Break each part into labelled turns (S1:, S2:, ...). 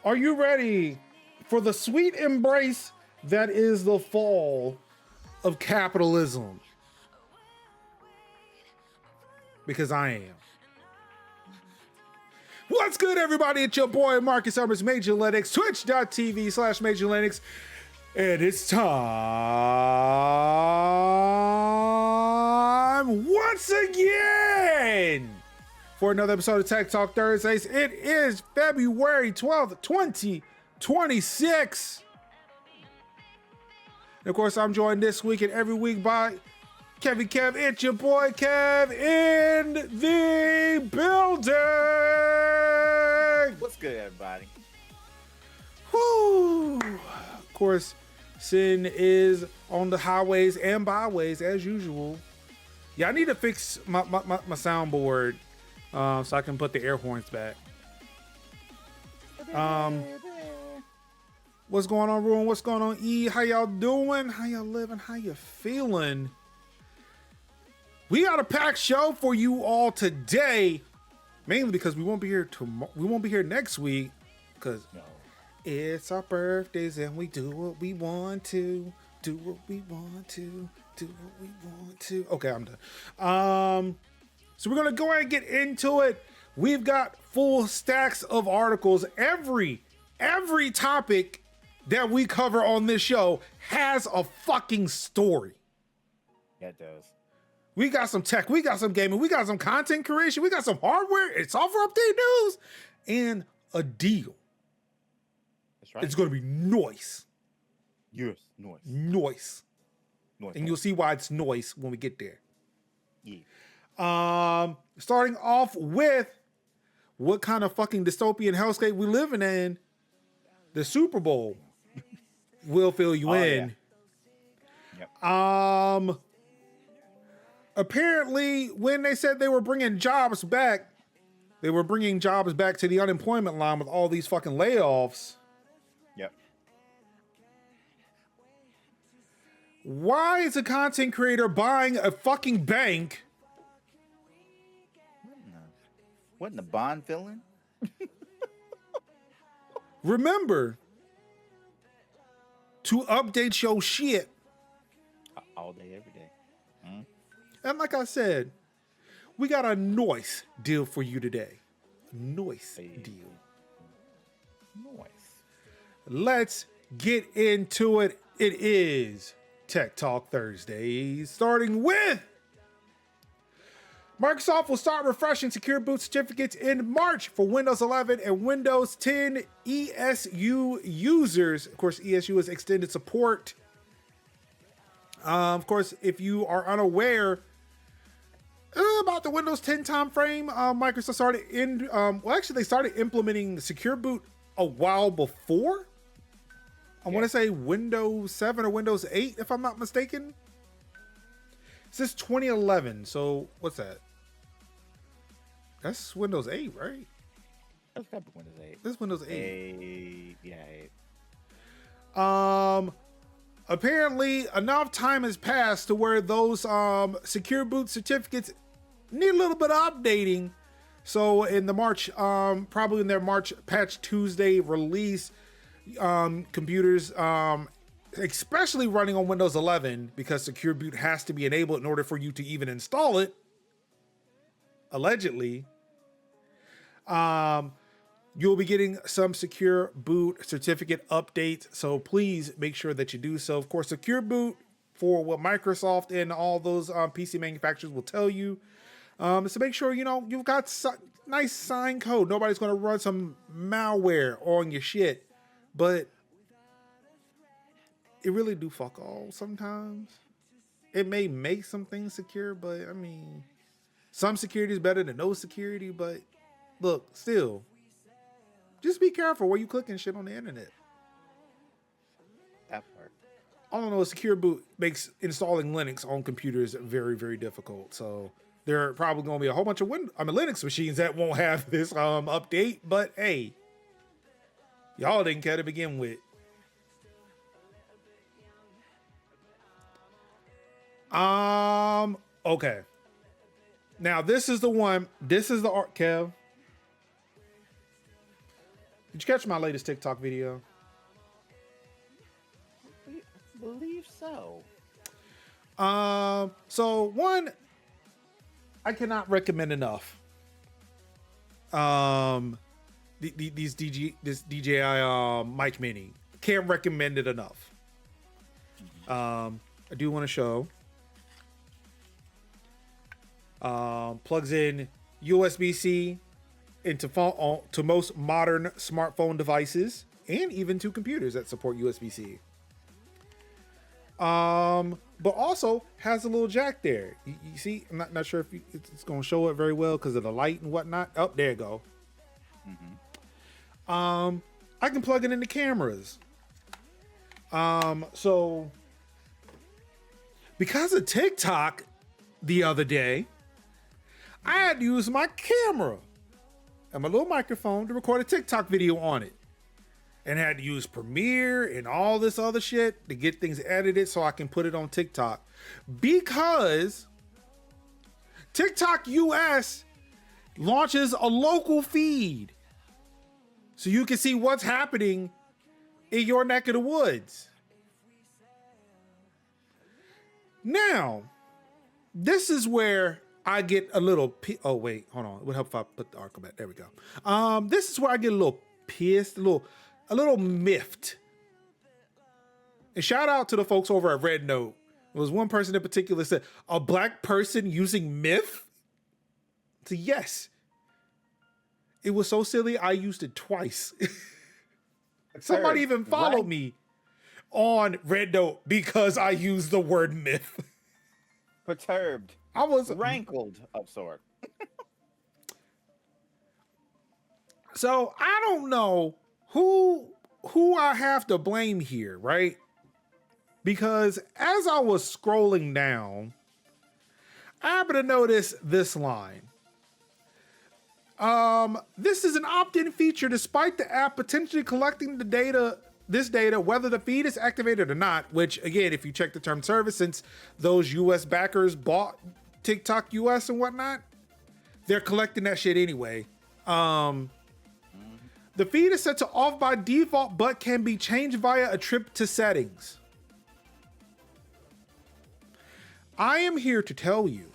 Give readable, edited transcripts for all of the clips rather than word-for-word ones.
S1: Are you ready for the sweet embrace that is the fall of capitalism? Because I am. What's good, everybody? It's your boy Marcus Summers, Major Linux, twitch.tv/Major Linux, and it's time once again for another episode of Tech Talk Thursdays. It is February 12th, 2026. And of course, I'm joined this week and every week by Kevin Kev. It's your boy Kev in the building.
S2: What's good, everybody?
S1: Woo! Of course, Sin is on the highways and byways as usual. Yeah, I need to fix my soundboard so I can put the air horns back. What's going on, Ruin? What's going on, E? How y'all doing? How y'all living? How you feeling? We got a packed show for you all today, mainly because we won't be here tomorrow. We won't be here next week because it's our birthdays and we do what we want to. Do what we want to. Do what we want to. Okay, I'm done. So we're gonna go ahead and get into it. We've got full stacks of articles. Every topic that we cover on this show has a fucking story.
S2: Yeah, it does.
S1: We got some tech, we got some gaming, we got some content creation, we got some hardware and software update news, and a deal.
S2: That's right.
S1: It's gonna be noise.
S2: Yes, noise.
S1: Noise.
S2: Noise.
S1: And you'll see why it's noise when we get there.
S2: Yeah.
S1: Starting off with what kind of fucking dystopian hellscape we living in. The Super Bowl will fill you in.
S2: Yeah. Yep.
S1: Apparently, when they said they were bringing jobs back, they were bringing jobs back to the unemployment line with all these fucking layoffs.
S2: Yep.
S1: Why is a content creator buying a fucking bank?
S2: What in the Bond villain?
S1: Remember to update your shit.
S2: All day, every day.
S1: And like I said, we got a noise deal for you today. Noise deal.
S2: Noise.
S1: Let's get into it. It is Tech Talk Thursdays, starting with Microsoft will start refreshing secure boot certificates in March for Windows 11 and Windows 10 ESU users. Of course, ESU is extended support. Of course, if you are unaware about the Windows 10 timeframe, Microsoft started they started implementing the secure boot a while before. I want to say Windows 7 or Windows 8, if I'm not mistaken. This is 2011, so what's that? That's Windows 8, right?
S2: That's got to be Windows 8.
S1: This is Windows 8.
S2: Yeah, 8.
S1: Apparently, enough time has passed to where those secure boot certificates need a little bit of updating. So in the March, probably in their March Patch Tuesday release, computers, especially running on Windows 11, because secure boot has to be enabled in order for you to even install it, allegedly, you'll be getting some secure boot certificate updates. So please make sure that you do so. Of course, secure boot, for what Microsoft and all those PC manufacturers will tell you, is to make sure, you've got nice signed code. Nobody's going to run some malware on your shit. But it really do fuck all sometimes. It may make some things secure, but I mean, some security is better than no security. But look, still, just be careful where you clicking shit on the internet.
S2: That part.
S1: All I know is secure boot makes installing Linux on computers very, very difficult. So there are probably going to be a whole bunch of Linux machines that won't have this update. But hey, y'all didn't care to begin with. Okay. Now this is the one. This is the art, Kev. Did you catch my latest TikTok video?
S2: I believe so.
S1: So one, I cannot recommend enough. This DJI Mic Mini, can't recommend it enough. I do want to show. Plugs in USB-C into phone to most modern smartphone devices and even to computers that support USB-C. But also has a little jack there. You see, I'm not sure if it's going to show it very well because of the light and whatnot. Oh, there you go. I can plug it into cameras. So because of TikTok the other day, I had to use my camera and my little microphone to record a TikTok video on it. And had to use Premiere and all this other shit to get things edited so I can put it on TikTok. Because TikTok US launches a local feed so you can see what's happening in your neck of the woods. Now, this is where I get a little oh wait, hold on. It would help if I put the arc back. There we go. This is where I get a little pissed, a little miffed. And shout out to the folks over at Red Note. There was one person in particular said, a black person using myth? So yes. It was so silly, I used it twice. Somebody even followed me on Red Note because I used the word myth.
S2: Perturbed.
S1: I was
S2: rankled of sort.
S1: So I don't know who I have to blame here, right? Because as I was scrolling down, I happened to notice this line. This is an opt-in feature despite the app potentially collecting this data, whether the feed is activated or not, which again, if you check the term service, since those US backers bought TikTok US and whatnot, they're collecting that shit anyway. The feed is set to off by default, but can be changed via a trip to settings. I am here to tell you.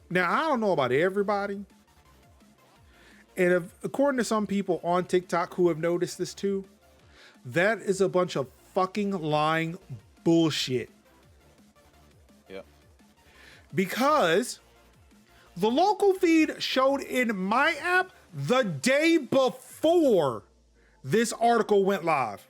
S1: Now, I don't know about everybody. And according to some people on TikTok who have noticed this too, that is a bunch of fucking lying bullshit.
S2: Yeah.
S1: Because the local feed showed in my app the day before this article went live.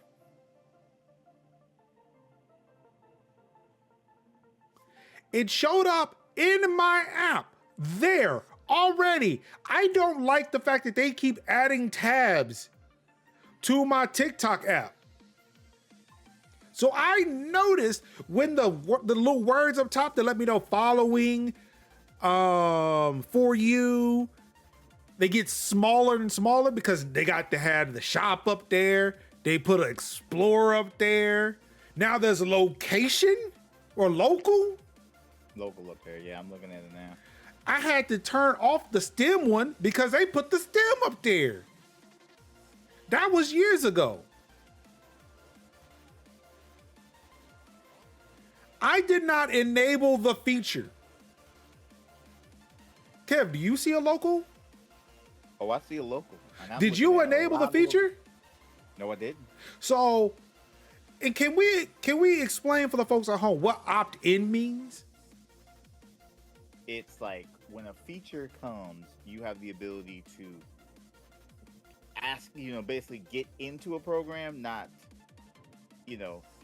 S1: It showed up in my app there already. I don't like the fact that they keep adding tabs to my TikTok app. So I noticed when the little words up top that let me know following, for you, they get smaller and smaller because they got to have the shop up there. They put an Explorer up there. Now there's a location or local.
S2: Local up there. Yeah, I'm looking at it now.
S1: I had to turn off the stem one because they put the stem up there. That was years ago. I did not enable the feature. Kev, do you see a local?
S2: Oh, I see a local.
S1: Did you enable the feature?
S2: No, I didn't.
S1: So, and can we explain for the folks at home what opt-in means?
S2: It's like when a feature comes, you have the ability to ask, basically get into a program, not,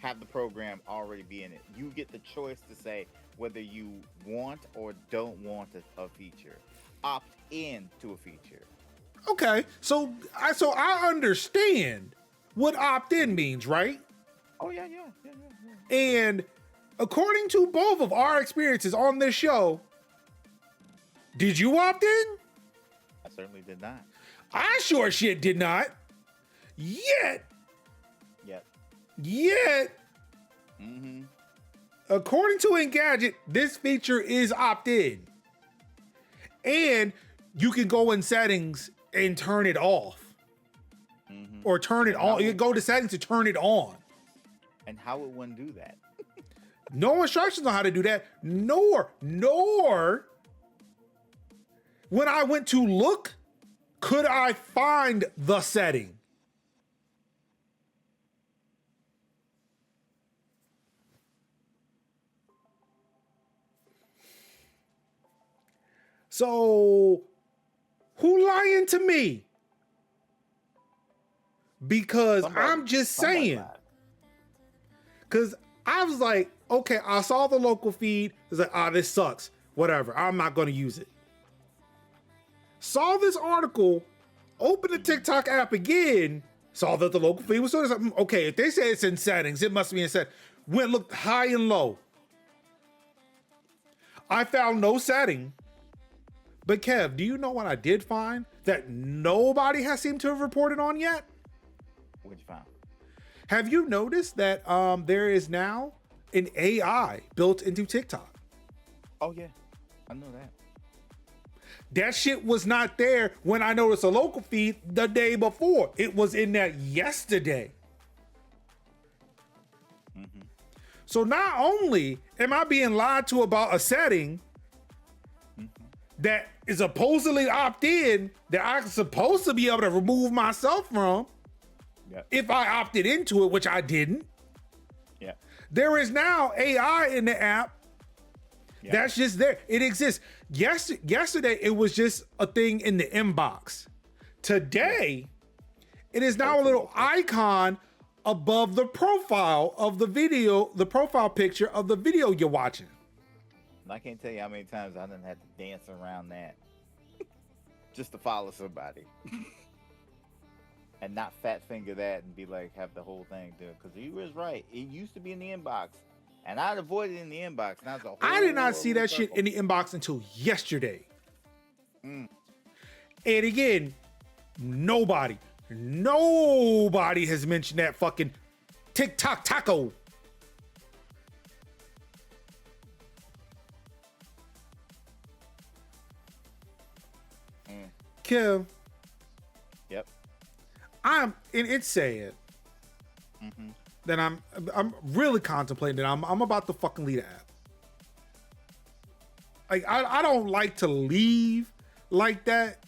S2: have the program already be in it. You get the choice to say whether you want or don't want a feature. Opt in to a feature.
S1: Okay, so I understand what opt-in means, right?
S2: Oh yeah.
S1: And according to both of our experiences on this show, did you opt in?
S2: I certainly did not.
S1: I sure shit did not. Yet.
S2: Mm-hmm.
S1: According to Engadget, this feature is opt-in. And you can go in settings and turn it off. Or turn it on. You go to settings to turn it on.
S2: And how would one do that?
S1: No instructions on how to do that. Nor when I went to look, could I find the setting? So, who lying to me? Because I'm just saying. Because I was like, okay, I saw the local feed. I was like, this sucks. Whatever. I'm not going to use it. Saw this article, opened the TikTok app again, saw that the local feed was sort of okay, if they say it's in settings, it must be in settings. Went looked high and low. I found no setting. But Kev, do you know what I did find that nobody has seemed to have reported on yet?
S2: What'd you find?
S1: Have you noticed that there is now an AI built into TikTok?
S2: Oh yeah, I know that.
S1: That shit was not there when I noticed a local feed the day before. It was in there yesterday. So not only am I being lied to about a setting that is supposedly opt-in that I'm supposed to be able to remove myself from if I opted into it, which I didn't.
S2: Yeah.
S1: There is now AI in the app. That's just there. It exists. Yesterday, it was just a thing in the inbox. Today, it is now a little icon above the profile of the video, the profile picture of the video you're watching.
S2: I can't tell you how many times I didn't have to dance around that just to follow somebody. And not fat finger that and be like, have the whole thing do it. Because he was right. It used to be in the inbox. And I'd avoid it in the inbox. Now it's a whole
S1: I did not see that
S2: circle.
S1: shit in the inbox until yesterday. And again, nobody has mentioned that fucking TikTok taco. Kim.
S2: Yep.
S1: And it's saying that I'm really contemplating that I'm about to fucking leave the app. Like I don't like to leave like that.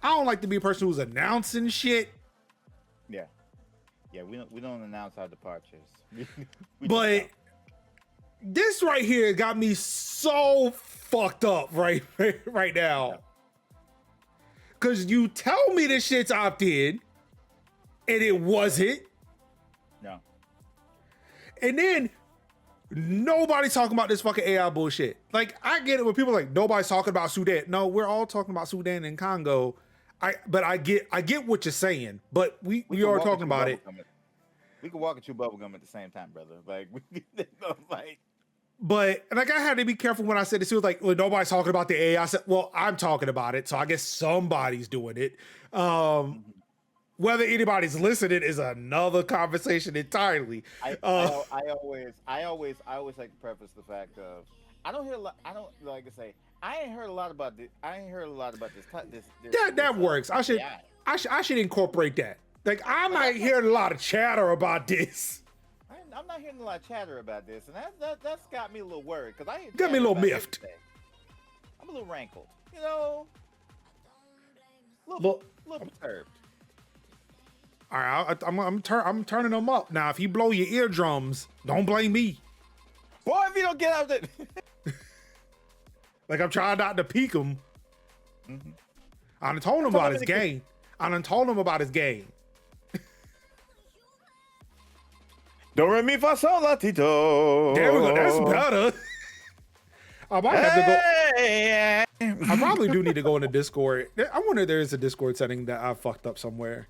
S1: I don't like to be a person who's announcing shit.
S2: Yeah. Yeah, we don't announce our departures.
S1: But this right here got me so fucked up right now. Yeah. Cause you tell me this shit's opt-in and it wasn't.
S2: No.
S1: And then nobody's talking about this fucking AI bullshit. Like, I get it when people are like, nobody's talking about Sudan. No, we're all talking about Sudan and Congo. But I get what you're saying, but we are talking about it.
S2: We can walk and chew bubblegum at the same time, brother. Like, like.
S1: But like, I had to be careful when I said this. It was like, well, nobody's talking about the AI. I said, well, I'm talking about it, so I guess somebody's doing it. Whether anybody's listening is another conversation entirely.
S2: I always like to preface the fact of I don't like to say I ain't heard a lot about this.
S1: That works. I should incorporate that. Like, I might hear a lot of chatter about this.
S2: I'm not hearing a lot of chatter about this, and that's got me a little worried because I
S1: got me a little miffed.
S2: I'm a little rankled, you know, a little perturbed.
S1: All right, I'm turning them up now. If you blow your eardrums, don't blame me.
S2: Boy, if you don't get out of it.
S1: Like, I'm trying not to peek him. I done told him about his game.
S2: Do re mi fa sol la ti do.
S1: There we go. That's better. I might have to go. I probably do need to go into Discord. I wonder if there is a Discord setting that I fucked up somewhere.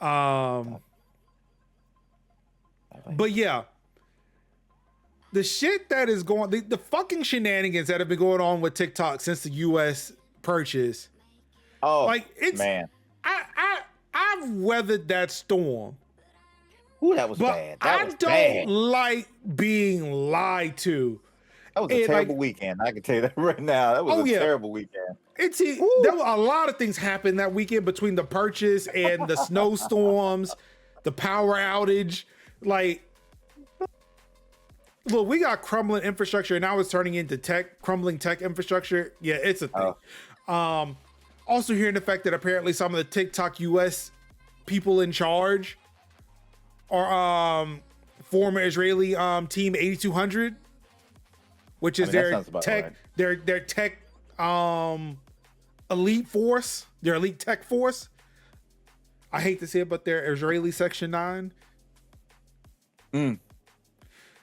S1: But yeah, the shit that is going, the fucking shenanigans that have been going on with TikTok since the US purchase.
S2: Oh,
S1: like, it's,
S2: man.
S1: I've weathered that storm.
S2: Ooh, that was bad.
S1: I don't like being lied to.
S2: That was a terrible weekend. I can tell you that right now. That was a terrible weekend.
S1: there were a lot of things happened that weekend between the purchase and the snowstorms, the power outage. Like, look, we got crumbling infrastructure, and now it's turning into crumbling tech infrastructure. Yeah, it's a thing. Also hearing the fact that apparently some of the TikTok US people in charge are former Israeli team 8200, which is their tech elite force, their elite tech force. I hate to say it, but they're Israeli Section 9.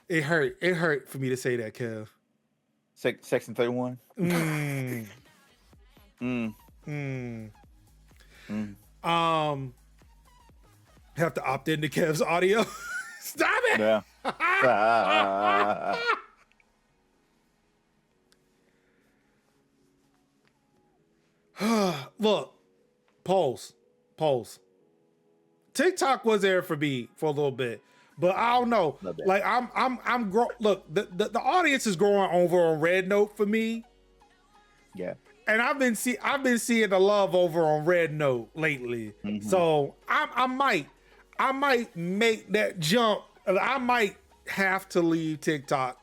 S1: It hurt for me to say that, Kev.
S2: Section 31.
S1: Have to opt into Kev's audio. Stop it.
S2: Yeah.
S1: Look, polls. TikTok was there for me for a little bit, but I don't know. Like look, the audience is growing over on Red Note for me.
S2: Yeah.
S1: And I've been seeing the love over on Red Note lately. So I might make that jump. I might have to leave TikTok.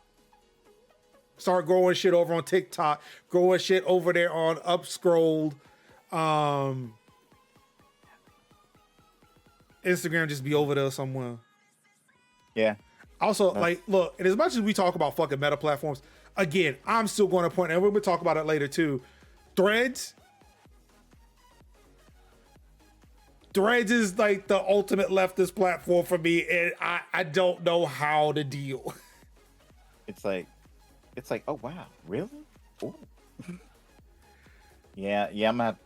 S1: Start growing shit over on TikTok, growing shit over there on Upscrolled. Instagram just be over there somewhere.
S2: Yeah.
S1: Also, like, look, and as much as we talk about fucking meta platforms, again, I'm still going to point, and we're going to talk about it later too. Threads is like the ultimate leftist platform for me, and I don't know how to deal.
S2: It's like, oh wow, really? Ooh. Yeah, I'm gonna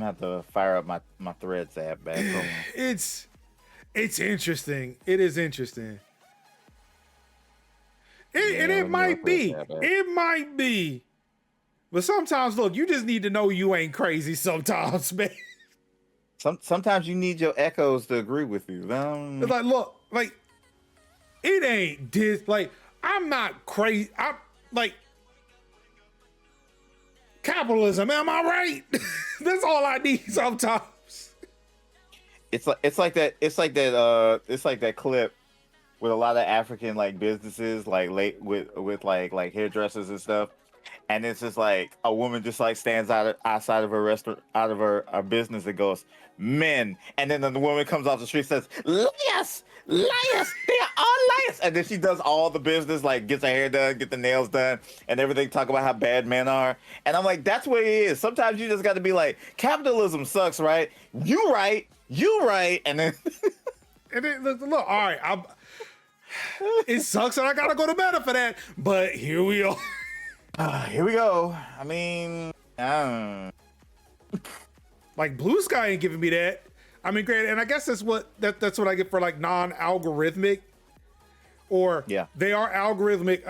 S2: have to fire up my Threads app back.
S1: It's interesting. It is interesting. It might be. But sometimes, look, you just need to know you ain't crazy sometimes, man.
S2: Sometimes you need your echoes to agree with you.
S1: It's like, look, like, it ain't this, like, I'm not crazy. I'm like, capitalism, am I right? That's all I need sometimes.
S2: It's like that clip with a lot of African like businesses like with like hairdressers and stuff. And it's just like a woman just like stands outside of her restaurant, out of her business, and goes, "Men," and then the woman comes off the street and says, "Liars, they are all liars." And then she does all the business, like gets her hair done, get the nails done, and everything. Talk about how bad men are, and I'm like, that's what it is. Sometimes you just got to be like, capitalism sucks, right? You right, and then
S1: look, all right, it sucks, and I gotta go to meta for that. But here we are.
S2: Here we go. I mean,
S1: like Blue Sky ain't giving me that. I mean, great, and I guess that's what I get for like non-algorithmic, or they are algorithmic.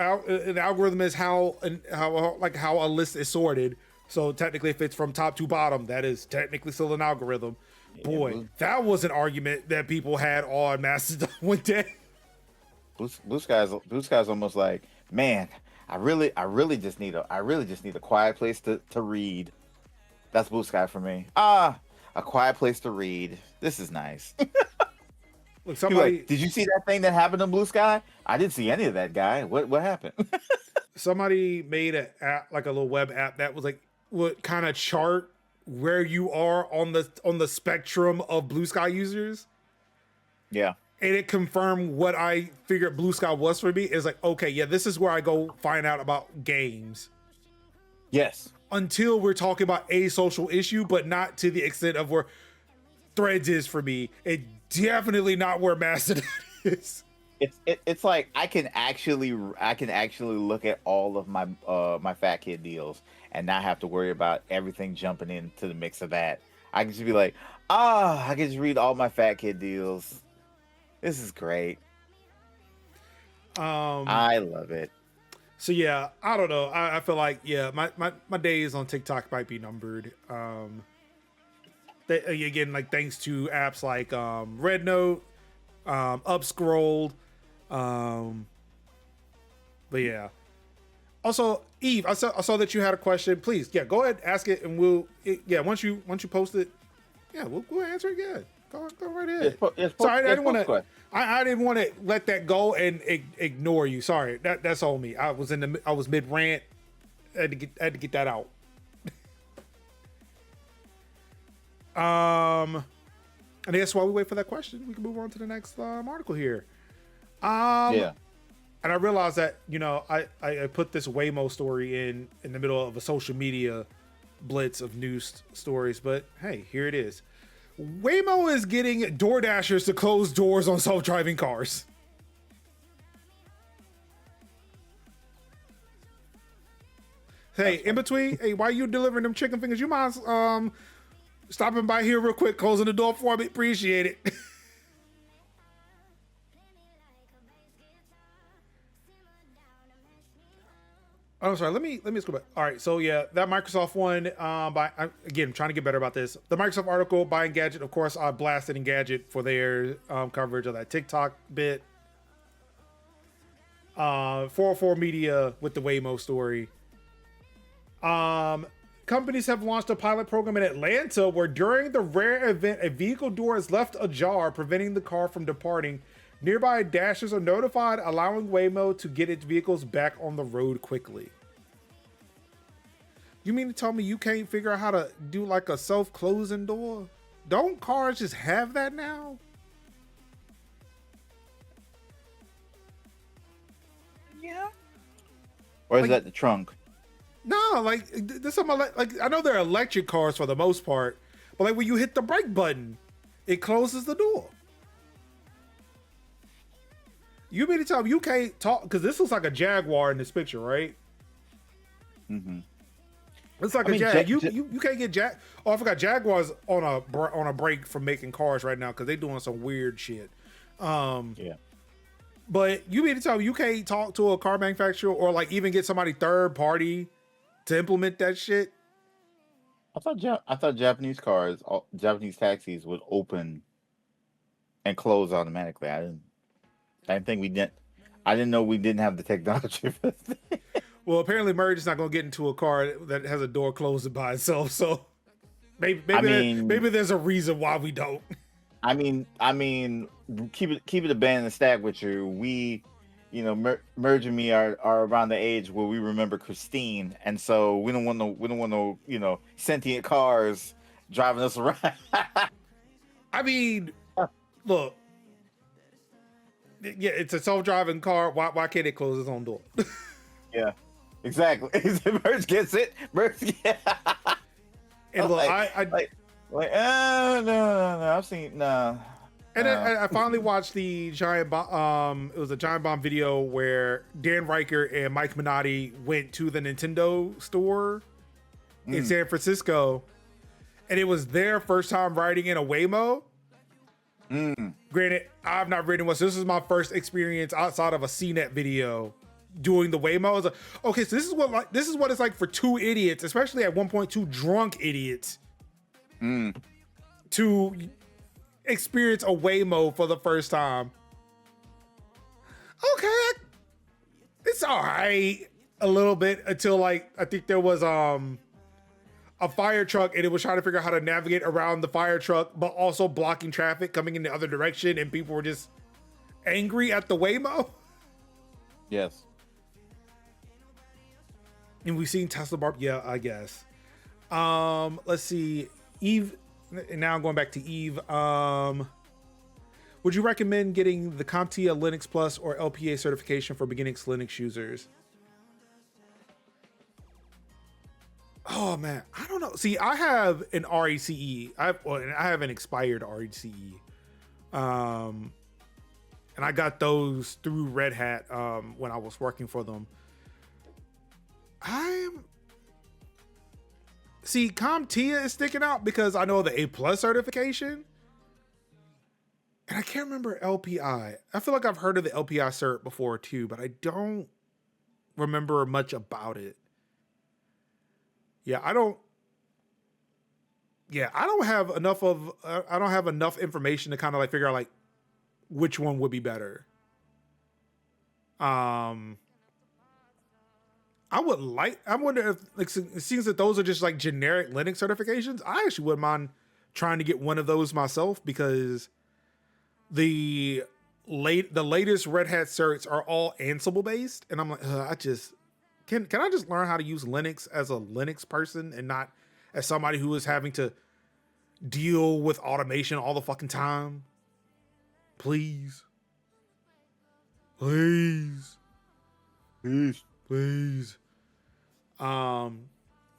S1: An algorithm is how a list is sorted. So technically, if it's from top to bottom, that is technically still an algorithm. Boy, that was an argument that people had on Mastodon one day.
S2: Blue Sky's almost like, man, I really just need a quiet place to read. That's Blue Sky for me. A quiet place to read. This is nice.
S1: Look, somebody,
S2: like, did you see that thing that happened in Blue Sky? I didn't see any of that, guy. What happened?
S1: Somebody made an app, like a little web app that was like would kind of chart where you are on the spectrum of Blue Sky users.
S2: Yeah.
S1: And it confirmed what I figured Blue Sky was for me. Is like, okay, yeah, this is where I go find out about games.
S2: Yes.
S1: Until we're talking about a social issue, but not to the extent of where Threads is for me. It definitely not where Mastodon is.
S2: It's like I can actually look at all of my my Fat Kid deals and not have to worry about everything jumping into the mix of that. I can just be like, I can just read all my Fat Kid deals. This is great. I love it.
S1: So yeah, I don't know. I feel like my days on TikTok might be numbered. Again, like thanks to apps like Red Note, Upscrolled, but yeah. Also, Eve, I saw that you had a question. Please, yeah, go ahead, ask it, and once you post it, yeah, we'll answer it. Yeah, go right ahead. Sorry, I didn't want to let that go and ignore you. Sorry, that's on me. I was mid rant. I had to get that out. And that's why we wait for that question. We can move on to the next article here. Yeah. And I realized that, I put this Waymo story in the middle of a social media blitz of news stories, but hey, here it is. Waymo is getting DoorDashers to close doors on self-driving cars. Hey, in between, hey, why you delivering them chicken fingers? You mind stopping by here real quick, closing the door for me? Appreciate it. I'm sorry. Let me just go back. All right. So yeah, that Microsoft one. I'm trying to get better about this. The Microsoft article by Engadget. Of course, I blasted Engadget for their coverage of that TikTok bit. 404 Media with the Waymo story. Companies have launched a pilot program in Atlanta where during the rare event a vehicle door is left ajar, preventing the car from departing. Nearby dashers are notified, allowing Waymo to get its vehicles back on the road quickly. You mean to tell me you can't figure out how to do like a self-closing door? Don't cars just have that now?
S2: Yeah. Or is that the trunk?
S1: No, like there's some like I know they're electric cars for the most part, but like when you hit the brake button, it closes the door. You mean to tell me you can't talk? Because this looks like a Jaguar in this picture, right? Mm-hmm. It's like a Jag. You can't get Jag. Oh, I forgot Jaguar's on a break from making cars right now because they're doing some weird shit. Yeah. But you mean to tell me you can't talk to a car manufacturer or like even get somebody third party to implement that shit?
S2: I thought Japanese taxis would open and close automatically. I didn't know we didn't have the technology for that.
S1: Well, apparently Verge is not going to get into a car that has a door closing by itself. So maybe there's a reason why we don't.
S2: I mean, keep it a band and stack with you. We, Merge and me are around the age where we remember Christine, and so we don't want no sentient cars driving us around.
S1: I mean, look. Yeah, it's a self-driving car. Why can't it close its own door?
S2: Yeah, exactly. Verge gets it. Verge, yeah.
S1: And look,
S2: no, I've seen no.
S1: And I finally watched the Giant Bomb. It was a Giant Bomb video where Dan Riker and Mike Minotti went to the Nintendo store in San Francisco, and it was their first time riding in a Waymo. Granted, I've not ridden one, so this is my first experience outside of a CNET video doing the Waymo. I was like, okay, so this is what it's like for two idiots, especially at 1.2 drunk idiots, to experience a Waymo for the first time. Okay, it's all right a little bit until like I think there was a fire truck and it was trying to figure out how to navigate around the fire truck, but also blocking traffic coming in the other direction, and people were just angry at the Waymo.
S2: Yes.
S1: And we've seen Tesla Barb. Yeah, I guess. Let's see. Eve, and now I'm going back to Eve. Would you recommend getting the CompTIA Linux Plus or LPA certification for beginners Linux users? Oh man, I don't know. See, I have an RECE. I have an expired RECE. And I got those through Red Hat when I was working for them. CompTIA is sticking out because I know the A+ certification. And I can't remember LPI. I feel like I've heard of the LPI cert before too, but I don't remember much about it. I don't have enough information to kind of like figure out like which one would be better. I I wonder if, like, it seems that those are just like generic Linux certifications. I actually wouldn't mind trying to get one of those myself, because the latest Red Hat certs are all Ansible based, and I'm like, can I just learn how to use Linux as a Linux person and not as somebody who is having to deal with automation all the fucking time? Please.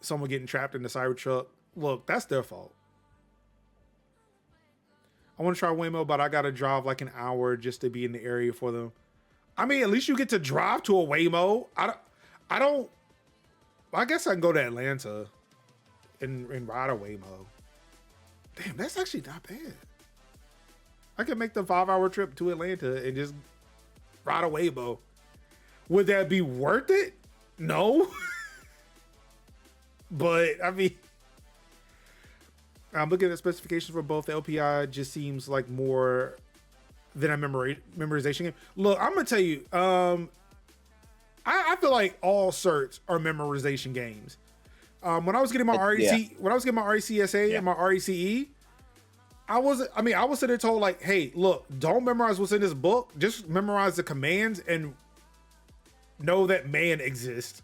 S1: Someone getting trapped in the Cybertruck. Look, that's their fault. I want to try Waymo, but I got to drive like an hour just to be in the area for them. I mean, at least you get to drive to a Waymo. I guess I can go to Atlanta and ride a Waymo. Damn, that's actually not bad. I could make the 5-hour trip to Atlanta and just ride a Waymo. Would that be worth it? No. But I mean, I'm looking at specifications for both. The LPI just seems like more than a memorization game. Look, I'm gonna tell you, I feel like all certs are memorization games. When I was getting my RECSA and my RECE, I was sitting there told like, hey, look, don't memorize what's in this book. Just memorize the commands and know that man exists.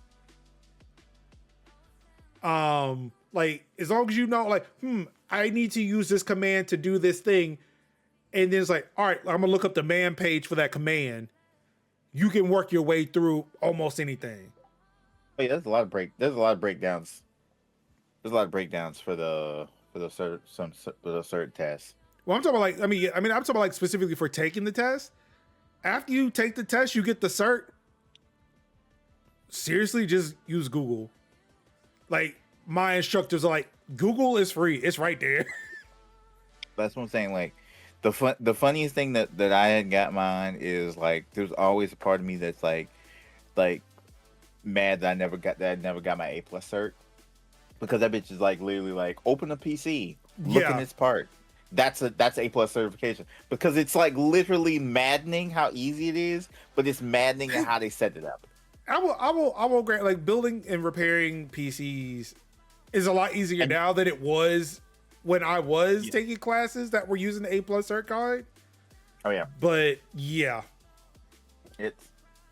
S1: Like, as long as you know, like, I need to use this command to do this thing. And then it's like, all right, I'm gonna look up the man page for that command. You can work your way through almost anything.
S2: Wait, there's a lot of breakdowns. There's a lot of breakdowns for the cert tests.
S1: Well, I'm talking about like, I'm talking about like specifically for taking the test. After you take the test, you get the cert. Seriously, just use Google. Like, my instructors are like, Google is free. It's right there.
S2: That's what I'm saying. Like, the funniest thing that I had got mine is like, there's always a part of me that's like mad that I never got my A+ cert, because that bitch is like literally like, open a PC, look in this part. That's A+ certification, because it's like literally maddening how easy it is, but it's maddening at how they set it up. I
S1: will grant, like, building and repairing PCs is a lot easier now than it was when I was taking classes that were using the A+ cert card.
S2: Oh yeah.
S1: But yeah,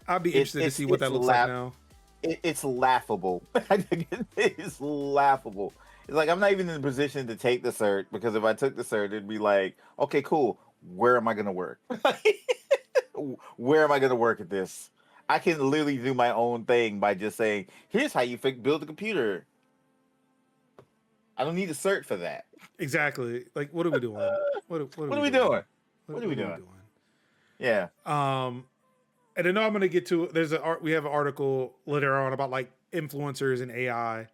S1: I'd be interested to see what that looks like now.
S2: It's laughable. It's laughable. It's like, I'm not even in the position to take the cert, because if I took the cert, it'd be like, okay, cool. Where am I going to work? Where am I going to work at this? I can literally do my own thing by just saying, here's how you build a computer. I don't need a cert for that.
S1: Exactly. Like, what are we doing? What
S2: are we doing? What are we doing? Yeah.
S1: And I know I'm going to get to, we have an article later on about like influencers and AI.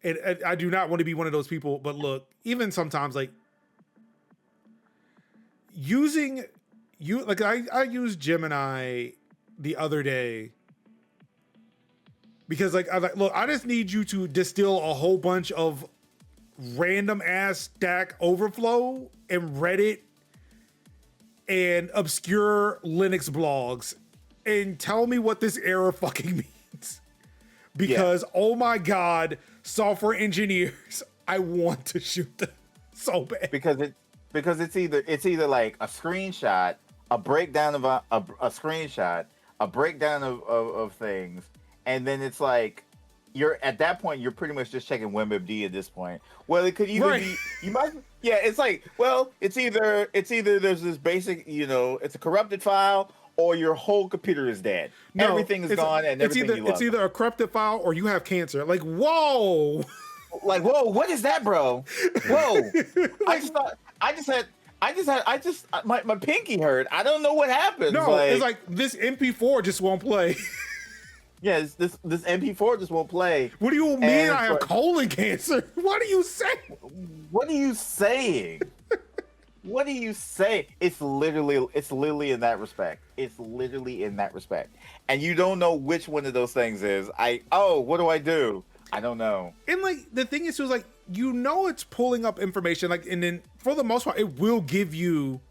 S1: And I do not want to be one of those people, but look, even sometimes like I used Gemini the other day because like, I was like, look, I just need you to distill a whole bunch of random ass Stack Overflow and Reddit and obscure Linux blogs and tell me what this error fucking means. Because oh my God, software engineers, I want to shoot them so bad. Because
S2: it's either like a screenshot, a breakdown of a screenshot, a breakdown of things, and then it's like you're at that point you're pretty much just checking WebMD at this point. Well, it could either be it's like, well, it's either there's this basic, it's a corrupted file, or your whole computer is dead. No, everything is gone, and everything you love.
S1: It's either a corrupted file or you have cancer. Like, whoa.
S2: Like, whoa, what is that, bro? Whoa. My pinky hurt. I don't know what happened.
S1: No, it's like this MP4 just won't play.
S2: Yeah, this MP4 just won't play.
S1: What do you mean I have colon cancer? What are you saying?
S2: What are you saying? What do you say? It's literally in that respect. It's literally in that respect. And you don't know which one of those things is. What do I do? I don't know.
S1: And like the thing is, like, it's pulling up information, like, and then for the most part, it will give you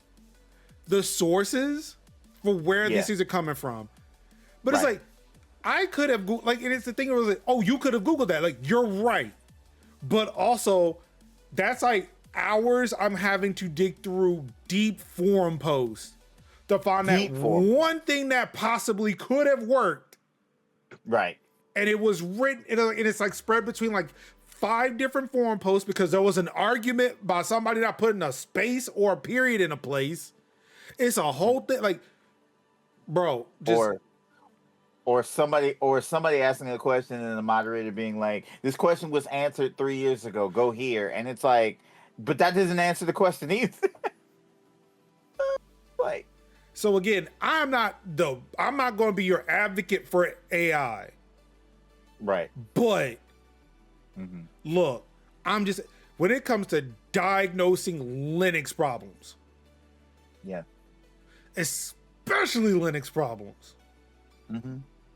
S1: the sources for where these things are coming from. But it's like, I could have like, and it's the thing. It was like, oh, you could have Googled that. Like, you're right, but also that's like hours I'm having to dig through deep forum posts to find one thing that possibly could have worked.
S2: Right.
S1: And it was written, and it's like spread between like 5 different forum posts because there was an argument by somebody not putting a space or a period in a place. It's a whole thing. Like, bro, just.
S2: Or somebody asking a question and the moderator being like, this question was answered 3 years ago, go here. And it's like, but that doesn't answer the question either. Like,
S1: so again, I'm not going to be your advocate for AI.
S2: Right.
S1: But look, I'm just, when it comes to diagnosing Linux problems.
S2: Yeah.
S1: Especially Linux problems.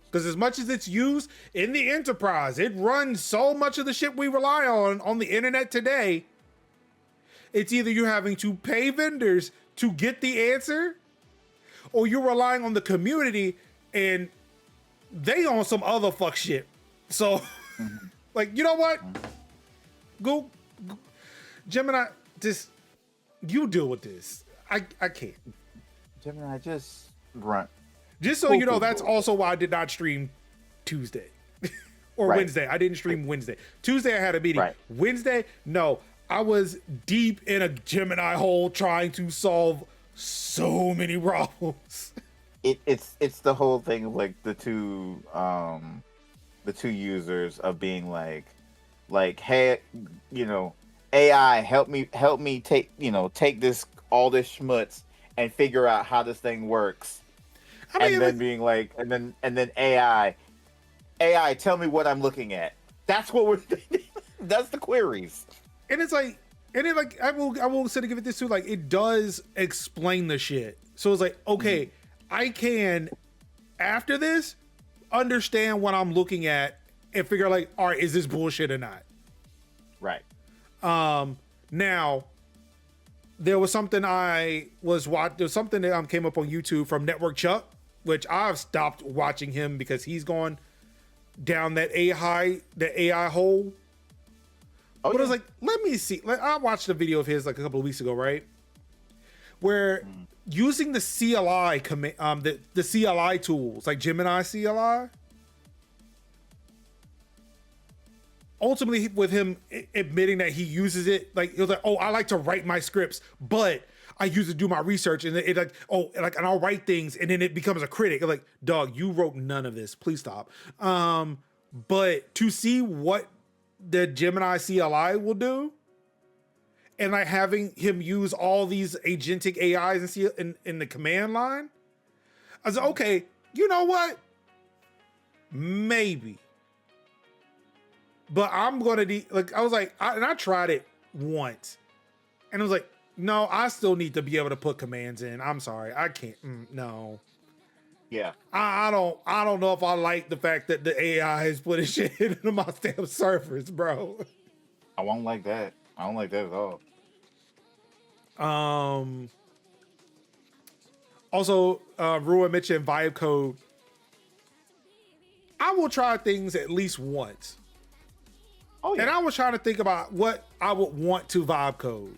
S1: Because as much as it's used in the enterprise, it runs so much of the shit we rely on the internet today. It's either you're having to pay vendors to get the answer, or you're relying on the community and they on some other fuck shit. So, like, you know what? Go, Gemini, just, you deal with this. I can't.
S2: Gemini, just grunt.
S1: Just so you know, that's also why I did not stream Tuesday or Wednesday. I didn't stream Wednesday. Tuesday I had a meeting. Wednesday, no. I was deep in a Gemini hole trying to solve so many problems.
S2: It's the whole thing of like the two users of being like, hey, you know, AI, help me take this all this schmutz and figure out how this thing works. I mean, and then being like, and then AI, tell me what I'm looking at. That's what we're. That's the queries.
S1: And it's like, I will say to give it this too. Like, it does explain the shit. So it's like, okay, I can, after this, understand what I'm looking at and figure like, all right, is this bullshit or not?
S2: Right.
S1: Now, there was something I was watching. There's something that came up on YouTube from Network Chuck, which I've stopped watching him because he's gone down that AI hole. Oh, but I was like, let me see. I watched a video of his like a couple of weeks ago, right? Where using the CLI command, the CLI tools like Gemini CLI. Ultimately, with him admitting that he uses it, like he was like, "Oh, I like to write my scripts, but I use it to do my research, and it and I'll write things, and then it becomes a critic." I'm like, dog, you wrote none of this. Please stop. But to see what the Gemini CLI will do, and like having him use all these agentic AIs in the command line, I was like, okay, you know what? Maybe. But I'm gonna I was like, I tried it once, and I was like, no, I still need to be able to put commands in. I'm sorry, I can't. No.
S2: Yeah.
S1: I don't know if I like the fact that the AI is putting shit into my damn servers, bro.
S2: I won't like that. I don't like that at all.
S1: Also, Ruin mentioned vibe code. I will try things at least once. Oh, yeah. And I was trying to think about what I would want to vibe code.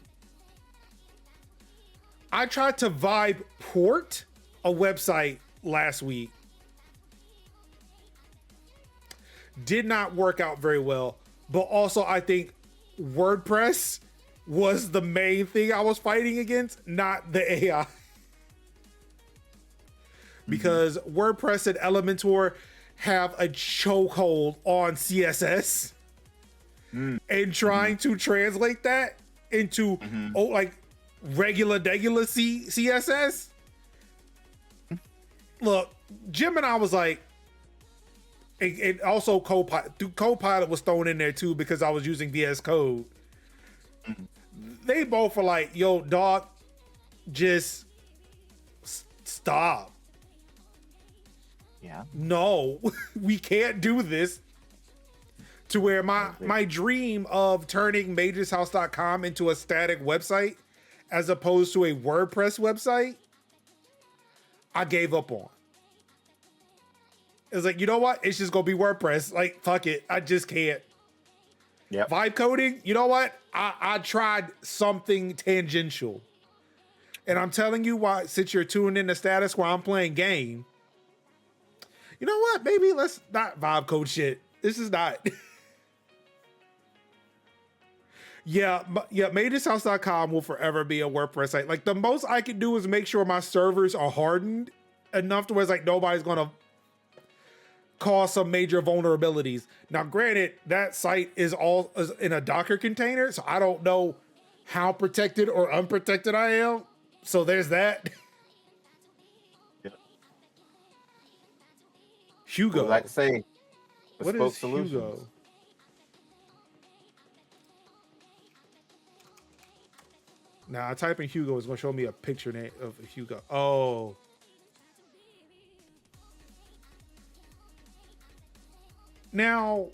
S1: I tried to vibe port a website last week. Did not work out very well. But also, I think WordPress was the main thing I was fighting against, not the AI. Because WordPress and Elementor have a chokehold on CSS. And trying to translate that into like regular CSS. Look, Gemini was like, and also Copilot was thrown in there too because I was using VS Code. They both were like, yo, dog, just stop.
S2: Yeah.
S1: No, we can't do this. To where my dream of turning majorshouse.com into a static website as opposed to a WordPress website, I gave up on. It's like, you know what? It's just gonna be WordPress. Like, fuck it. I just can't.
S2: Yep.
S1: Vibe coding, you know what? I tried something tangential. And I'm telling you why, since you're tuned in to status where I'm playing game, you know what? Maybe let's not vibe code shit. This is not. Yeah, MageShouse.com will forever be a WordPress site. Like, the most I can do is make sure my servers are hardened enough to where it's like nobody's gonna cause some major vulnerabilities. Now, granted, that site is all in a Docker container, so I don't know how protected or unprotected I am. So there's that.
S2: Yeah.
S1: Hugo.
S2: Like I say,
S1: What
S2: bespoke
S1: is
S2: solutions.
S1: Hugo? Now I type in Hugo, it's gonna show me a picture name of Hugo. Oh. Now,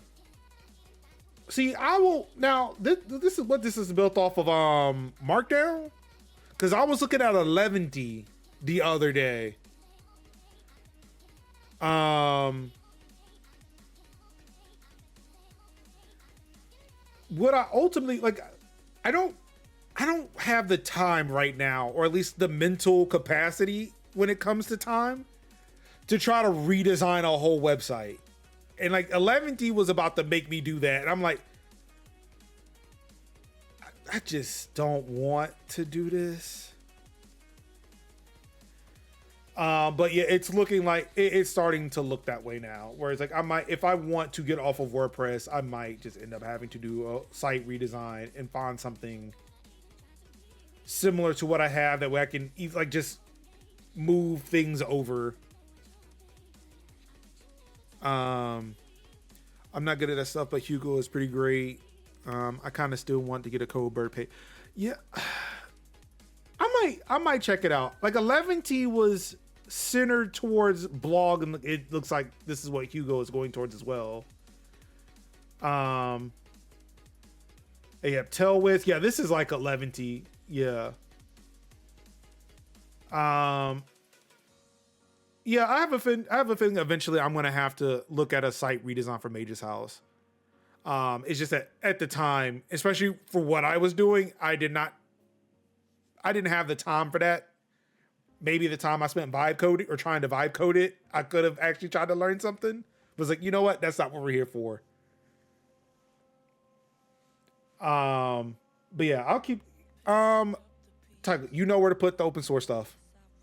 S1: see, I will now. This is what this is built off of. Markdown, because I was looking at 11T the other day. What I ultimately like, I don't have the time right now, or at least the mental capacity when it comes to time, to try to redesign a whole website. And like 11T was about to make me do that. And I'm like, I just don't want to do this. But yeah, it's looking like it's starting to look that way now. Whereas like I might, if I want to get off of WordPress, I might just end up having to do a site redesign and find something similar to what I have, that way I can like just move things over. I'm not good at that stuff, but Hugo is pretty great. I kind of still want to get a Codebird page. Yeah, I might check it out. Like 11T was centered towards blog, and it looks like this is what Hugo is going towards as well. Yeah, Tailwith. Yeah, this is like 11T. Yeah. Yeah, I have a feeling eventually I'm gonna have to look at a site redesign for Mage's House. It's just that at the time, especially for what I was doing, I didn't have the time for that. Maybe the time I spent vibe coding or trying to vibe code it, I could have actually tried to learn something. It was like, you know what? That's not what we're here for. But yeah, I'll keep. You know where to put the open source stuff.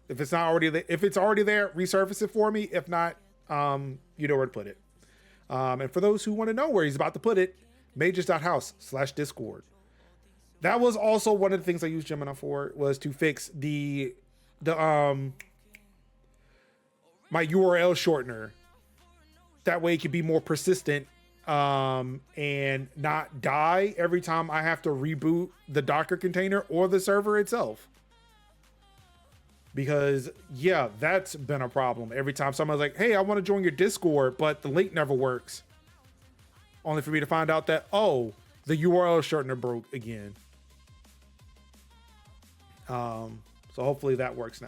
S1: If it's not already there, if it's already there, resurface it for me. If not, you know where to put it. And for those who want to know where he's about to put it, mages.house/Discord. That was also one of the things I used Gemini for, was to fix my URL shortener. That way it can be more persistent and not die every time I have to reboot the Docker container or the server itself. Because yeah, that's been a problem. Every time somebody's like, hey, I want to join your Discord, but the link never works. Only for me to find out that, oh, the URL shortener broke again. So hopefully that works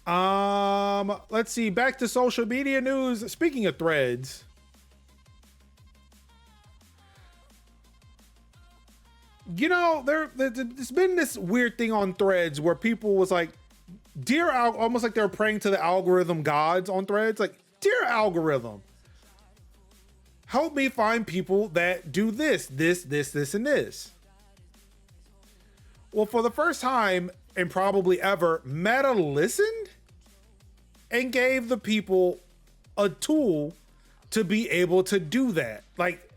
S1: now. Let's see, back to social media news. Speaking of Threads, you know, there's been this weird thing on Threads where people was like, almost like they're praying to the algorithm gods on Threads. Like, dear algorithm, help me find people that do this, and this. Well, for the first time and probably ever, Meta listened and gave the people a tool to be able to do that. Like,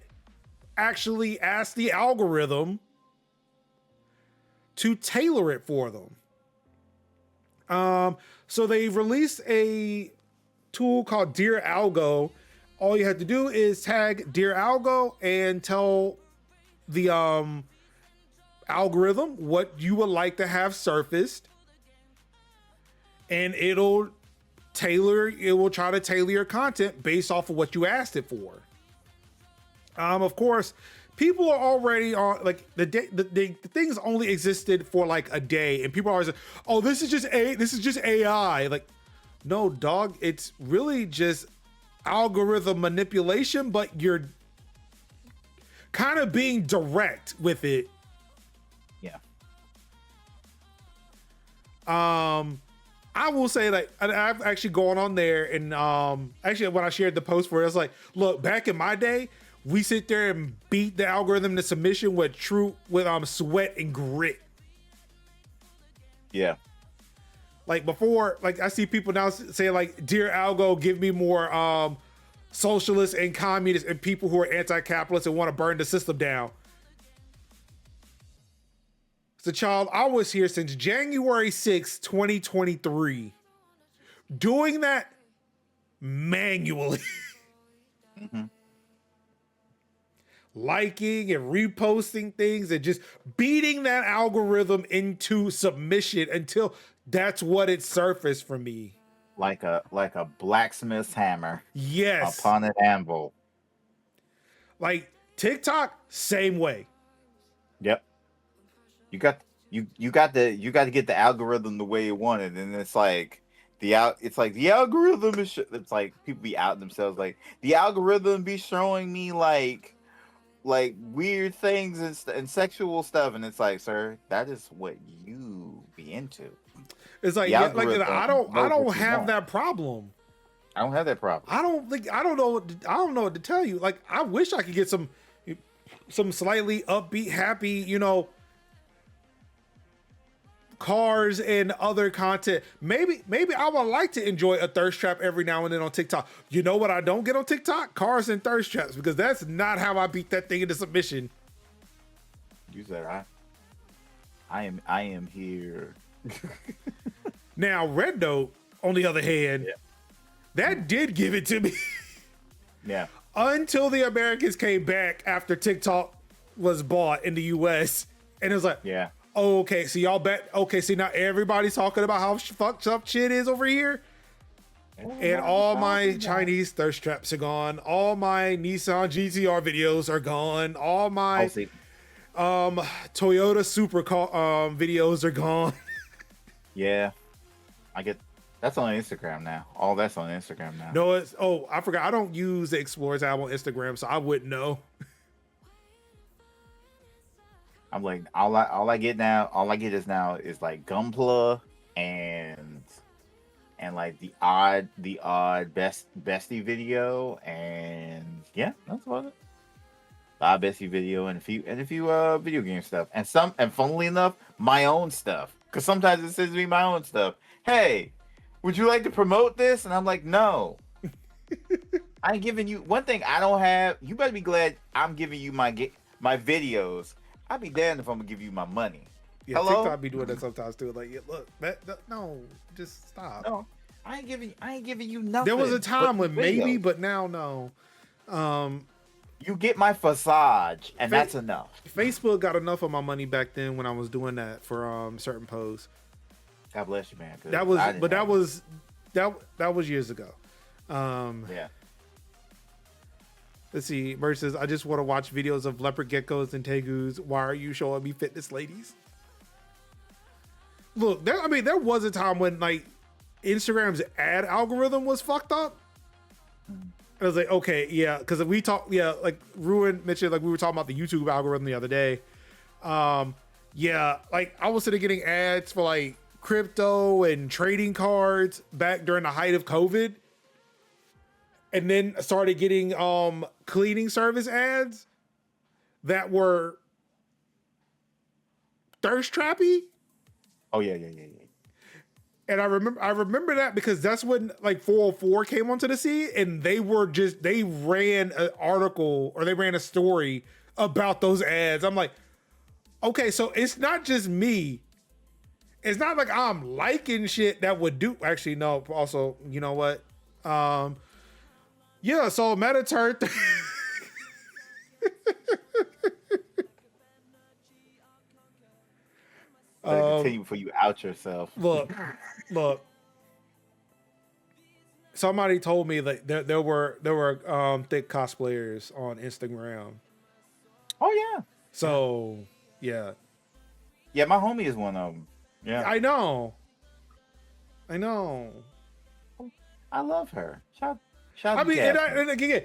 S1: actually ask the algorithm to tailor it for them. So they released a tool called Dear Algo. All you have to do is tag Dear Algo and tell the algorithm what you would like to have surfaced, and it will try to tailor your content based off of what you asked it for. Of course, people are already on, like, the things only existed for like a day, and people are always like, oh, this is just AI. Like, No, dog, it's really just algorithm manipulation, but you're kind of being direct with it.
S2: Yeah.
S1: I will say, like, I've actually gone on there and actually when I shared the post for it, I was like, look, back in my day, we sit there and beat the algorithm to submission with sweat and grit.
S2: Yeah.
S1: Like before, like I see people now say like, dear algo, give me more socialists and communists and people who are anti-capitalist and want to burn the system down. So, child, I was here since January 6, 2023, doing that manually.
S2: Mm-hmm.
S1: Liking and reposting things and just beating that algorithm into submission until that's what it surfaced for me.
S2: Like a blacksmith's hammer.
S1: Yes.
S2: Upon an anvil.
S1: Like TikTok, same way.
S2: Yep. You got to get the algorithm the way you want it, and it's like the algorithm is. It's like people be out themselves. Like the algorithm be showing me like weird things and sexual stuff, and it's like, sir, that is what you be into.
S1: It's like, yeah, like I don't have that problem.
S2: I don't have that problem.
S1: I don't know what to tell you. Like, I wish I could get some slightly upbeat, happy, cars and other content. Maybe I would like to enjoy a thirst trap every now and then on TikTok. You know what I don't get on TikTok? Cars and thirst traps, because that's not how I beat that thing into submission.
S2: You said I am here.
S1: Now, Red Note, on the other hand, that did give it to me.
S2: Yeah.
S1: Until the Americans came back after TikTok was bought in the US. And it was like,
S2: yeah.
S1: Oh, okay, so y'all bet. Okay, see, now everybody's talking about how fucked up shit is over here. And all my Chinese thirst traps are gone. All my Nissan GTR videos are gone. All my Toyota supercar videos are gone.
S2: Yeah. That's on Instagram now. All that's on Instagram now.
S1: No, I forgot. I don't use the Explore tab on Instagram, so I wouldn't know.
S2: I'm like, all I get is like Gunpla and like the odd bestie video, and yeah, that's about it. The odd bestie video and a few video game stuff, and funnily enough, my own stuff, because sometimes it sends me my own stuff. Hey, would you like to promote this? And I'm like, no. I ain't giving you one thing I don't have. You better be glad I'm giving you my videos. I'd be damned if I'm gonna give you my money.
S1: Yeah,
S2: hello?
S1: TikTok be doing that sometimes too. Like, yeah, look, no, just stop.
S2: No, I ain't giving you nothing.
S1: There was a time when maybe, but now no.
S2: You get my facade, and that's enough.
S1: Facebook got enough of my money back then when I was doing that for certain posts.
S2: God bless you, man.
S1: That was years ago.
S2: Yeah.
S1: Let's see. Verge says, I just want to watch videos of leopard geckos and tegus. Why are you showing me fitness ladies? Look, there was a time when like Instagram's ad algorithm was fucked up. And I was like, okay, yeah, because we talked, like Ruin mentioned, like we were talking about the YouTube algorithm the other day. Yeah, like I was sitting getting ads for like crypto and trading cards back during the height of COVID. And then started getting cleaning service ads that were thirst trappy.
S2: Oh yeah.
S1: And I remember that because that's when like 404 came onto the scene, and they ran an article or they ran a story about those ads. I'm like, okay, so it's not just me. It's not like I'm liking shit that would do. Actually, no. Also, you know what? Yeah, so Metaturk.
S2: Continue before you out yourself.
S1: Look. Somebody told me that there were thick cosplayers on Instagram.
S2: Oh yeah.
S1: So yeah.
S2: Yeah, my homie is one of them. Yeah.
S1: I know.
S2: I love her. Shout
S1: I
S2: to
S1: mean,
S2: Jasmine.
S1: and again,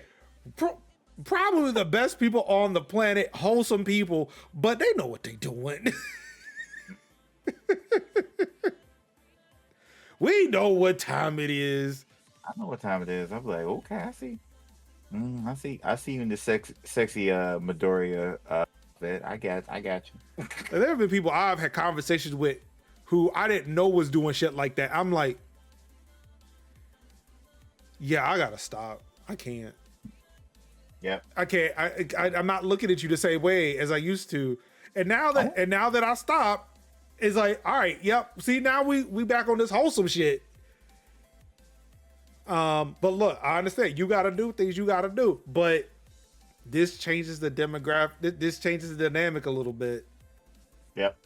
S1: probably the best people on the planet, wholesome people, but they know what they're doing. We know what time it is.
S2: I know what time it is. I'm like, okay, I see. I see you in the sexy Midoriya bit. I got you.
S1: And there have been people I've had conversations with who I didn't know was doing shit like that. I'm like, yeah, I gotta stop. I can't.
S2: Yep.
S1: I can't. I'm not looking at you the same way as I used to. And now that I stop, it's like, all right, yep. See, now we back on this wholesome shit. But look, I understand you gotta do things you gotta do, but this changes the demographic. This changes the dynamic a little bit.
S2: Yep.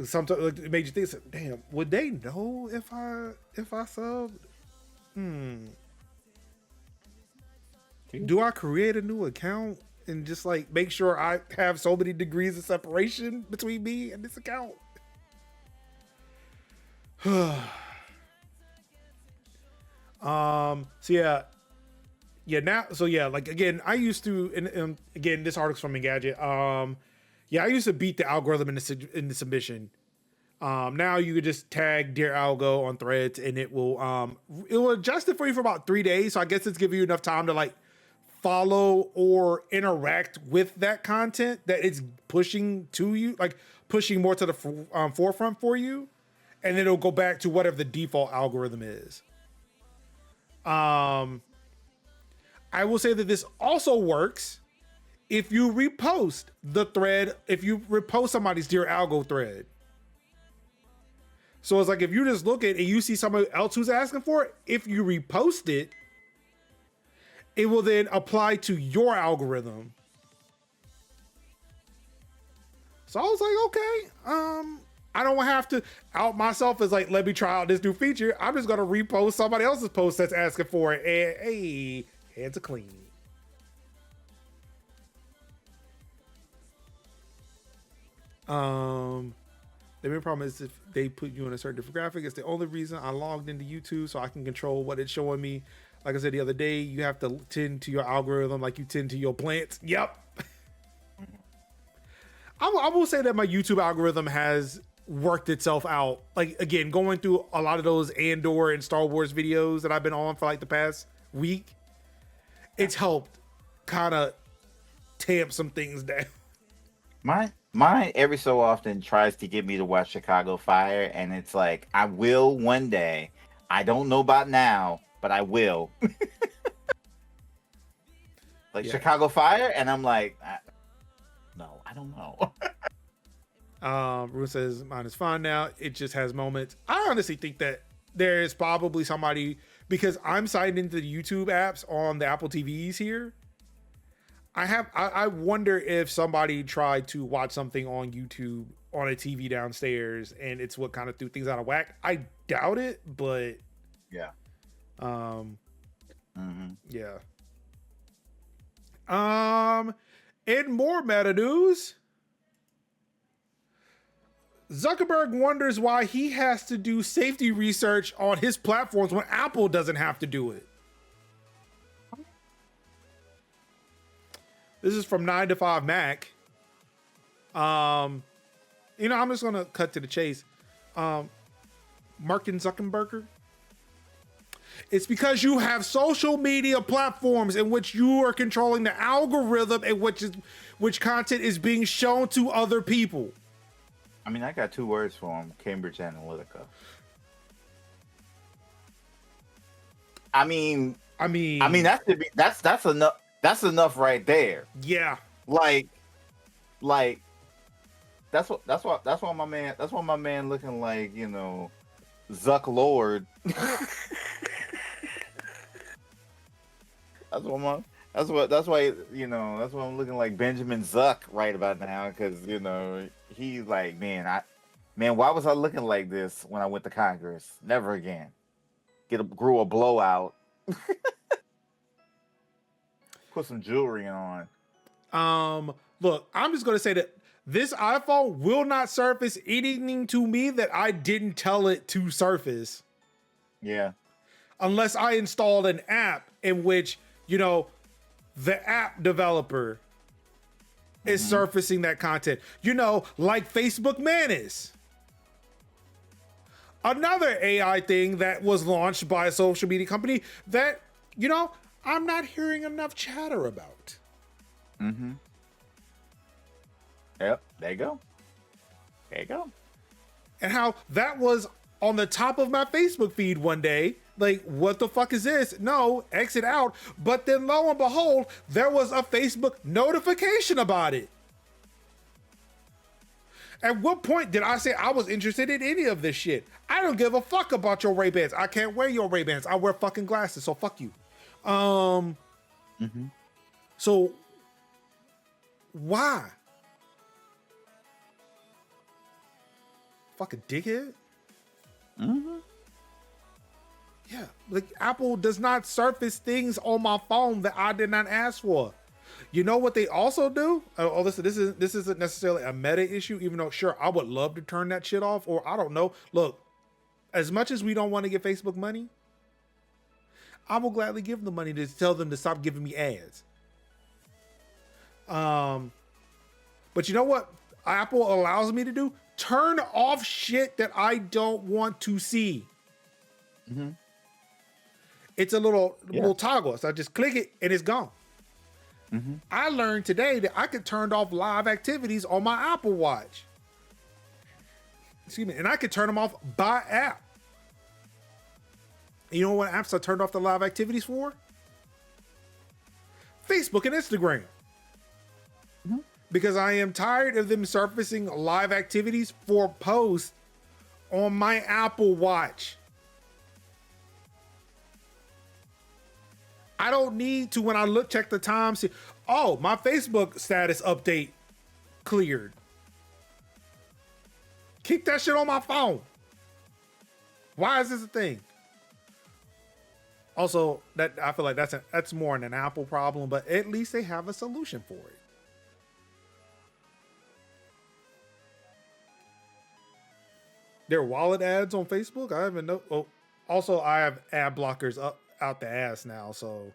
S1: Sometimes it made you think, damn, would they know if I subbed? Do I create a new account and just like make sure I have so many degrees of separation between me and this account? Like again, I used to, and again, this article's from Engadget. I used to beat the algorithm in the submission. Now you could just tag Dear Algo on Threads and it will adjust it for you for about 3 days. So I guess it's giving you enough time to like follow or interact with that content that it's pushing to you, like pushing more to the forefront for you. And then it'll go back to whatever the default algorithm is. I will say that this also works if you repost the thread, if you repost somebody's Dear Algo thread. So it's like if you just look at it and you see somebody else who's asking for it, if you repost it, it will then apply to your algorithm. So I was like, okay, I don't have to out myself as like, let me try out this new feature. I'm just gonna repost somebody else's post that's asking for it, and hey, hands are clean. The main problem is if they put you in a certain demographic. It's the only reason I logged into YouTube so I can control what it's showing me. Like I said the other day, you have to tend to your algorithm like you tend to your plants. Yep. I will say that my YouTube algorithm has worked itself out. Like again, going through a lot of those Andor and Star Wars videos that I've been on for like the past week, it's helped kind of tamp some things down.
S2: Mine every so often tries to get me to watch Chicago Fire, and it's like, I will one day. I don't know about now, but I will. Chicago Fire, and I'm like, no, I don't know.
S1: Ruth says mine is fine now. It just has moments. I honestly think that there is probably somebody, because I'm signed into the YouTube apps on the Apple TVs here. I wonder if somebody tried to watch something on YouTube on a TV downstairs and it's what kind of threw things out of whack. I doubt it, but
S2: yeah.
S1: Yeah. In more meta news, Zuckerberg wonders why he has to do safety research on his platforms when Apple doesn't have to do it. This is from 9 to 5 Mac. I'm just gonna cut to the chase. Mark and Zuckerberg. It's because you have social media platforms in which you are controlling the algorithm in which content is being shown to other people.
S2: I mean, I got 2 words for him: Cambridge Analytica. I mean, that's enough. That's enough right there.
S1: Yeah.
S2: Like that's why my man looking like, Zuck Lord. that's why I'm looking like Benjamin Zuck right about now, because he's like, man, why was I looking like this when I went to Congress? Never again. Grew a blowout. Put some jewelry on.
S1: Look, I'm just gonna say that this iPhone will not surface anything to me that I didn't tell it to surface.
S2: Yeah.
S1: unless I installed an app in which, you know, the app developer is surfacing that content, you know, like Facebook Man is. Another AI thing that was launched by a social media company that, you know, I'm not hearing enough chatter about.
S2: Yep, there you go. There you go.
S1: And how that was on the top of my Facebook feed one day. Like, what the fuck is this? No, exit out. But then lo and behold, there was a Facebook notification about it. At what point did I say I was interested in any of this shit? I don't give a fuck about your Ray-Bans. I can't wear your Ray-Bans. I wear fucking glasses, so fuck you. So why? Fucking dickhead. Yeah, like Apple does not surface things on my phone that I did not ask for. You know what they also do? Oh, listen, this isn't necessarily a meta issue, even though sure I would love to turn that shit off, or I don't know. Look, as much as we don't want to give Facebook money, I will gladly give them money to tell them to stop giving me ads. But you know what Apple allows me to do? Turn off shit that I don't want to see. It's a little toggle. So I just click it and it's gone. I learned today that I could turn off live activities on my Apple Watch. Excuse me. And I could turn them off by app. You know what apps I turned off the live activities for? Facebook and Instagram. Because I am tired of them surfacing live activities for posts on my Apple Watch. I don't need to, when I check the time, see, oh, my Facebook status update cleared. Keep that shit on my phone. Why is this a thing? Also, that I feel like that's more an Apple problem, but at least they have a solution for it. There are wallet ads on Facebook. I haven't know. Oh, also, I have ad blockers up out the ass now. So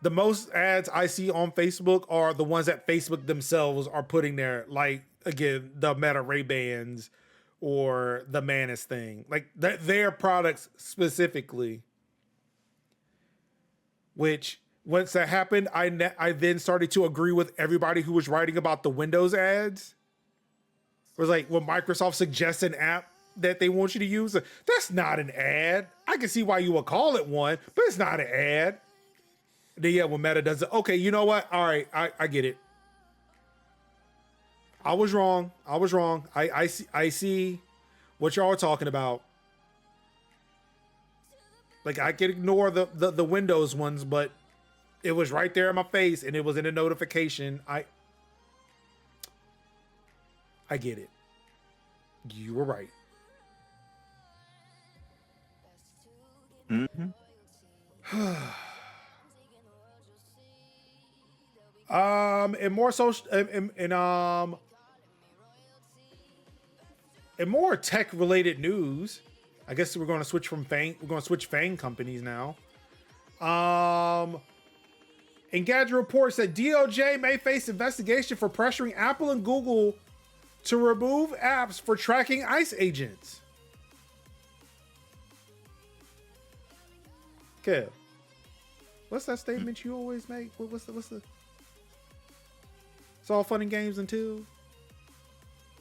S1: the most ads I see on Facebook are the ones that Facebook themselves are putting there, like again the Meta Ray-Bans or the Manus thing, like their products specifically. Which once that happened, I then started to agree with everybody who was writing about the Windows ads. It was like when Microsoft suggests an app that they want you to use, that's not an ad. I can see why you would call it one, but it's not an ad. Then yeah, when Meta does it, okay, you know what? All right, I get it. I was wrong. I see what y'all are talking about. Like I can ignore the Windows ones, but it was right there in my face and it was in a notification. I get it. You were right. And more social and more tech related news. I guess we're going to switch from Fang. We're going to switch Fang companies now. Engadget reports that DOJ may face investigation for pressuring Apple and Google to remove apps for tracking ICE agents. Kev, what's that statement you always make? What's the? It's all fun and games until.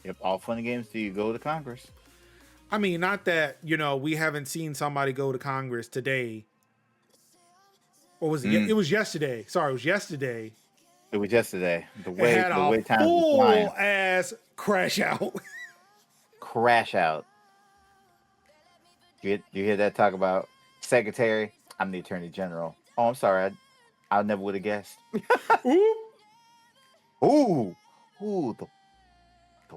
S2: Yep, all fun and games till you go to Congress.
S1: I mean, not that, you know, we haven't seen somebody go to Congress today. Or was it? It was yesterday. Sorry, it was yesterday.
S2: It was yesterday. The way time
S1: full
S2: was flying.
S1: Ass crash out.
S2: Crash out. You hear that talk about Secretary? I'm the Attorney General. Oh, I'm sorry. I never would have guessed. Ooh. The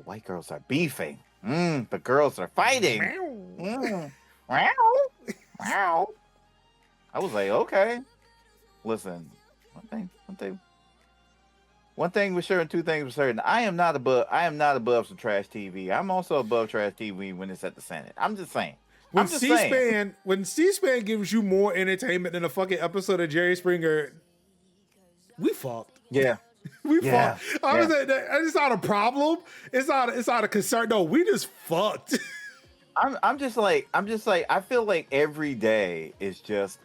S2: white girls are beefing. The girls are fighting. Wow. I was like, okay. Listen, one thing was sure and two things were certain. I am not above some trash TV. I'm also above trash TV when it's at the Senate. I'm just saying. I'm just saying.
S1: When C-SPAN gives you more entertainment than a fucking episode of Jerry Springer, we fucked.
S2: Yeah.
S1: We
S2: Yeah.
S1: fucked. I was like, it's not a problem. It's not a concern. No, we just fucked.
S2: I'm just like I feel like every day is just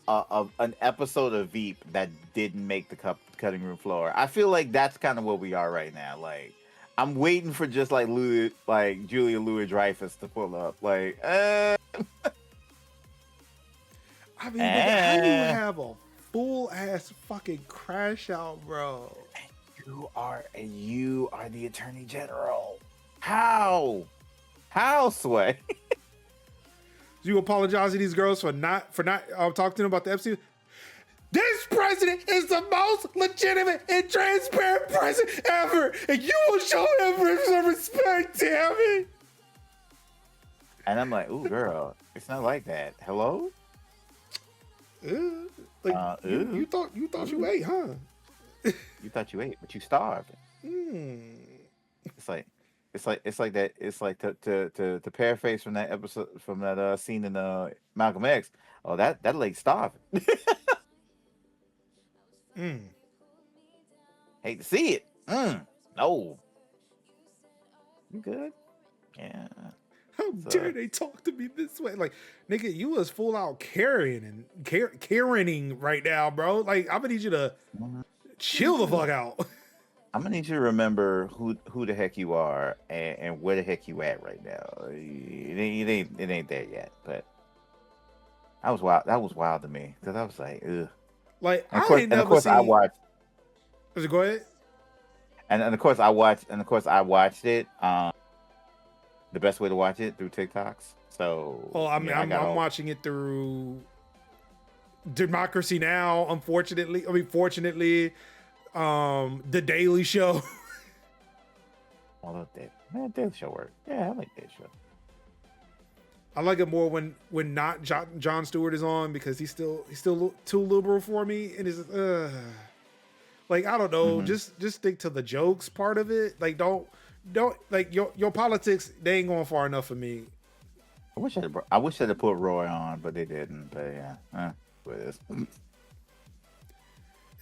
S2: an episode of Veep that didn't make the cutting room floor. I feel like that's kind of where we are right now. Like, I'm waiting for just like Julia Louis-Dreyfus to pull up. Like,
S1: I mean, nigga, how do you have a full ass fucking crash out, bro?
S2: You are the Attorney General. How, Sway?
S1: You apologize to these girls for not talking to them about the Epstein. This president is the most legitimate and transparent president ever, and you will show him some respect, damn it.
S2: And I'm like, ooh, girl, it's not like that. Hello?
S1: You thought you ate, huh?
S2: You thought you ate, but you starved. It's like that. It's like to paraphrase from that episode, from that scene in Malcolm X. Oh, that lady starving. Hate to see it. No. You good? Yeah.
S1: How dare they talk to me this way? Like, nigga, you was full out Karening right now, bro. Like, I'm gonna need you to chill the fuck out.
S2: I'm gonna need you to remember who the heck you are and where the heck you at right now. It ain't there yet, but that was wild. That was wild to me because I was like, ugh.
S1: Like,
S2: and of course, I watched.
S1: Go ahead.
S2: And of course I watched. I watched it. The best way to watch it through TikToks. So. Oh,
S1: I'm watching it through Democracy Now. Fortunately. The Daily Show.
S2: Oh, that Daily Show work. Yeah, I like Daily Show.
S1: I like it more when not Jon Stewart is on because he's still too liberal for me, and it's like, I don't know, just stick to the jokes part of it. Like, don't like your politics. They ain't going far enough for me.
S2: I wish they'd put Roy on, but they didn't. But yeah, what it is.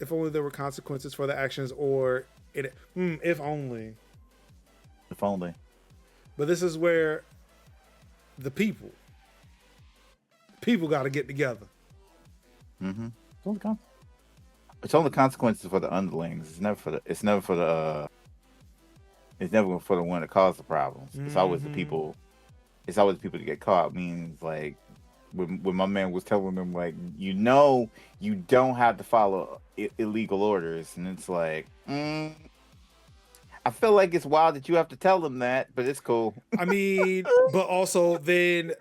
S1: If only there were consequences for the actions, or if only.
S2: If only.
S1: But this is where the people got to get together.
S2: It's only consequences for the underlings. It's never for the one that caused the problems. It's always the people. It's always the people that get caught. Means like when my man was telling them, like, you don't have to follow illegal orders, and it's like, I feel like it's wild that you have to tell them that, but it's cool.
S1: I mean, but also then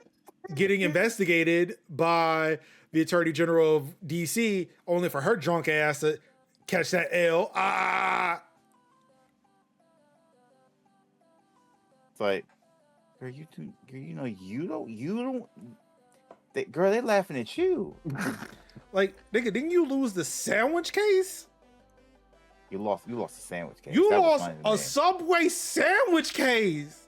S1: getting investigated by the Attorney General of DC only for her drunk ass to catch that L.
S2: It's like, girl, you don't. They're laughing at you.
S1: Like, nigga, didn't you lose the sandwich case?
S2: You lost the sandwich case.
S1: You lost a Subway sandwich case.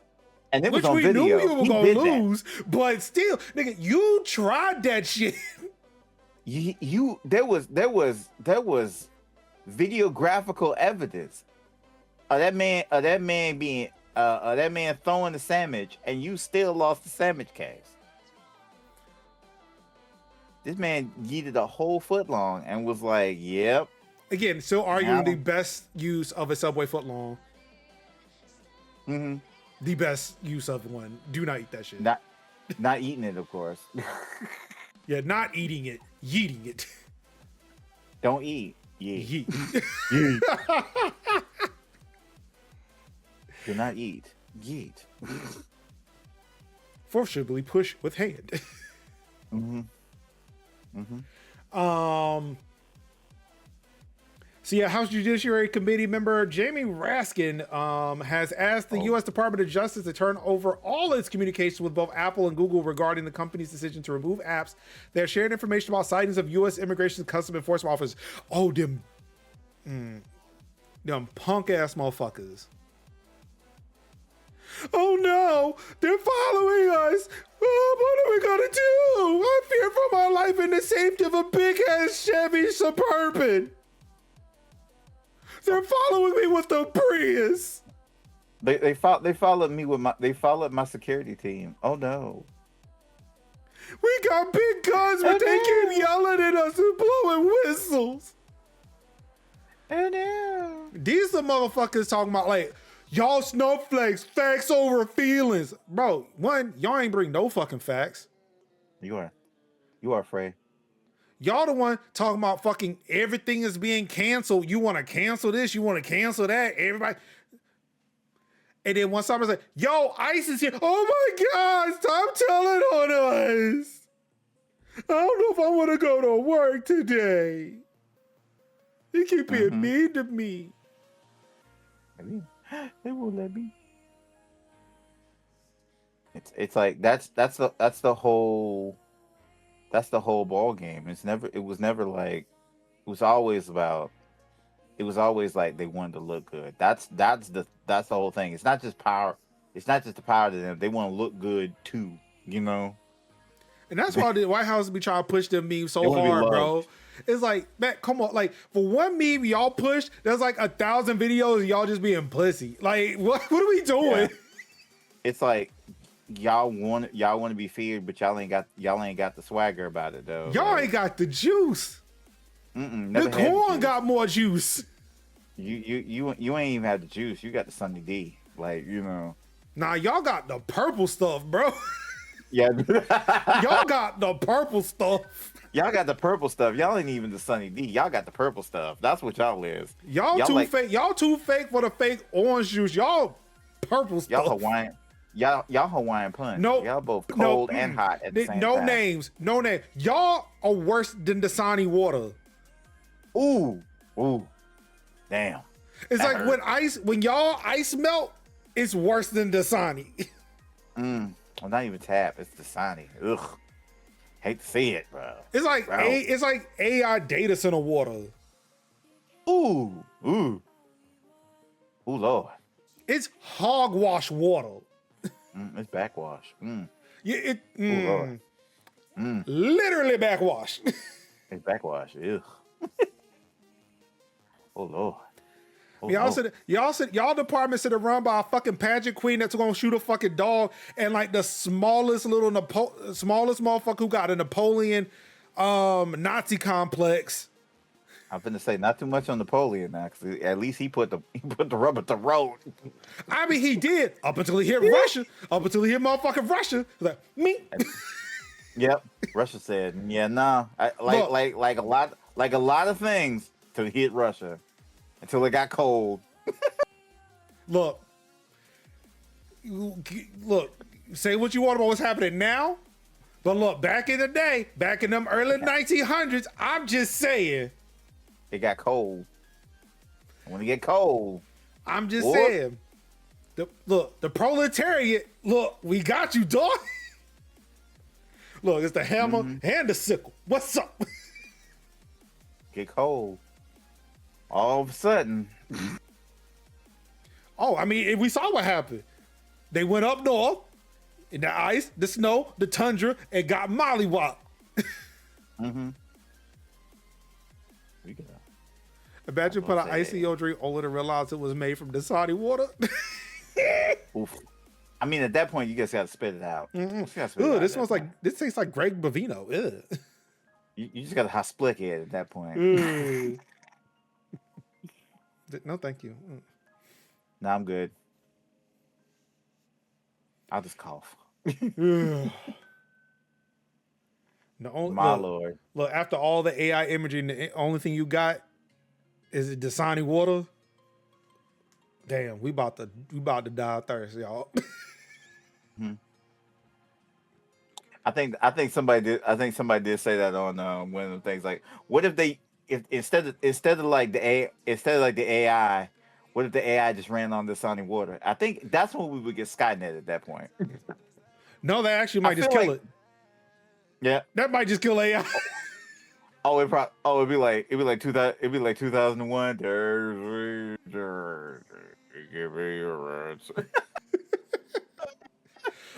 S2: And it was
S1: which
S2: on
S1: we
S2: video.
S1: knew you were going to lose, but still, nigga, you tried that shit.
S2: There was videographical evidence of that man throwing the sandwich, and you still lost the sandwich case. This man yeeted a whole foot long and was like, "Yep."
S1: Again, still arguing the best use of a Subway footlong. The best use of one. Do not eat that shit.
S2: Not eating it, of course.
S1: Yeah, not eating it. Yeeting it.
S2: Don't eat. Yeet.
S1: Yeet.
S2: Do not eat. Yeet.
S1: Forcibly push with hand. So yeah, House Judiciary Committee member Jamie Raskin has asked the U.S. Department of Justice to turn over all its communications with both Apple and Google regarding the company's decision to remove apps that shared information about sightings of U.S. Immigration and Customs Enforcement officers. Oh, them punk ass motherfuckers. Oh no, they're following us. Oh, what are we gonna do? I fear for my life in the safety of a big ass Chevy Suburban. They're following me with the Prius.
S2: They followed me with my security team. Oh no.
S1: We got big guns, but they keep yelling at us and blowing whistles.
S2: Oh no.
S1: These are motherfuckers talking about like, y'all snowflakes, facts over feelings. Bro, one, y'all ain't bring no fucking facts.
S2: You are afraid.
S1: Y'all the one talking about fucking everything is being canceled. You want to cancel this, you want to cancel that, everybody. And then when somebody say, yo, ICE is here. Oh my God, stop telling on us. I don't know if I want to go to work today. You keep being mean to me.
S2: They won't let me. It's like that's the whole ball game. It was always like they wanted to look good. That's the whole thing. It's not just power. It's not just the power to them. They want to look good too, you know.
S1: And that's why the White House be trying to push them memes so hard, bro. It's like, man, come on. Like, for one meme y'all push, there's like 1,000 videos of y'all just being pussy. Like, what are we doing?
S2: Yeah. It's like y'all want to be feared, but y'all ain't got the swagger about it though.
S1: Y'all ain't got the juice. The corn got more juice.
S2: You ain't even had the juice. You got the Sunny D. Like, you know.
S1: Nah, y'all got the purple stuff, bro.
S2: Yeah.
S1: Y'all got the purple stuff.
S2: Y'all got the purple stuff. Y'all ain't even the Sunny D. Y'all got the purple stuff. That's what y'all is.
S1: Y'all too fake. Y'all too fake for the fake orange juice. Y'all purple stuff.
S2: Y'all Hawaiian. Y'all Hawaiian punch.
S1: No,
S2: y'all both cold and hot at the same time.
S1: No names. Y'all are worse than Dasani water.
S2: Ooh. Damn.
S1: It's like when y'all ice melt, it's worse than Dasani.
S2: Well, not even tap. It's Dasani. Ugh. Hate to see it, bro.
S1: It's like it's like AI data center water.
S2: Ooh, Lord.
S1: It's hogwash water.
S2: It's backwash.
S1: Yeah,
S2: Lord.
S1: Literally backwash.
S2: It's backwash. Ugh. Oh Lord.
S1: Y'all department should have run by a fucking pageant queen that's gonna shoot a fucking dog, and like the smallest motherfucker who got a Napoleon Nazi complex.
S2: I'm finna say not too much on Napoleon now, because at least he put the rubber to road.
S1: I mean, he did up until he hit Russia. Up until he hit motherfucking Russia. Like me.
S2: Yep. Russia said, yeah, nah. Like a lot of things to hit Russia until it got cold.
S1: Look. Say what you want about what's happening now, but look, back in the day, back in them early 1900s, I'm just saying.
S2: It got cold. And when it get cold,
S1: I'm just saying. The proletariat. Look, we got you, dog. Look, it's the hammer and the sickle. What's up?
S2: Get cold. All of a sudden.
S1: Oh, I mean, we saw what happened. They went up north in the ice, the snow, the tundra, and got mollywopped.
S2: We got.
S1: Imagine put an ice in your drink only to realize it was made from Dasani water.
S2: Oof. I mean, at that point, you just got to spit it out.
S1: This tastes like Greg Bavino. Ugh.
S2: You just got to hot split it at that point.
S1: No, thank you.
S2: No, I'm good. I'll just cough. Lord.
S1: Look, after all the AI imaging, the only thing you got is Dasani water. Damn, we about to die of thirst, y'all.
S2: I think somebody did say that on one of the things. Like, what if instead of like the AI, what if the AI just ran on Dasani water? I think that's when we would get Skynet at that point.
S1: No, that actually might just kill it.
S2: Yeah,
S1: that might just kill AI.
S2: It'd be like 2001.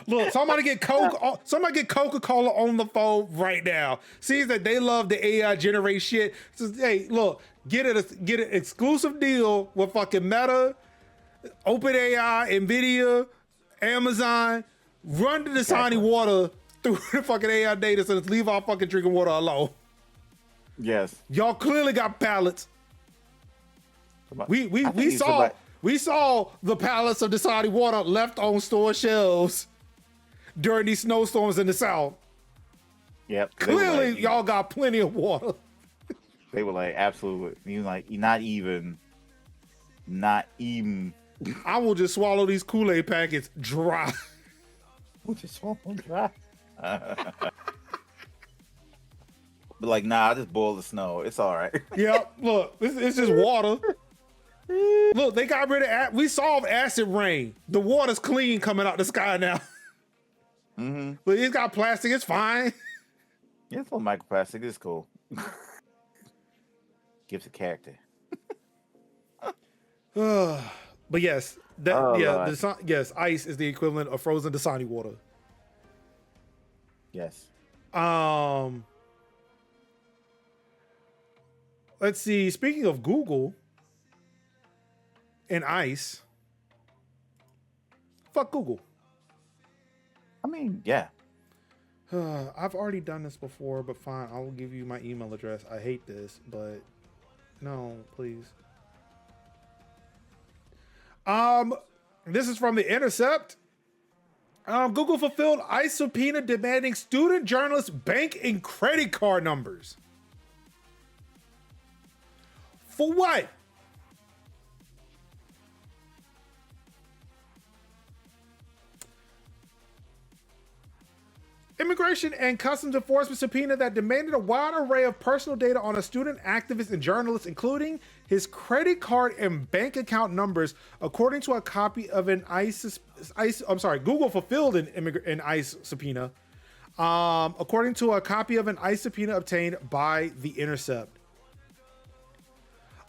S1: Look, somebody get Coca-Cola on the phone right now. Sees that they love the AI generate shit. Says, hey, look, get an exclusive deal with fucking Meta, OpenAI, Nvidia, Amazon. Run the Dasani water through the fucking AI data centers. Leave our fucking drinking water alone.
S2: Yes.
S1: Y'all clearly got pallets. We saw the pallets of Dasani water left on store shelves during these snowstorms in the South.
S2: Yep.
S1: Clearly, y'all got plenty of water.
S2: They were like, absolutely. Not even.
S1: I will just swallow these Kool-Aid packets dry.
S2: We'll just swallow them dry. But like, nah, I just boil the snow. It's all right.
S1: Yep. Look, it's just water. Look, they got rid of we solved acid rain. The water's clean coming out the sky now.
S2: Mm-hmm.
S1: But it's got plastic. It's fine.
S2: Yeah, it's a little microplastic. It's cool. Gives it character.
S1: But yes, yes, ice is the equivalent of frozen Dasani water.
S2: Yes.
S1: Let's see. Speaking of Google and ice, fuck Google.
S2: I mean, yeah.
S1: I've already done this before, but fine. I will give you my email address. I hate this, but no, please. This is from The Intercept. Google fulfilled ICE subpoena demanding student journalists' bank and credit card numbers. For what? Immigration and Customs Enforcement subpoena that demanded a wide array of personal data on a student, activist, and journalist, including his credit card and bank account numbers, according to a copy of an Google fulfilled an ICE subpoena, according to a copy of an ICE subpoena obtained by The Intercept.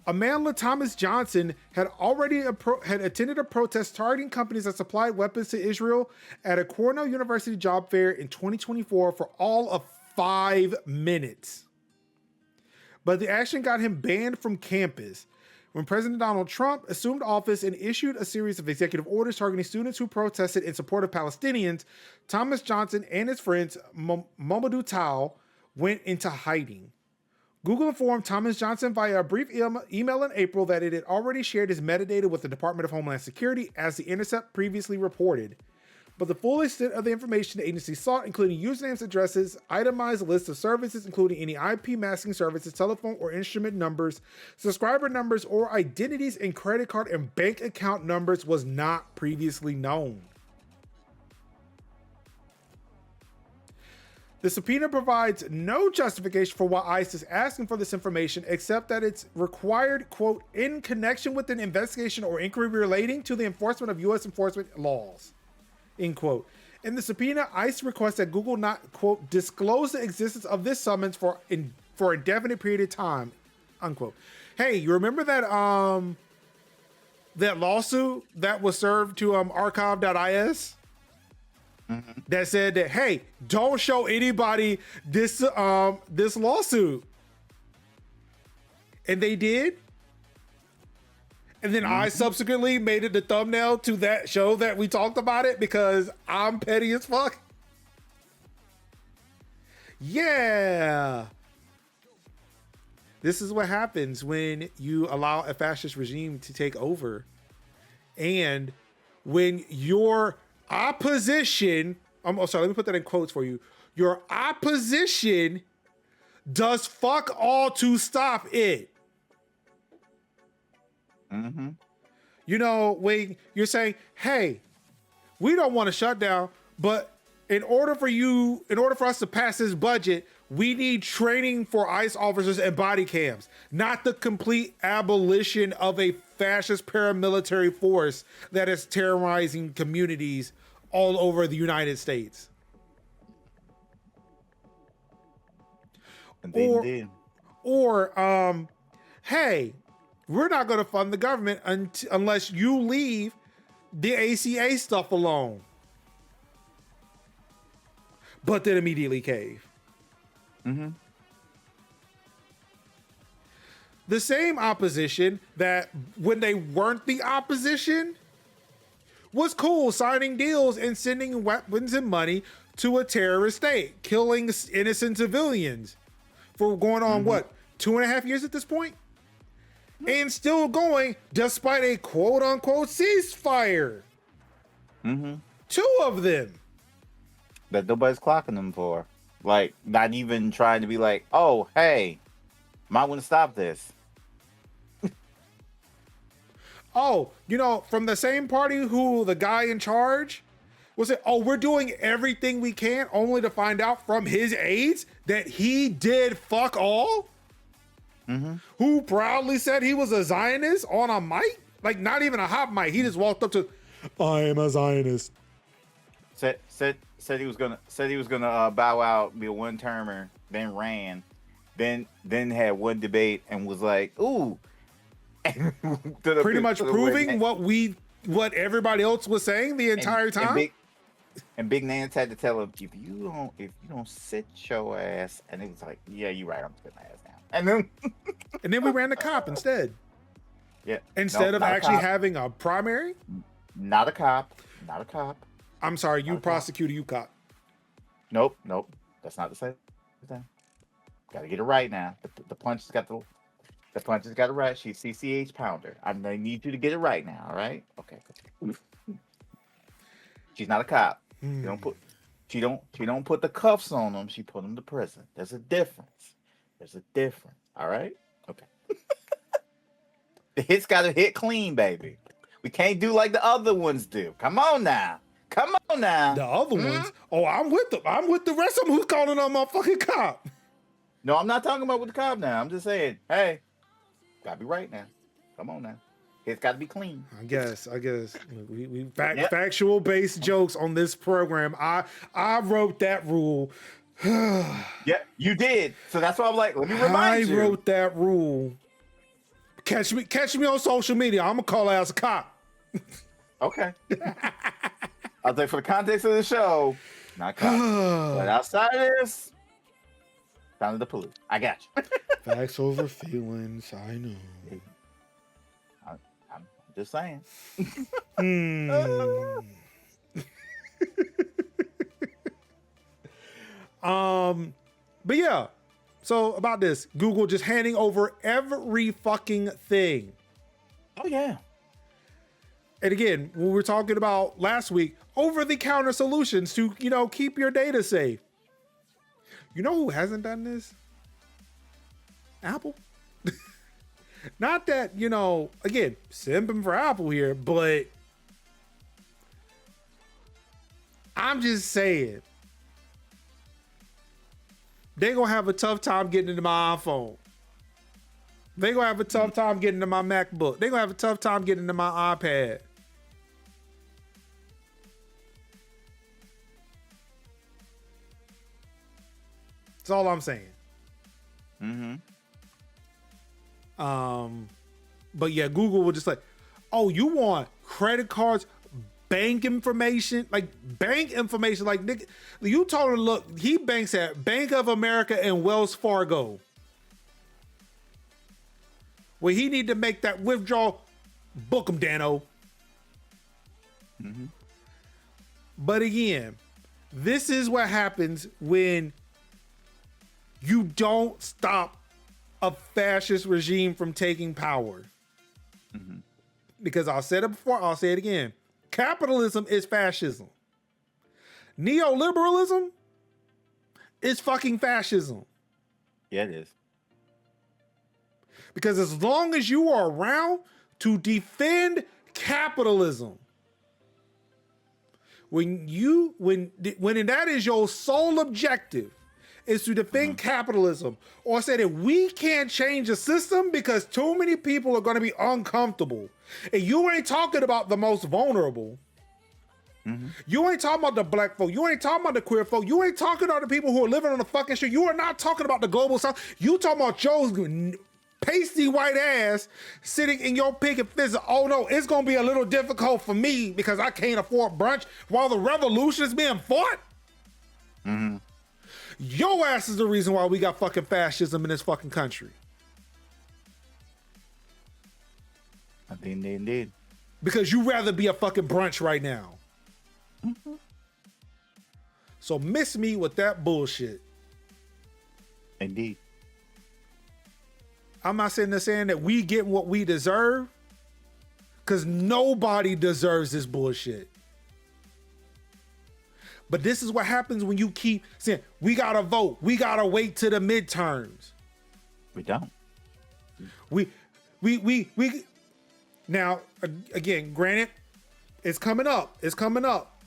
S1: Amanda Thomas Johnson had already attended a protest targeting companies that supplied weapons to Israel at a Cornell University job fair in 2024 for all of 5 minutes. But the action got him banned from campus. When President Donald Trump assumed office and issued a series of executive orders targeting students who protested in support of Palestinians, Thomas Johnson and his friends Mamadou Tao went into hiding. Google informed Thomas Johnson via a brief email in April that it had already shared his metadata with the Department of Homeland Security, as The Intercept previously reported. But the full extent of the information the agency sought, including usernames, addresses, itemized lists of services, including any IP masking services, telephone or instrument numbers, subscriber numbers, or identities, and credit card and bank account numbers, was not previously known. The subpoena provides no justification for why ICE is asking for this information, except that it's required, quote, in connection with an investigation or inquiry relating to the enforcement of U.S. enforcement laws, end quote. In the subpoena, ICE requests that Google not, quote, disclose the existence of this summons for indefinite period of time, unquote. Hey, you remember that that lawsuit that was served to archive.is? Mm-hmm. That said that, hey, don't show anybody this lawsuit, and they did. And then I subsequently made it the thumbnail to that show that we talked about it because I'm petty as fuck. Yeah, this is what happens when you allow a fascist regime to take over, and when your opposition, sorry, let me put that in quotes for you. Your opposition does fuck all to stop it.
S2: Mm-hmm.
S1: You know, when you're saying, hey, we don't want to shut down, but in order for us to pass this budget, we need training for ICE officers and body cams, not the complete abolition of a fascist paramilitary force that is terrorizing communities all over the United States. Or, hey, we're not going to fund the government unless you leave the ACA stuff alone. but then immediately cave.
S2: Mm-hmm.
S1: The same opposition that when they weren't the opposition was cool, signing deals and sending weapons and money to a terrorist state, killing innocent civilians for going on what, 2.5 years at this point? And still going despite a quote unquote ceasefire.
S2: Mm-hmm.
S1: 2 of them.
S2: That nobody's clocking them for. Like, not even trying to be like, oh, hey, might want to stop this.
S1: Oh, you know, from the same party who the guy in charge was it, oh, we're doing everything we can only to find out from his aides that he did fuck all? Mm-hmm. Who proudly said he was a Zionist on a mic? Like, not even a hot mic. He just walked up to, I am a Zionist.
S2: Said he was gonna bow out, be a one-termer, then ran, then had one debate and was like, ooh.
S1: Pretty much proving what everybody else was saying the entire time.
S2: And Big Nance had to tell him, if you don't sit your ass, and he was like, yeah, you're right, I'm sitting my ass down. And then
S1: we ran the cop instead.
S2: Yeah.
S1: Instead of actually having a primary?
S2: Not a cop.
S1: I'm sorry, you prosecutor, you cop.
S2: Nope. That's not the same thing. Gotta get it right now. The punch has got it right. She's CCH Pounder. I need you to get it right now, all right? Okay. She's not a cop. She don't put the cuffs on them. She put them to prison. There's a difference. All right? Okay. The hit's got to hit clean, baby. We can't do like the other ones do. Come on now.
S1: The other ones? Oh, I'm with the rest of them who's calling on my fucking cop.
S2: No, I'm not talking about with the cop now. I'm just saying, hey, gotta be right now. Come on now. It's got to be clean.
S1: I guess we factual based jokes on this program. I wrote that rule.
S2: Yeah, you did. So that's why I'm like, let me remind you.
S1: I wrote that rule. Catch me on social media. I'm gonna call out as a cop.
S2: Okay. I'll say for the context of the show, not cop. But outside of this, down to the police. I got you.
S1: Facts over feelings. I know.
S2: I'm just saying.
S1: But yeah. So about this, Google just handing over every fucking thing.
S2: Oh yeah.
S1: And again, when we were talking about last week, over-the-counter solutions to, keep your data safe. You know who hasn't done this? Apple. Not that, again, simping for Apple here, but I'm just saying they're going to have a tough time getting into my iPhone. They're going to have a tough time getting into my MacBook. They're going to have a tough time getting into my iPad. That's all I'm saying. But yeah, Google will just like, oh, you want credit cards, bank information, like Nick, you told him, look, he banks at Bank of America and Wells Fargo. Where he need to make that withdrawal, book him, Dano. But again, this is what happens when you don't stop a fascist regime from taking power. Because I said it before, I'll say it again. Capitalism is fascism. Neoliberalism is fucking fascism.
S2: Yeah, it is.
S1: Because as long as you are around to defend capitalism, when that is your sole objective, is to defend capitalism, or say that we can't change the system because too many people are going to be uncomfortable. And you ain't talking about the most vulnerable. You ain't talking about the black folk. You ain't talking about the queer folk. You ain't talking about the people who are living on the fucking street. You are not talking about the global south. You talking about Joe's pasty white ass sitting in your picket fence. Oh no, it's going to be a little difficult for me because I can't afford brunch while the revolution is being fought.
S2: Mm-hmm.
S1: Your ass is the reason why we got fucking fascism in this fucking country.
S2: I think they did.
S1: Because you rather be a fucking brunch right now.
S2: Mm-hmm.
S1: So miss me with that bullshit.
S2: Indeed.
S1: I'm not sitting there saying that we get what we deserve. Because nobody deserves this bullshit. But this is what happens when you keep saying, we gotta vote. We gotta wait to the midterms.
S2: We don't.
S1: We now, again, granted, it's coming up. It's coming up.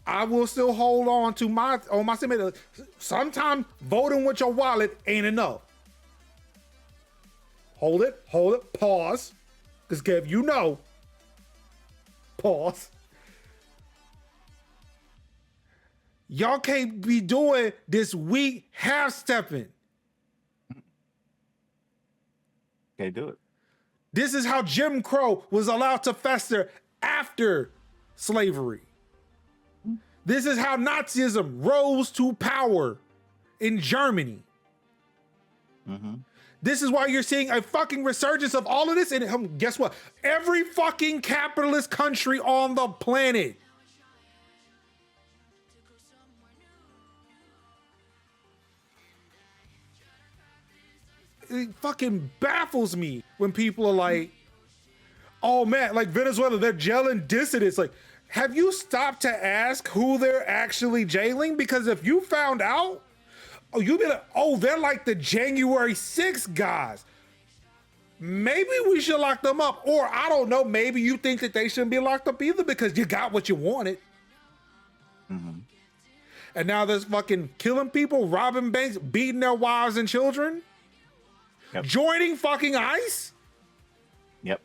S1: I will still hold on to my statement. Sometimes voting with your wallet ain't enough. Hold it, pause. Because Kev, you know, pause. Y'all can't be doing this weak half-stepping.
S2: Can't do it.
S1: This is how Jim Crow was allowed to fester after slavery. This is how Nazism rose to power in Germany.
S2: Mm-hmm.
S1: This is why you're seeing a fucking resurgence of all of this. And guess what? Every fucking capitalist country on the planet. It fucking baffles me when people are like, oh man, like Venezuela, they're jailing dissidents. Like, have you stopped to ask who they're actually jailing? Because if you found out, oh, you'd be like, oh, they're like the January 6th guys. Maybe we should lock them up. Or I don't know, maybe you think that they shouldn't be locked up either because you got what you wanted.
S2: Mm-hmm.
S1: And now there's fucking killing people, robbing banks, beating their wives and children.
S2: Yep.
S1: Joining fucking ICE?
S2: Yep.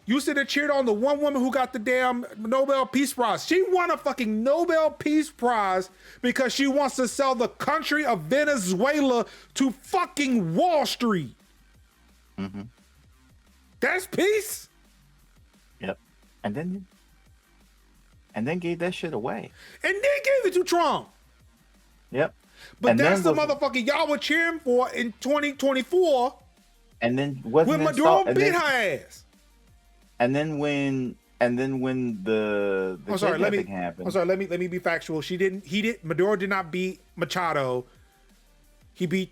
S1: You said it cheered on the one woman who got the damn Nobel Peace Prize. She won a fucking Nobel Peace Prize because she wants to sell the country of Venezuela to fucking Wall Street.
S2: Mm-hmm.
S1: That's peace?
S2: Yep. And then gave that shit away.
S1: And then gave it to Trump.
S2: Yep.
S1: But
S2: and
S1: that's the motherfucker y'all were cheering for in 2024.
S2: And then wasn't
S1: when Maduro beat her ass.
S2: And then when the kidnapping happened.
S1: I'm sorry, let me be factual. Maduro did not beat Machado. He beat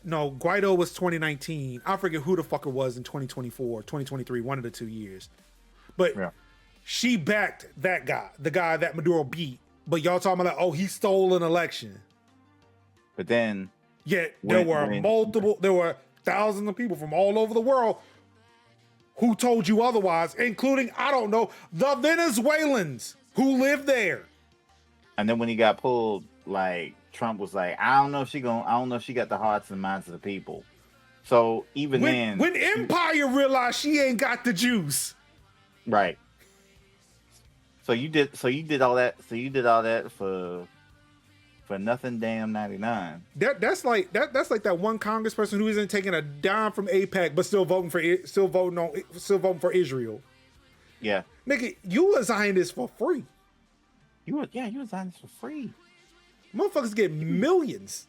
S1: Guaido was 2019. I forget who the fuck it was in 2024, 2023, one of the 2 years. But yeah. She backed that guy, the guy that Maduro beat. But y'all talking about like, oh, he stole an election.
S2: But then
S1: there were thousands of people from all over the world who told you otherwise, including, I don't know, the Venezuelans who live there.
S2: And then when he got pulled, like Trump was like, I don't know if she got the hearts and minds of the people. So even when
S1: Empire realized she ain't got the juice.
S2: Right. So you did all that for nothing damn 99.
S1: That's like that one congressperson who isn't taking a dime from AIPAC but still voting for Israel.
S2: Yeah.
S1: Nigga, you was signing this for free.
S2: You was signing this for free.
S1: Motherfuckers get millions.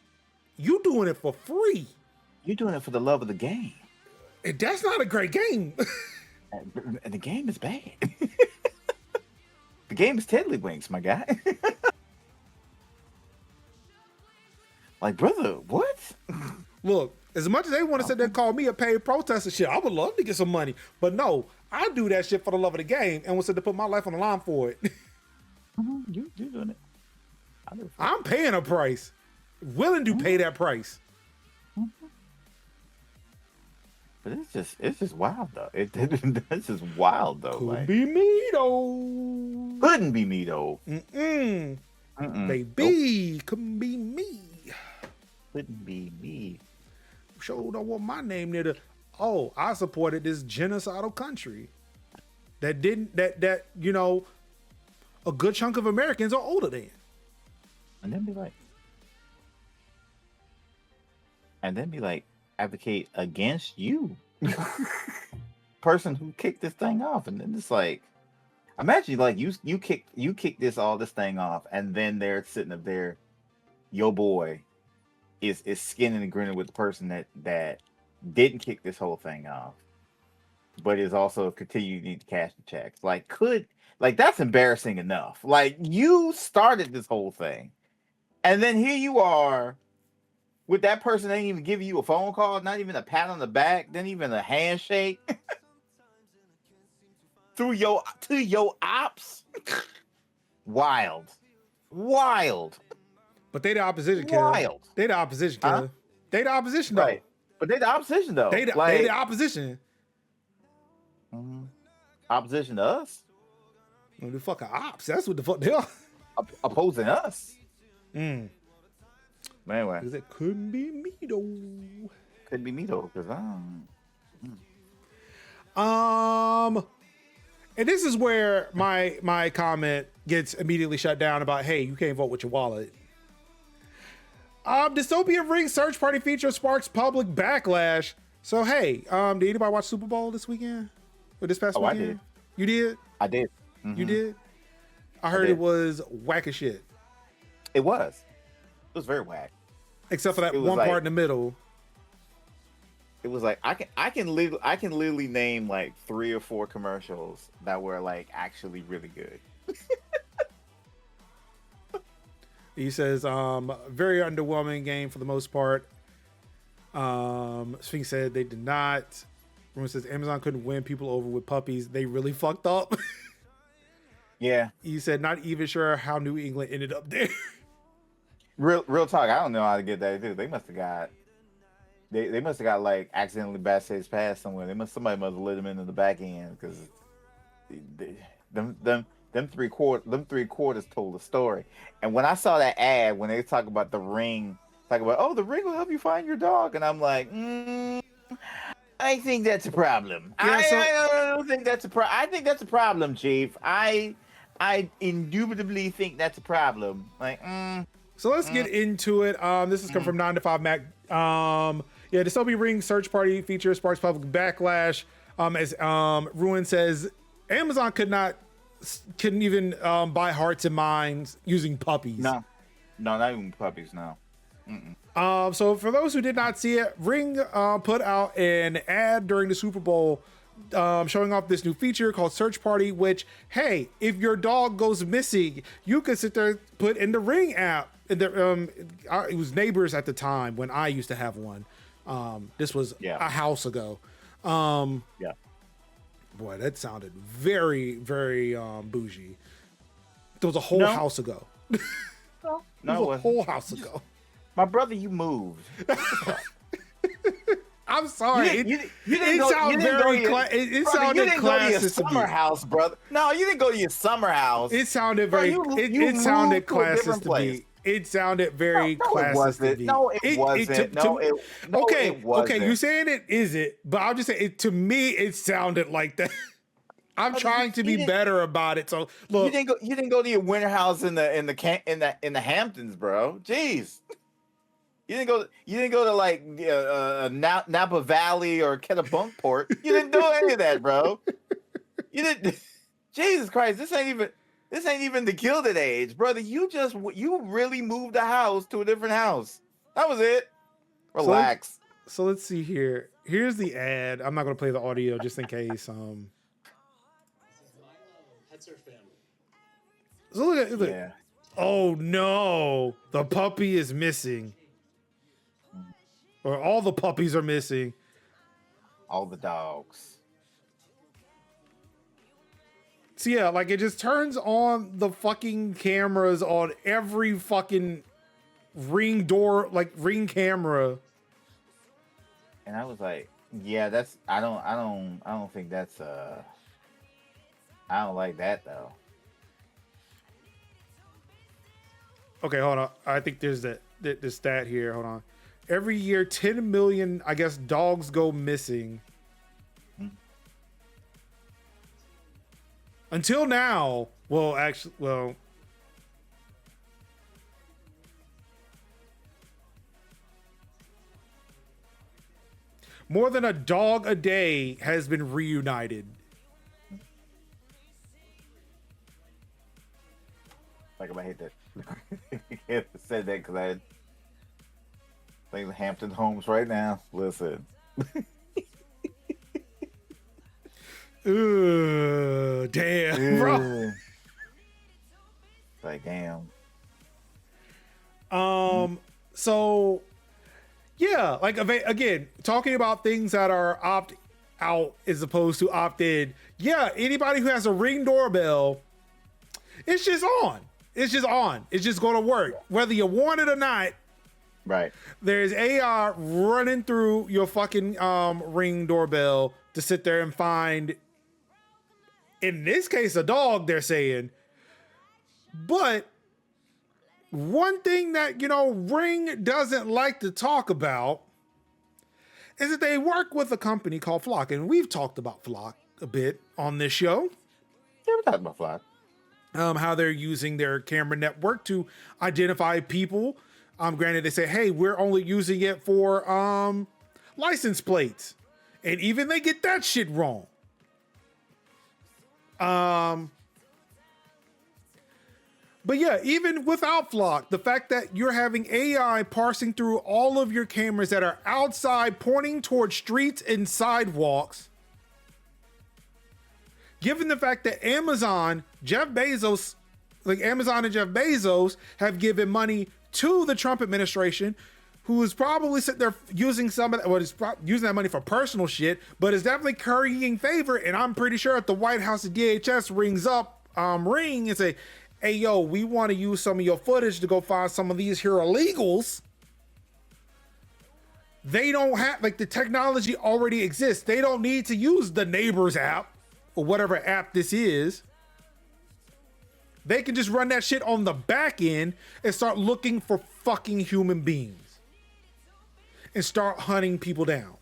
S1: You doing it for free.
S2: You doing it for the love of the game.
S1: And that's not a great game.
S2: And the game is bad. The game is tiddlywinks, my guy. Like, brother, what?
S1: Look, as much as they want to sit there and call me a paid protester shit, I would love to get some money. But no, I do that shit for the love of the game and will sit to put my life on the line for it.
S2: Mm-hmm. You're doing it.
S1: I'm paying a price. Willing to pay that price.
S2: Mm-hmm. But it's just wild though. It's just wild though.
S1: Couldn't be me though.
S2: Couldn't be me though.
S1: Baby, nope. Couldn't be me.
S2: Couldn't be me.
S1: Sure don't want my name near the. Oh, I supported this genocidal country. That a good chunk of Americans are older than.
S2: And then be like, advocate against you. person who kicked this thing off, and then it's like, imagine like you kick this thing off, and then they're sitting up there, your boy is skinning and grinning with the person that didn't kick this whole thing off, but is also continuing to need to cash the checks. Like that's embarrassing enough. Like you started this whole thing, and then here you are with that person that ain't even giving you a phone call, not even a pat on the back, then even a handshake to your ops. Wild.
S1: But they the opposition, kid.
S2: Wild.
S1: They the opposition, kid.
S2: Huh?
S1: They the opposition, though.
S2: Right. But they the opposition though.
S1: They the opposition.
S2: Mhm. Opposition to us.
S1: Well, the fucking ops. That's what the fuck they are.
S2: Opposing us.
S1: Mm.
S2: But anyway,
S1: Because it couldn't be me though.
S2: could be me though, because
S1: And this is where my comment gets immediately shut down about, hey, you can't vote with your wallet. Dystopian Ring Search Party feature sparks public backlash. So hey, did anybody watch Super Bowl this weekend? Or this past weekend?
S2: I did.
S1: You did?
S2: I did.
S1: You did? I heard
S2: did.
S1: it was whack as shit.
S2: It was very whack.
S1: Except for that
S2: It was
S1: one
S2: like-
S1: part in the middle.
S2: It was like I can literally name like 3 or 4 commercials that were like actually really good.
S1: He says, very underwhelming game for the most part. Sphinx said they did not. Rumor says Amazon couldn't win people over with puppies. They really fucked up.
S2: Yeah.
S1: He said, not even sure how New England ended up there.
S2: Real talk. I don't know how to get that too. They must have got they must have got like accidentally backstage pass somewhere. Somebody must have lit them into the back end because them three quarters told the story. And when I saw that ad when they talk about the ring, the ring will help you find your dog, and I'm like, I think that's a problem.
S1: Yeah,
S2: I don't think that's a problem. I think that's a problem, Chief. I indubitably think that's a problem. Like,
S1: So let's get into it. This is come from 9 to 5 Mac. Yeah, Dystopian Ring Search Party feature sparks public backlash. As Ruin says, Amazon couldn't even buy hearts and minds using puppies.
S2: No, not even puppies. No.
S1: So for those who did not see it, Ring put out an ad during the Super Bowl showing off this new feature called Search Party, which, hey, if your dog goes missing, you can sit there, put in the Ring app. It was neighbors at the time when I used to have one. This was a house ago.
S2: Yeah.
S1: Boy, that sounded very, very bougie. There was a whole house ago.
S2: No, it wasn't.
S1: Whole house ago.
S2: My brother, you moved.
S1: I'm sorry.
S2: It sounded classist. Your summer house, brother. No, you didn't go to your summer house.
S1: It sounded very. It sounded classist to me. It sounded very classist to me.
S2: No, it wasn't.
S1: Okay. You're saying it isn't, but I'll just say it. To me, it sounded like that. I'm trying to be better about it. So look,
S2: you didn't go to your winter house in the Hamptons, bro. Jeez. You didn't go to like Napa Valley or Kennebunkport. You didn't do any of that, bro. You didn't. Jesus Christ, this ain't even the Gilded Age, brother. You really moved the house to a different house. That was it. Relax.
S1: So let's see here. Here's the ad. I'm not gonna play the audio just in case.
S3: That's her family.
S1: So look. Yeah. Oh no, the puppy is missing. Or all the puppies are missing.
S2: All the dogs.
S1: So yeah, like it just turns on the fucking cameras on every fucking Ring camera.
S2: And I was like, yeah, that's I don't think that's I don't like that though.
S1: Okay, hold on. I think there's the stat here. Hold on. Every year, 10 million, I guess, dogs go missing. Until now, well. More than a dog a day has been reunited.
S2: Like, I hate that. I said that because I think Hampton Homes right now. Listen.
S1: Damn, bro.
S2: Like, damn.
S1: So yeah, like again, talking about things that are opt out as opposed to opt in. Yeah, anybody who has a Ring doorbell, it's just on. It's just on. It's just going to work whether you want it or not.
S2: Right.
S1: There's AI running through your fucking Ring doorbell to sit there and find, in this case, a dog, they're saying. But one thing that, Ring doesn't like to talk about is that they work with a company called Flock. And we've talked about Flock a bit on this show.
S2: Yeah, we talked about Flock.
S1: How they're using their camera network to identify people. Granted, they say, hey, we're only using it for license plates. And even they get that shit wrong. But yeah, even without Flock, the fact that you're having AI parsing through all of your cameras that are outside pointing towards streets and sidewalks, given the fact that Amazon and Jeff Bezos have given money to the Trump administration, who is probably sitting there using using that money for personal shit, but is definitely currying favor. And I'm pretty sure if the White House and DHS rings up Ring and say, hey, yo, we want to use some of your footage to go find some of these here illegals. They don't have, the technology already exists. They don't need to use the Neighbors app or whatever app this is. They can just run that shit on the back end and start looking for fucking human beings and start hunting people down.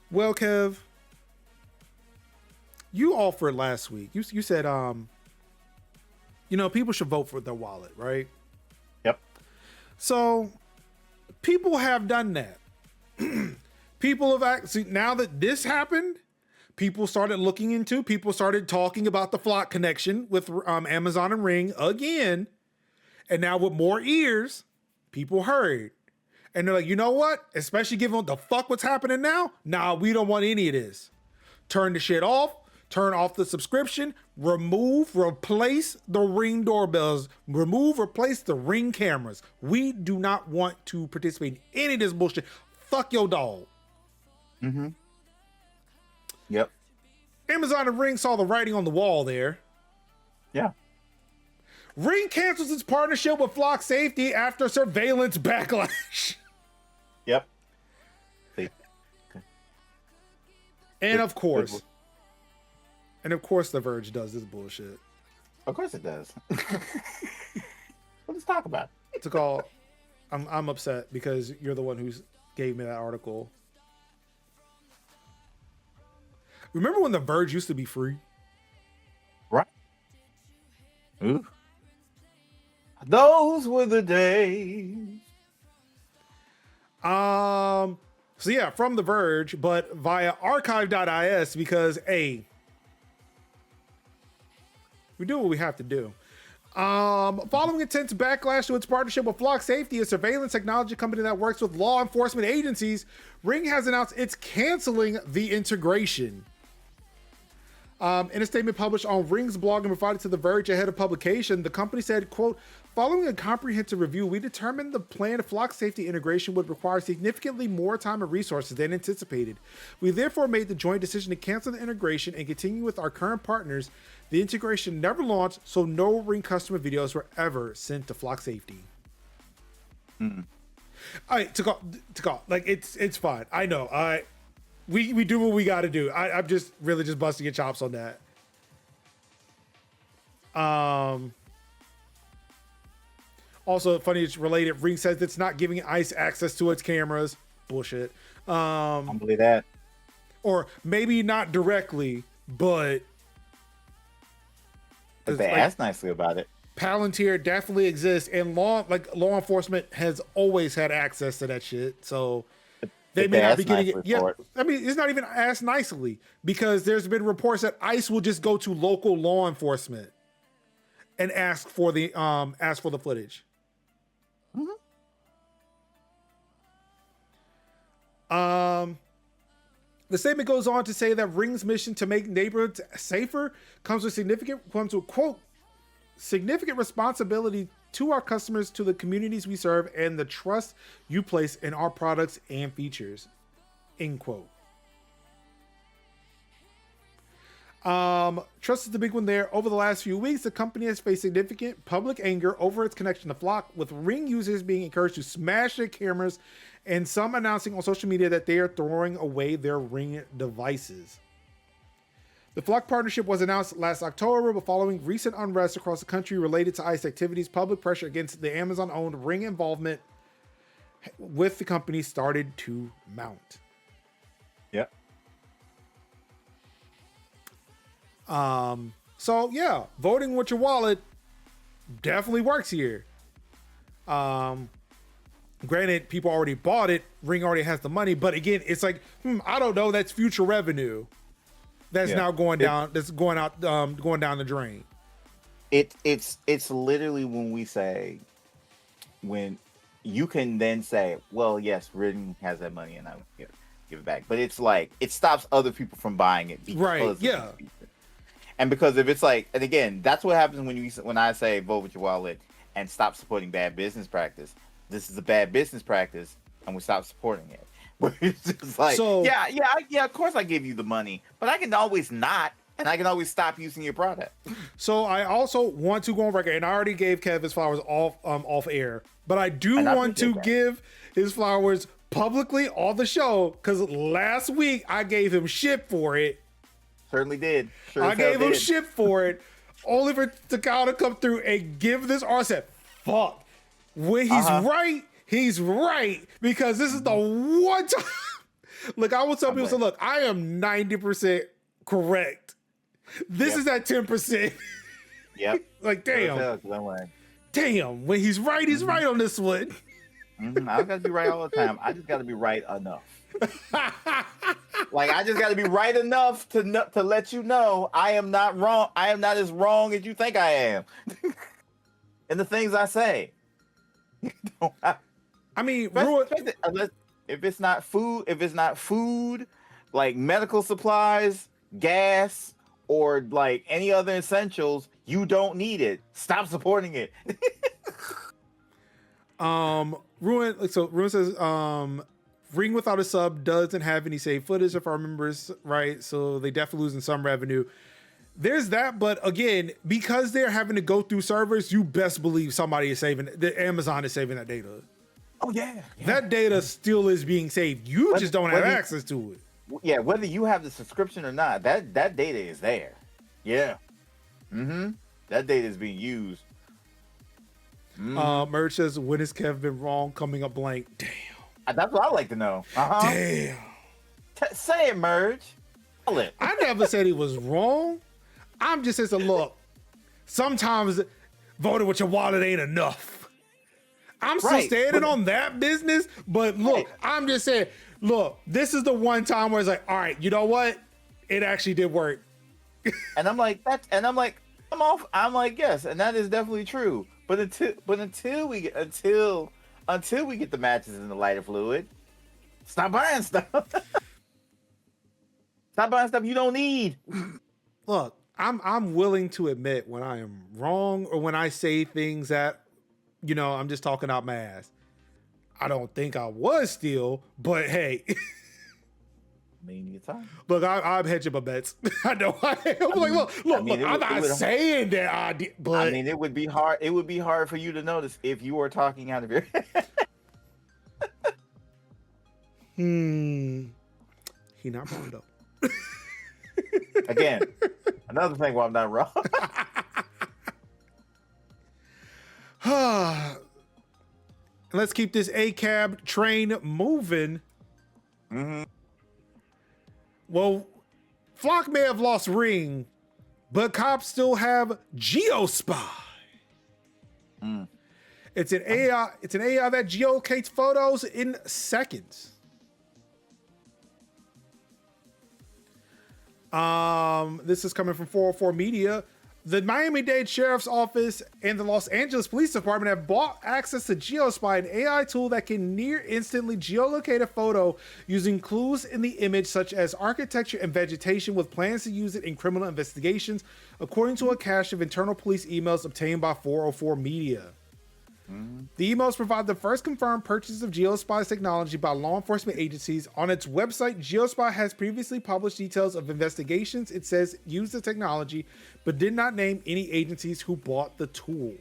S1: Well, Kev, you offered last week. You said, people should vote for their wallet, right?
S2: Yep.
S1: So people have done that. People have actually, now that this happened, people started talking about the Flock connection with Amazon and Ring again. And now with more ears, people heard. And they're like, you know what? Especially given what the fuck what's happening now? Nah, we don't want any of this. Turn the shit off. Turn off the subscription. Replace the Ring doorbells. Replace the Ring cameras. We do not want to participate in any of this bullshit. Fuck your dog.
S2: Mm-hmm. Yep.
S1: Amazon and Ring saw the writing on the wall there.
S2: Yeah.
S1: Ring cancels its partnership with Flock Safety after surveillance backlash.
S2: Yep. See.
S1: And of course, the Verge does this bullshit.
S2: Of course it does. Let's talk about it.
S1: To call, I'm upset because you're the one who gave me that article. Remember when the Verge used to be free?
S2: Right. Ooh. Those were the days.
S1: So yeah, from the Verge, but via archive.is because we do what we have to do. Following intense backlash to its partnership with Flock Safety, a surveillance technology company that works with law enforcement agencies, Ring has announced it's canceling the integration. In a statement published on Ring's blog and provided to The Verge ahead of publication, the company said, quote, following a comprehensive review, we determined the planned Flock Safety integration would require significantly more time and resources than anticipated. We therefore made the joint decision to cancel the integration and continue with our current partners. The integration never launched, so no Ring customer videos were ever sent to Flock Safety.
S2: Mm.
S1: All right, to call. Like, it's fine. I know. We do what we got to do. I'm just really just busting your chops on that. Also, funny, it's related. Ring says it's not giving ICE access to its cameras. Bullshit.
S2: I don't believe that.
S1: Or maybe not directly, but
S2: they asked nicely about it.
S1: Palantir definitely exists, and law enforcement has always had access to that shit. So they may not be getting it. Yeah, I mean, it's not even asked nicely, because there's been reports that ICE will just go to local law enforcement and ask for the footage. The statement goes on to say that Ring's mission to make neighborhoods safer comes with quote, significant responsibility to our customers, to the communities we serve, and the trust you place in our products and features, end quote. Trust is the big one there. Over the last few weeks, the company has faced significant public anger over its connection to Flock, with Ring users being encouraged to smash their cameras, and some announcing on social media that they are throwing away their Ring devices. The Flock partnership was announced last October, but following recent unrest across the country related to ICE activities, public pressure against the Amazon-owned Ring involvement with the company started to mount.
S2: Yep.
S1: So yeah, voting with your wallet definitely works here. Granted, people already bought it. Ring already has the money, but again, it's like, I don't know. That's future revenue that's now going down. That's going out, going down the drain.
S2: It's literally when you can then say, well, yes, Ring has that money and I give it back. But it's like, it stops other people from buying it.
S1: Right. Yeah.
S2: And because if it's like, and again, that's what happens when I say vote with your wallet and stop supporting bad business practice. This is a bad business practice, and we stop supporting it. But it's just like, yeah, of course I give you the money, but I can always not, and I can always stop using your product.
S1: So I also want to go on record, and I already gave Kev his flowers off air, but I do want to give his flowers publicly on the show, because last week I gave him shit for it.
S2: Certainly did.
S1: I gave him shit for it, only for Takao to come through and give this. I said, fuck. When he's right, because this is the one time. Look, I will tell people, so look, I am 90% correct. This is at 10%.
S2: Yep.
S1: Like, damn. Damn, when he's right, he's right on this one.
S2: I don't got to be right all the time. I just got to be right enough. Like, I just got to be right enough to let you know I am not wrong. I am not as wrong as you think I am. And the things I say.
S1: I mean,
S2: unless if it's not food, like medical supplies, gas, or like any other essentials, you don't need it. Stop supporting it.
S1: Ruin says, Ring without a sub doesn't have any saved footage, if I remember right, so they definitely losing some revenue. There's that, but again, because they're having to go through servers, you best believe somebody is Amazon is saving that data.
S2: Oh yeah.
S1: That data still is being saved. You just don't have access to it.
S2: Yeah, whether you have the subscription or not, that data is there. Yeah. That data is being used.
S1: Merge says, when has Kev been wrong? Coming up blank. Damn.
S2: That's what I like to know.
S1: Damn.
S2: Say it, Merge.
S1: I never said he was wrong. I'm just saying, look, sometimes voting with your wallet ain't enough. I'm still standing on that business, but look, I'm just saying, look, this is the one time where it's like, all right, you know what? It actually did work.
S2: And I'm like, I'm off. I'm like, yes, and that is definitely true. But until we get the matches in the lighter fluid, stop buying stuff. Stop buying stuff you don't need.
S1: Look, I'm willing to admit when I am wrong or when I say things that, I'm just talking out my ass. I don't think I was still, but hey. Look, I'm hedging my bets. I know I am. Look, I'm not saying that I did, but
S2: I mean, it would be hard. It would be hard for you to notice if you were talking out of your
S1: He not wrong though.
S2: Again, another thing why I'm not wrong.
S1: Let's keep this ACAB train moving. Well, Flock may have lost Ring, but cops still have GeoSpy.
S2: Mm.
S1: It's an AI. It's an AI that geolocates photos in seconds. This is coming from 404 Media. The Miami-Dade Sheriff's Office and the Los Angeles Police Department have bought access to GeoSpy, an AI tool that can near instantly geolocate a photo using clues in the image such as architecture and vegetation, with plans to use it in criminal investigations, according to a cache of internal police emails obtained by 404 Media. The emails provide the first confirmed purchase of GeoSpy's technology by law enforcement agencies. On its website, GeoSpy has previously published details of investigations it says used the technology, but did not name any agencies who bought the tool.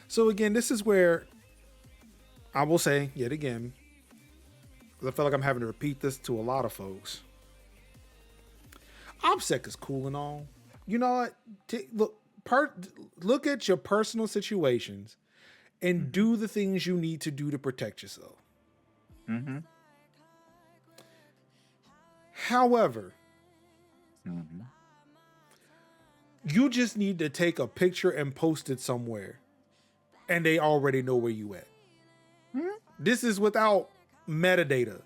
S1: So again, this is where I will say yet again, because I feel like I'm having to repeat this to a lot of folks. OPSEC is cool and all. You know what? Look at your personal situations and do the things you need to do to protect yourself.
S2: Mm-hmm.
S1: However, you just need to take a picture and post it somewhere, and they already know where you at. Mm-hmm. This is without metadata.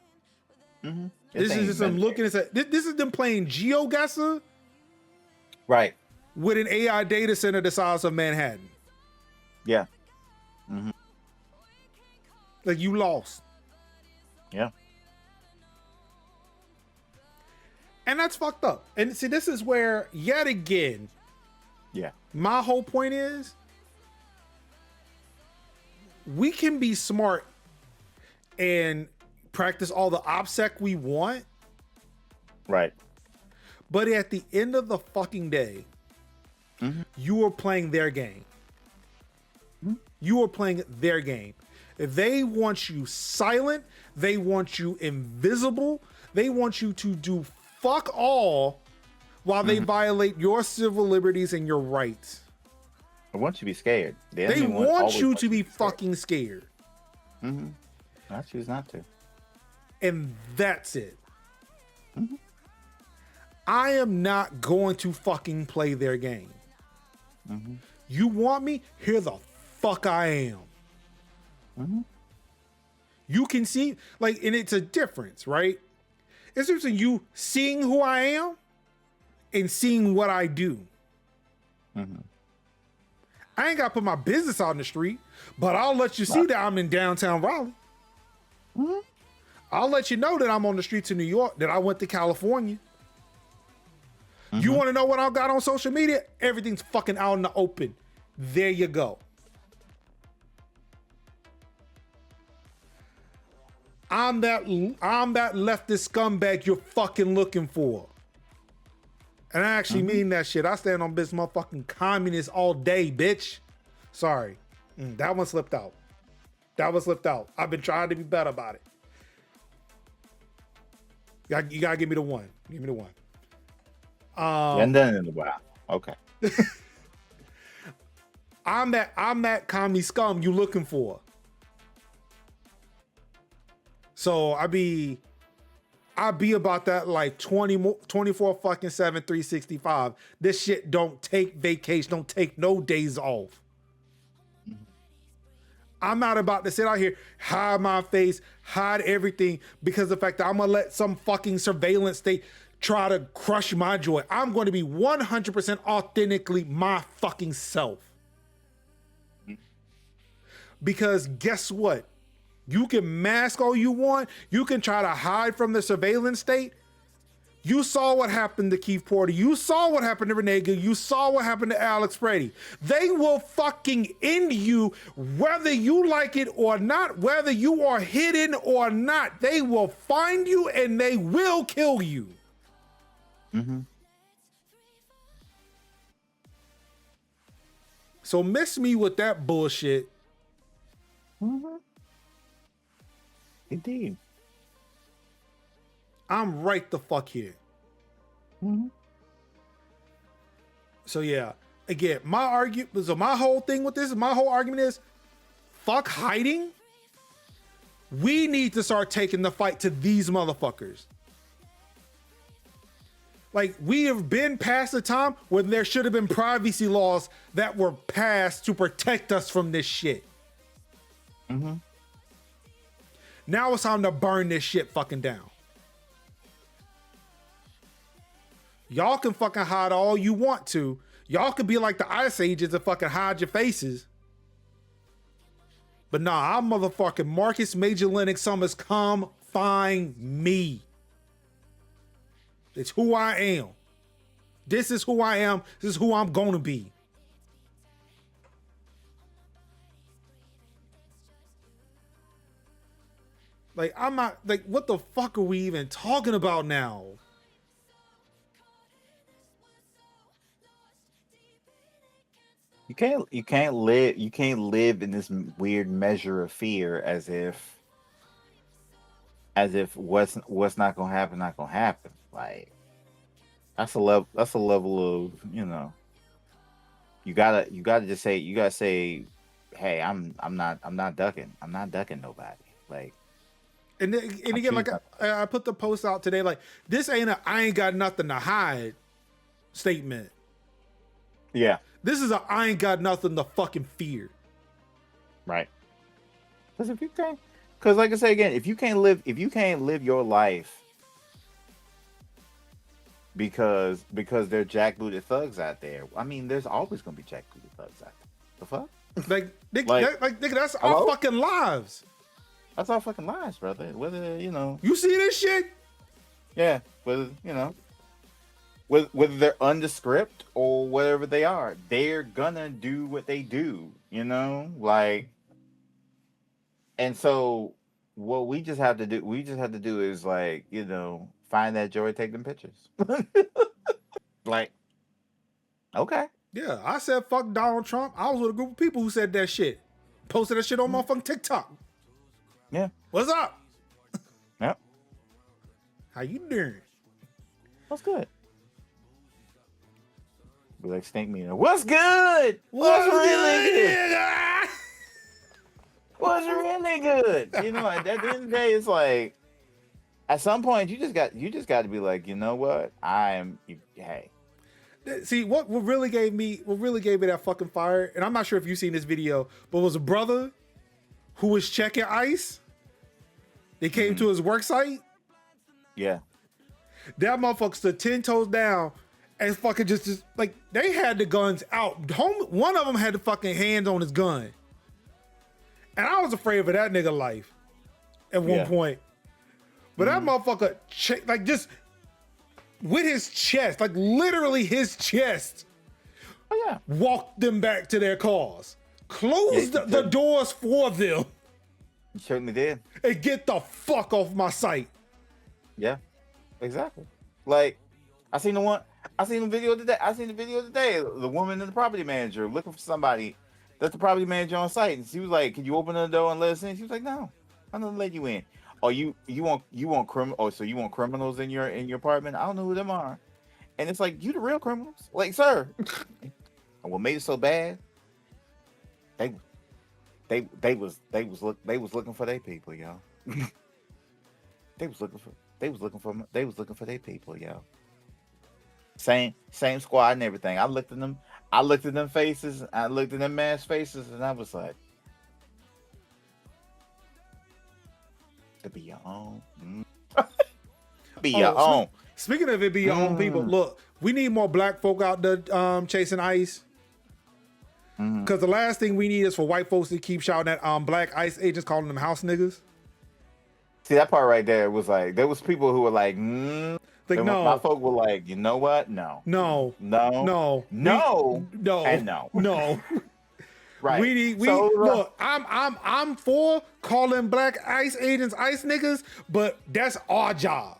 S1: Mm-hmm. This is just them looking at this is them playing GeoGuessr,
S2: right?
S1: With an AI data center the size of Manhattan.
S2: Yeah. Mm-hmm.
S1: Like, you lost.
S2: Yeah.
S1: And that's fucked up. And see, this is where, yet again, my whole point is, we can be smart and practice all the OPSEC we want.
S2: Right.
S1: But at the end of the fucking day, you are playing their game. You are playing their game. If they want you silent, they want you invisible, they want you to do fuck all while they violate your civil liberties and your rights.
S2: I want you to be scared.
S1: They want you to be fucking scared.
S2: I choose not to.
S1: And that's it. I am not going to fucking play their game. You want me? Here the fuck I am. You can see, like, and it's a difference, right? It's different between you seeing who I am and seeing what I do. I ain't got to put my business out in the street, but I'll let you see that I'm in downtown Raleigh. I'll let you know that I'm on the streets of New York, that I went to California. You want to know what I got on social media? Everything's fucking out in the open. There you go. I'm that leftist scumbag you're fucking looking for. And I actually mean that shit. I stand on this motherfucking communist all day, bitch. Sorry. That one slipped out. I've been trying to be better about it. You gotta give me the one. Give me the one.
S2: And then in the wow. Okay.
S1: I'm that commie scum you looking for. So I be about that like 24 fucking 7, 365. This shit don't take vacation, don't take no days off. I'm not about to sit out here, hide my face, hide everything because of the fact that I'm gonna let some fucking surveillance state try to crush my joy. I'm going to be 100% authentically my fucking self. Because guess what? You can mask all you want. You can try to hide from the surveillance state. You saw what happened to Keith Porter. You saw what happened to Renee Gill. You saw what happened to Alex Brady. They will fucking end you whether you like it or not, whether you are hidden or not. They will find you and they will kill you. So miss me with that bullshit.
S2: Indeed.
S1: I'm right the fuck here. So yeah, again, my whole thing with this, my whole argument is, fuck hiding. We need to start taking the fight to these motherfuckers. Like, we have been past the time when there should have been privacy laws that were passed to protect us from this shit.
S2: Mm-hmm.
S1: Now it's time to burn this shit fucking down. Y'all can fucking hide all you want to. Y'all can be like the Ice Ages and fucking hide your faces. But nah, I'm motherfucking Marcus Major Lennox Summers. Come find me. It's who I am. This is who I am. This is who I'm gonna be. Like, I'm not, like, what the fuck are we even talking about now?
S2: You can't live in this weird measure of fear as if what's not gonna happen, not gonna happen. Like, that's a level of, you gotta just say, hey, I'm not ducking nobody. Like,
S1: and again, like I put the post out today, like, this ain't a I ain't got nothing to hide statement.
S2: Yeah.
S1: This is a I ain't got nothing to fucking fear. Right.
S2: Because like I say again, if you can't live your life because there are jackbooted thugs out there. I mean, there's always gonna be jackbooted thugs out there. The fuck?
S1: Like, nigga, that's our fucking lives.
S2: That's our fucking lives, brother. Whether
S1: you see this shit?
S2: Yeah. Whether whether they're undescript or whatever they are, they're gonna do what they do. Like. And so what we just have to do is, like, find that joy, take them pictures. Like, okay.
S1: Yeah, I said fuck Donald Trump. I was with a group of people who said that shit. Posted that shit on motherfucking TikTok.
S2: Yeah.
S1: What's up?
S2: Yep.
S1: How you doing?
S2: What's good? Be like Snake Meter. What's good? What's really good? What's really good? At the end of the day, it's like, at some point you just got to be like, you know what? Hey.
S1: See, what really gave me that fucking fire, and I'm not sure if you've seen this video, but was a brother who was checking ICE. They came to his work site.
S2: Yeah.
S1: That motherfucker stood 10 toes down and fucking just like, they had the guns out. One of them had the fucking hands on his gun. And I was afraid for that nigga life at one point. But that motherfucker, like, just with his chest, like literally his chest, walked them back to their cars. Closed the doors for them.
S2: He certainly did.
S1: And get the fuck off my site.
S2: Yeah, exactly. Like, I seen the video today. The woman and the property manager looking for somebody. That's the property manager on site, and she was like, "Can you open the door and let us in?" She was like, "No, I'm gonna let you in." Oh, you want criminal? Oh, so you want criminals in your apartment? I don't know who them are. And it's like, you the real criminals, like, sir. And what made it so bad? They was looking for their people, yo. They was looking for their people, yo. Same squad and everything. I looked at them faces. I looked at them mass faces, and I was like, "To be your own, be your own."
S1: Speaking of it, be your own people. Look, we need more black folk out there chasing ICE. Because the last thing we need is for white folks to keep shouting at black ICE agents, calling them house niggas.
S2: See, that part right there was like, there was people who were like,
S1: like, no.
S2: My folk were like, you know what? No. Right.
S1: Look, I'm for calling black ICE agents ICE niggas, but that's our job.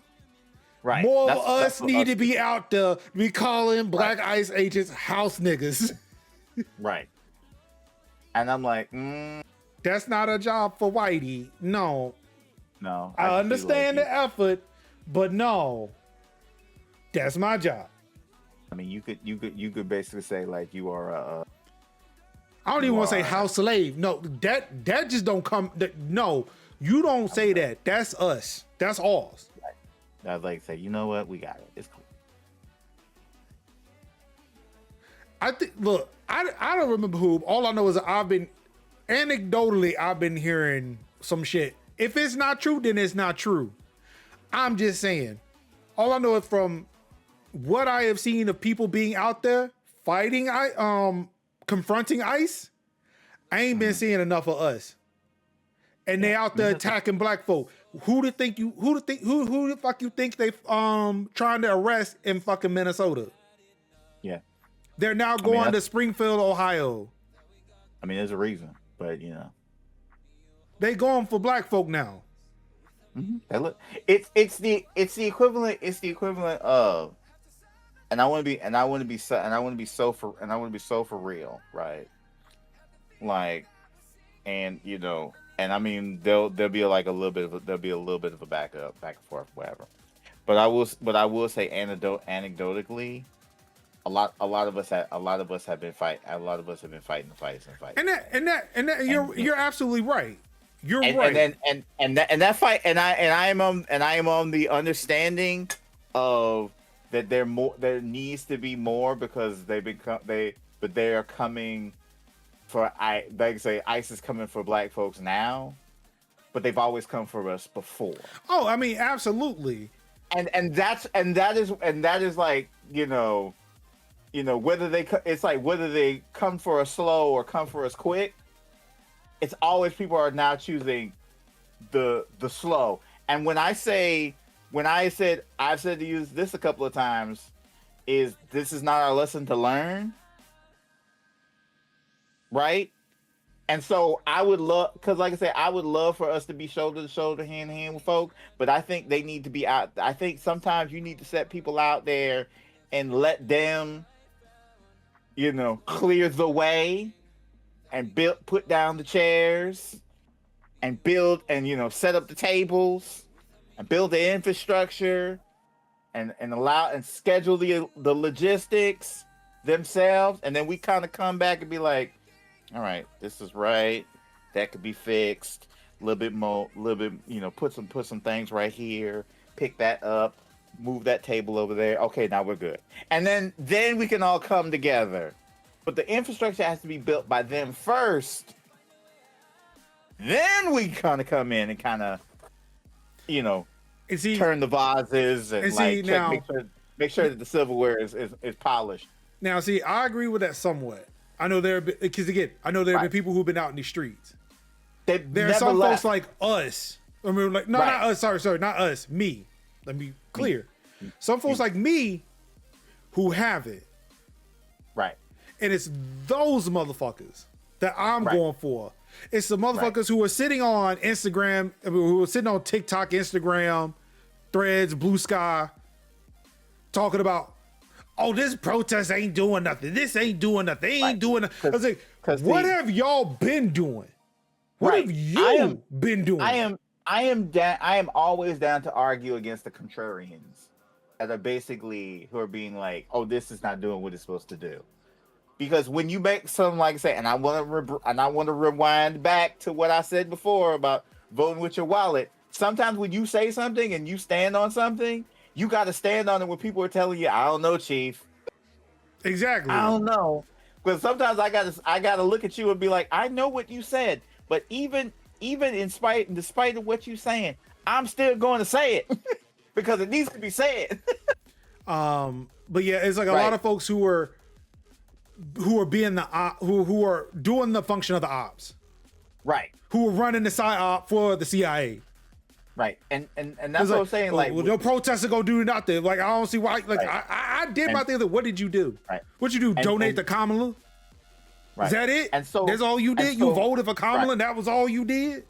S2: Right.
S1: More of us need to be out there, be calling black ICE agents house niggas.
S2: Right. And I'm like,
S1: that's not a job for whitey. No. I understand the effort, but no. That's my job.
S2: I mean, you could basically say, like, you are a
S1: I don't even want to say house slave. No, that just don't come. No, you don't say that. That's us. That's ours.
S2: Right. I was like, say, you know what? We got it. It's cool.
S1: I think. Look, I don't remember who. All I know is I've been hearing some shit. If it's not true, then it's not true. I'm just saying. All I know is from what I have seen of people being out there fighting, confronting ICE. I ain't been seeing enough of us. And they out there attacking black folk. Who the fuck you think they trying to arrest in fucking Minnesota?
S2: Yeah.
S1: They're now going to Springfield, Ohio.
S2: I mean, there's a reason, but
S1: they going for black folk now.
S2: Mm-hmm. It's the equivalent of, and I want to be so for real, right? Like, and and I mean there'll be a little bit of a back and forth, whatever. But I will say anecdotally, a lot of us have been fighting the fights. And
S1: that you're absolutely right. You're
S2: right. And that fight, and I am on the understanding of that there needs to be more, because they are coming for, like I say, ICE is coming for black folks now, but they've always come for us before.
S1: Oh, I mean, absolutely.
S2: And that is like, whether they come for us slow or come for us quick, it's always people are now choosing the slow. And I've said to use this a couple of times, is this is not our lesson to learn, right? And so I would love, because like I said, I would love for us to be shoulder to shoulder, hand in hand with folk, but I think they need to be out. I think sometimes you need to set people out there and let them, clear the way and put down the chairs and build and, set up the tables and build the infrastructure and allow and schedule the logistics themselves. And then we kind of come back and be like, all right, this is right. That could be fixed a little bit more, put some things right here, pick that up, move that table over there. Okay, now we're good. And then we can all come together. But the infrastructure has to be built by them first. Then we kind of come in and kind of, turn the vases and make sure that the silverware is polished.
S1: Now, see, I agree with that somewhat. I know there have been people who've been out in the streets. There are some folks like us. I mean, like, no, not us. Sorry, not us. Me. Let me be clear. Some folks like me who have it.
S2: Right.
S1: And it's those motherfuckers that I'm going for. It's the motherfuckers who are sitting on Instagram, who are sitting on TikTok, Instagram, Threads, Blue Sky, talking about, oh, this protest ain't doing nothing. This ain't doing nothing. They ain't doing nothing. I was like, what have y'all been doing? What have you been doing?
S2: I am always down to argue against the contrarians that are basically who are being like, oh, this is not doing what it's supposed to do. Because when you make something like say, and I want to rewind back to what I said before about voting with your wallet. Sometimes when you say something and you stand on something, you got to stand on it when people are telling you, I don't know, Chief.
S1: Exactly.
S2: I don't know. Because sometimes I gotta look at you and be like, I know what you said, but even despite of what you're saying, I'm still going to say it because it needs to be said.
S1: But yeah, it's like a lot of folks who are being who are doing the function of the ops,
S2: right? Who
S1: are running the PSYOP for the CIA,
S2: right? And that's what I'm saying. Like,
S1: well, no protester gonna do nothing. Like, I don't see why. Like, I did my thing. What did you do?
S2: Right.
S1: What you do? Donate to Kamala? Right. Is that it?
S2: And so
S1: that's all you did. You voted for Kamala. And that was all you did.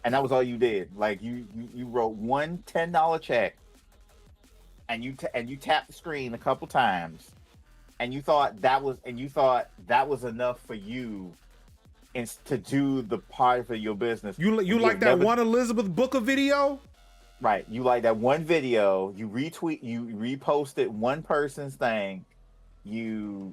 S2: And that was all you did. Like you wrote one $10 check, and you tapped the screen a couple times. And you thought that was enough for you, to do the part for your business. You
S1: like that one Elizabeth Booker video,
S2: right? You like that one video. You reposted one person's thing. You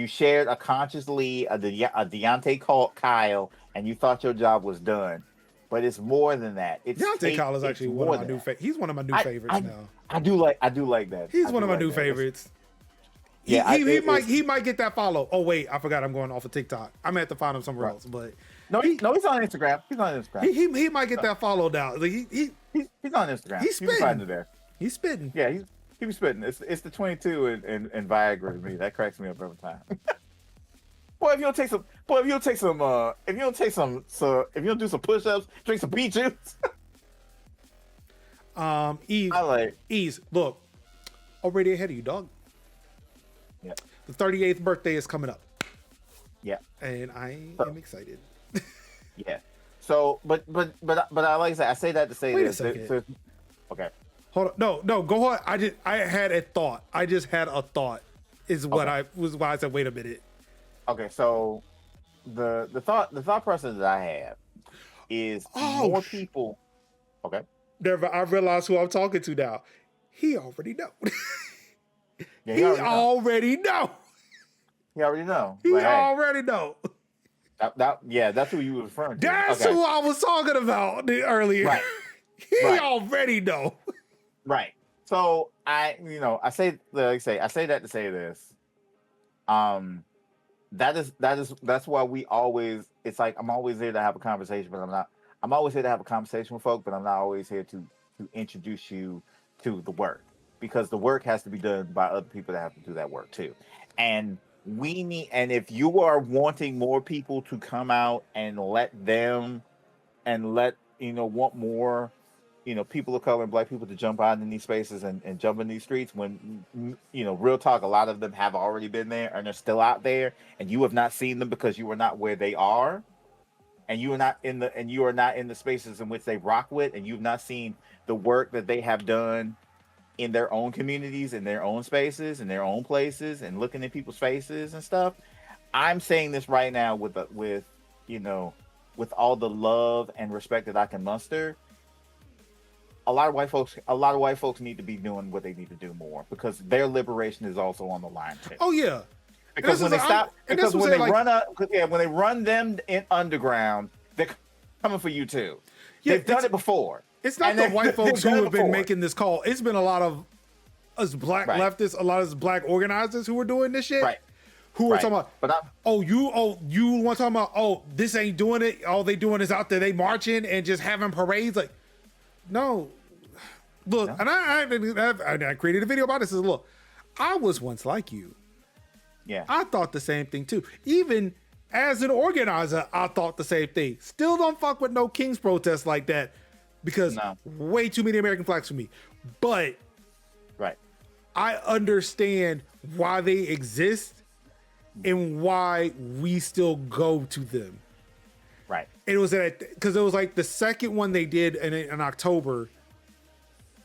S2: shared a conscious lead of Deontay Kyle, and you thought your job was done. But it's more than that.
S1: Deontay Kyle is actually one of my new favorites. He's one of my new favorites now.
S2: I do like that.
S1: He's one of my new favorites. He might get that follow. Oh wait, I forgot I'm going off of TikTok. I'm gonna have to find him somewhere else. But
S2: he's on Instagram. He's on Instagram.
S1: He might get that follow now. Like
S2: he's on Instagram.
S1: He's spitting.
S2: You can find it there.
S1: He's spitting.
S2: Yeah, he be spitting. It's the 22 and Viagra to me. That cracks me up every time. Boy, if you don't do some push-ups, drink some beet juice.
S1: Ease. Look, already ahead of you, dog.
S2: Yeah.
S1: The 38th birthday is coming up.
S2: Yeah.
S1: And I am excited.
S2: Yeah. So, but I like I said, I say that to say
S1: Wait
S2: this.
S1: a second.
S2: Okay.
S1: Hold on. No, go ahead. I had a thought. I just had a thought. Is what I said. Wait a minute.
S2: Okay, so the thought process that I have is more people. Okay.
S1: Never. I realized who I'm talking to now. He already know.
S2: Yeah,
S1: he already know.
S2: He already know.
S1: He already know.
S2: That's who you were referring to.
S1: That's who I was talking about earlier.
S2: Right.
S1: He already know.
S2: Right. So I say that to say this. That's why we always. It's like I'm always there to have a conversation, but I'm always here to have a conversation with folk, but I'm not always here to introduce you to the work, because the work has to be done by other people that have to do that work too. And if you are wanting more people to come out and want more, people of color and Black people to jump out in these spaces and jump in these streets, when, real talk, a lot of them have already been there and they're still out there, and you have not seen them because you are not where they are, and you are not in the spaces in which they rock with, and you've not seen the work that they have done in their own communities, in their own spaces, in their own places, and looking at people's faces and stuff. I'm saying this right now with all the love and respect that I can muster. A lot of white folks need to be doing what they need to do more, because their liberation is also on the line too.
S1: Oh yeah.
S2: Because when they run them in underground, they're coming for you too. Yeah, they've done it before.
S1: It's not the white folks who have been making this call. It's been a lot of us Black leftists, a lot of us Black organizers who are doing this shit.
S2: Right.
S1: Who are talking about? You want to talk about? This ain't doing it. All they doing is out there. They marching and just having parades. Like, no. Look, and I created a video about this. Look, I was once like you.
S2: Yeah.
S1: I thought the same thing too. Even as an organizer, I thought the same thing. Still don't fuck with no King's protests like that, because way too many American flags for me. But I understand why they exist and why we still go to them.
S2: Right.
S1: It was because it was like the second one they did in October.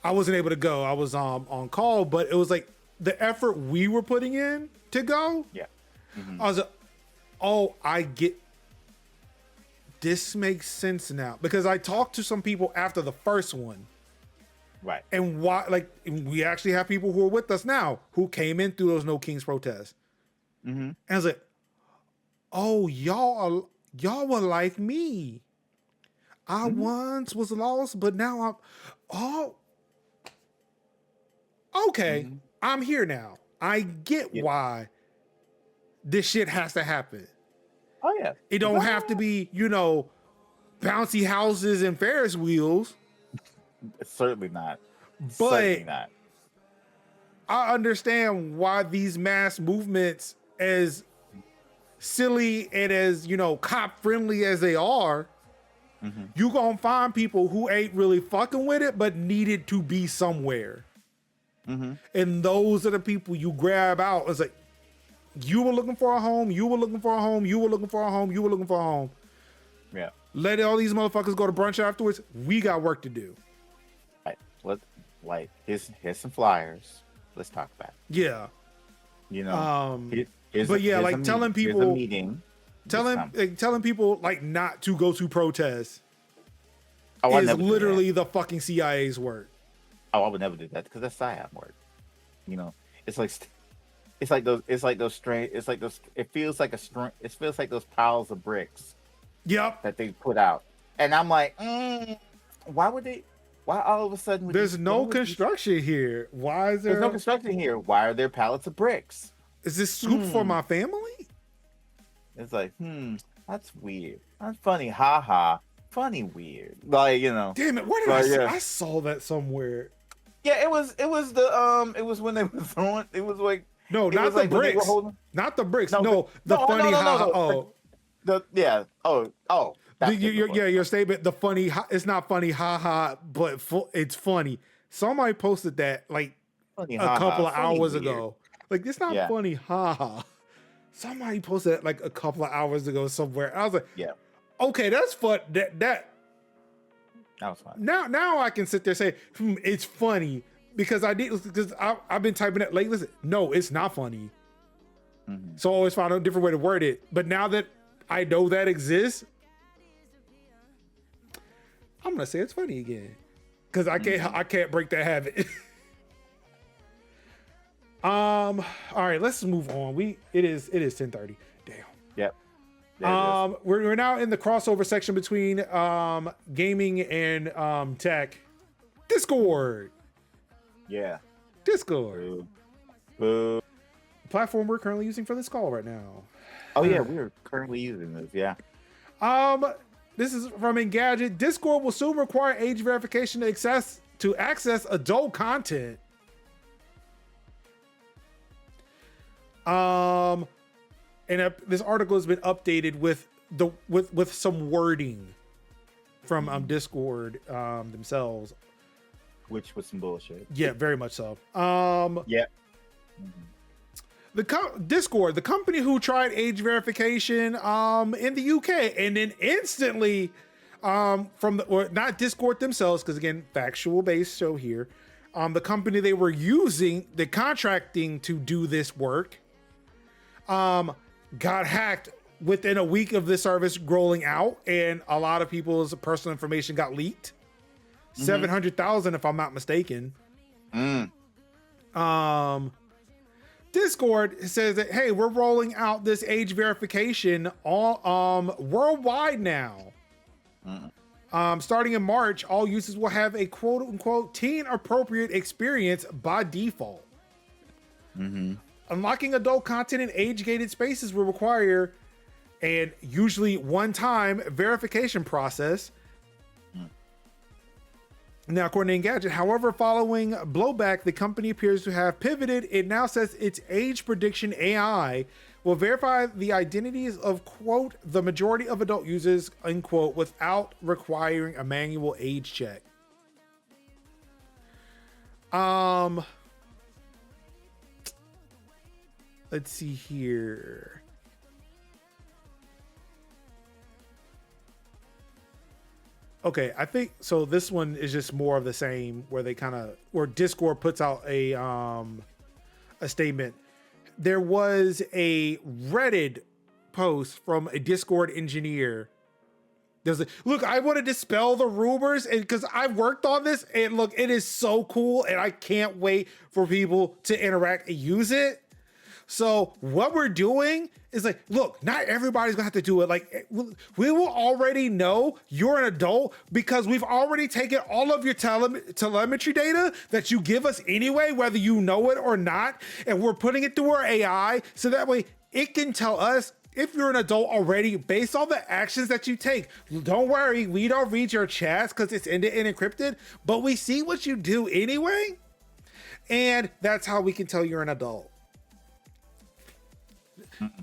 S1: I wasn't able to go. I was on call, but it was like the effort we were putting in to go.
S2: Yeah. Mm-hmm.
S1: I was like, I get. This makes sense now, because I talked to some people after the first one.
S2: Right.
S1: And we actually have people who are with us now who came in through those No Kings protests.
S2: Mm-hmm.
S1: And I was like, y'all were like me. I once was lost, but now okay. Mm-hmm. I'm here now. I get why this shit has to happen.
S2: Oh yeah.
S1: It don't have to be, bouncy houses and Ferris wheels.
S2: Certainly not.
S1: But
S2: certainly not.
S1: I understand why these mass movements, as silly and as, cop friendly as they are, you gonna find people who ain't really fucking with it, but needed to be somewhere. Mm-hmm. And those are the people you grab out. It's like, you were looking for a home, you were looking for a home, you were looking for a home, you were looking for a home.
S2: Yeah.
S1: Let all these motherfuckers go to brunch afterwards. We got work to do.
S2: Right. Here's some flyers. Let's talk about it.
S1: Yeah. Telling people, telling people not to go to protests is literally the fucking CIA's work.
S2: Oh, I would never do that, because that's PSYOP work. It feels like those piles of bricks.
S1: Yep.
S2: That they put out. And I'm like, why all of a sudden
S1: there's no construction here? Why is there?
S2: There's no construction here. Why are there pallets of bricks?
S1: Is this scoop for my family?
S2: It's like, that's weird. That's funny, haha. Funny, weird. Like, you know.
S1: Damn it! Where did I see? I saw that somewhere.
S2: Yeah, it was it was when they were throwing. It was like
S1: no, not the bricks. Not the bricks. No, the funny haha. Oh, your statement. The funny. It's not funny haha, but it's funny. Somebody posted that like funny, a couple of hours ago. Like, it's not funny haha. Somebody posted it like a couple of hours ago somewhere. I was like, yeah, okay, that's fun. That was fun. Now I can sit there and say, it's funny because I've been typing it. Like, listen, no, it's not funny. Mm-hmm. So I always find a different way to word it. But now that I know that exists, I'm gonna say it's funny again because I can't break that habit. All right, let's move on. It is 10:30. Damn.
S2: Yep.
S1: We're now in the crossover section between gaming and tech. Discord.
S2: Yeah.
S1: Discord. Boo. Platform we're currently using for this call right now.
S2: Oh yeah, we are currently using this. Yeah.
S1: This is from Engadget. Discord will soon require age verification to access adult content. This article has been updated with some wording from Discord themselves,
S2: which was some bullshit.
S1: Yeah, very much so.
S2: Yeah.
S1: Discord, the company who tried age verification in the UK, and then instantly not Discord themselves, because again, factual based show here. The company they were using, the contracting to do this work, got hacked within a week of this service rolling out, and a lot of people's personal information got leaked. 700,000, if I'm not mistaken. Discord says that, hey, we're rolling out this age verification all worldwide now. Starting in March, all users will have a quote unquote teen appropriate experience by default. Unlocking adult content in age-gated spaces will require an usually one-time verification process. Now, according to Engadget, however, following blowback, the company appears to have pivoted. It now says its age prediction AI will verify the identities of, quote, the majority of adult users, unquote, without requiring a manual age check. Let's see here. Okay, I think so. This one is just more of the same, where Discord puts out a statement. There was a Reddit post from a Discord engineer. Look, I want to dispel the rumors, and because I've worked on this, and look, it is so cool, and I can't wait for people to interact and use it. So what we're doing is like, look, not everybody's gonna have to do it. Like, we will already know you're an adult because we've already taken all of your telemetry data that you give us anyway, whether you know it or not, and we're putting it through our AI so that way it can tell us if you're an adult already based on the actions that you take. Don't worry, we don't read your chats because it's end-to-end encrypted, but we see what you do anyway, and that's how we can tell you're an adult.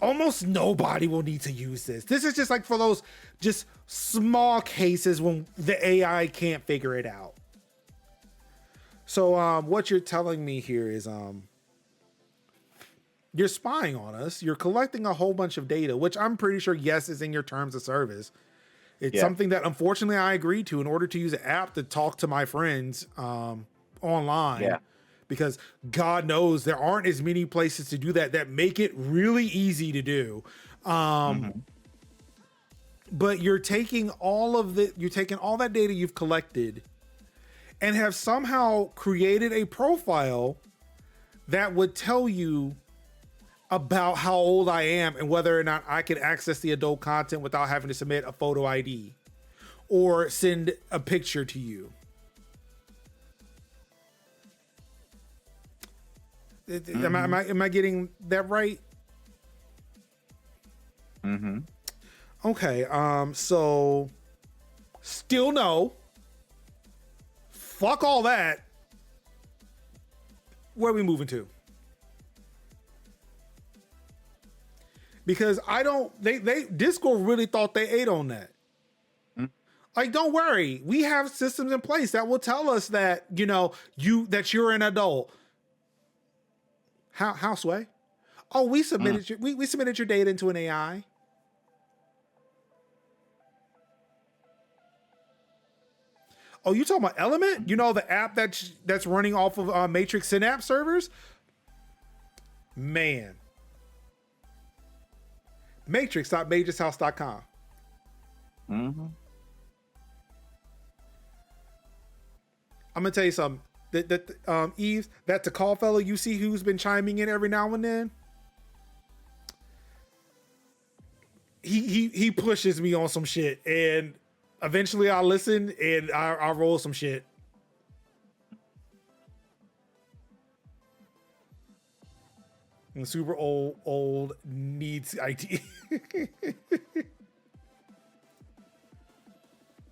S1: Almost nobody will need to use this. This is just like for those just small cases when the AI can't figure it out. So what you're telling me here is you're spying on us. You're collecting a whole bunch of data, which I'm pretty sure, yes, is in your terms of service. It's something that unfortunately I agreed to in order to use an app to talk to my friends online. Yeah. Because God knows there aren't as many places to do that make it really easy to do. But you're taking all that data you've collected and have somehow created a profile that would tell you about how old I am and whether or not I can access the adult content without having to submit a photo ID or send a picture to you. Am I getting that right?
S2: Mm-hmm.
S1: Okay. So still no. Fuck all that. Where are we moving to? Because they Discord really thought they ate on that. Like, don't worry. We have systems in place that will tell us that, that you're an adult. How Sway? Oh, we submitted we submitted your data into an AI. Oh, you talking about Element? The app that's running off of Matrix Synapse servers? Man. Matrix.majorshouse.com.
S2: Mm-hmm.
S1: I'm gonna tell you something. That Eves, that Takal fellow you see who's been chiming in every now and then. He pushes me on some shit, and eventually I listen and I roll some shit. And super old needs IT.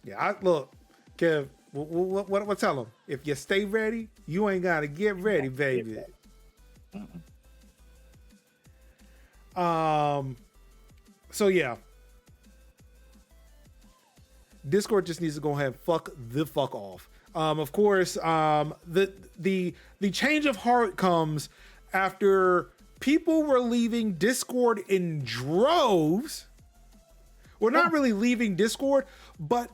S1: Yeah, look, Kev. What tell them? If you stay ready, you ain't gotta get ready, baby. So yeah, Discord just needs to go ahead and fuck off. Of course, the change of heart comes after people were leaving Discord in droves. Well, not really leaving Discord, but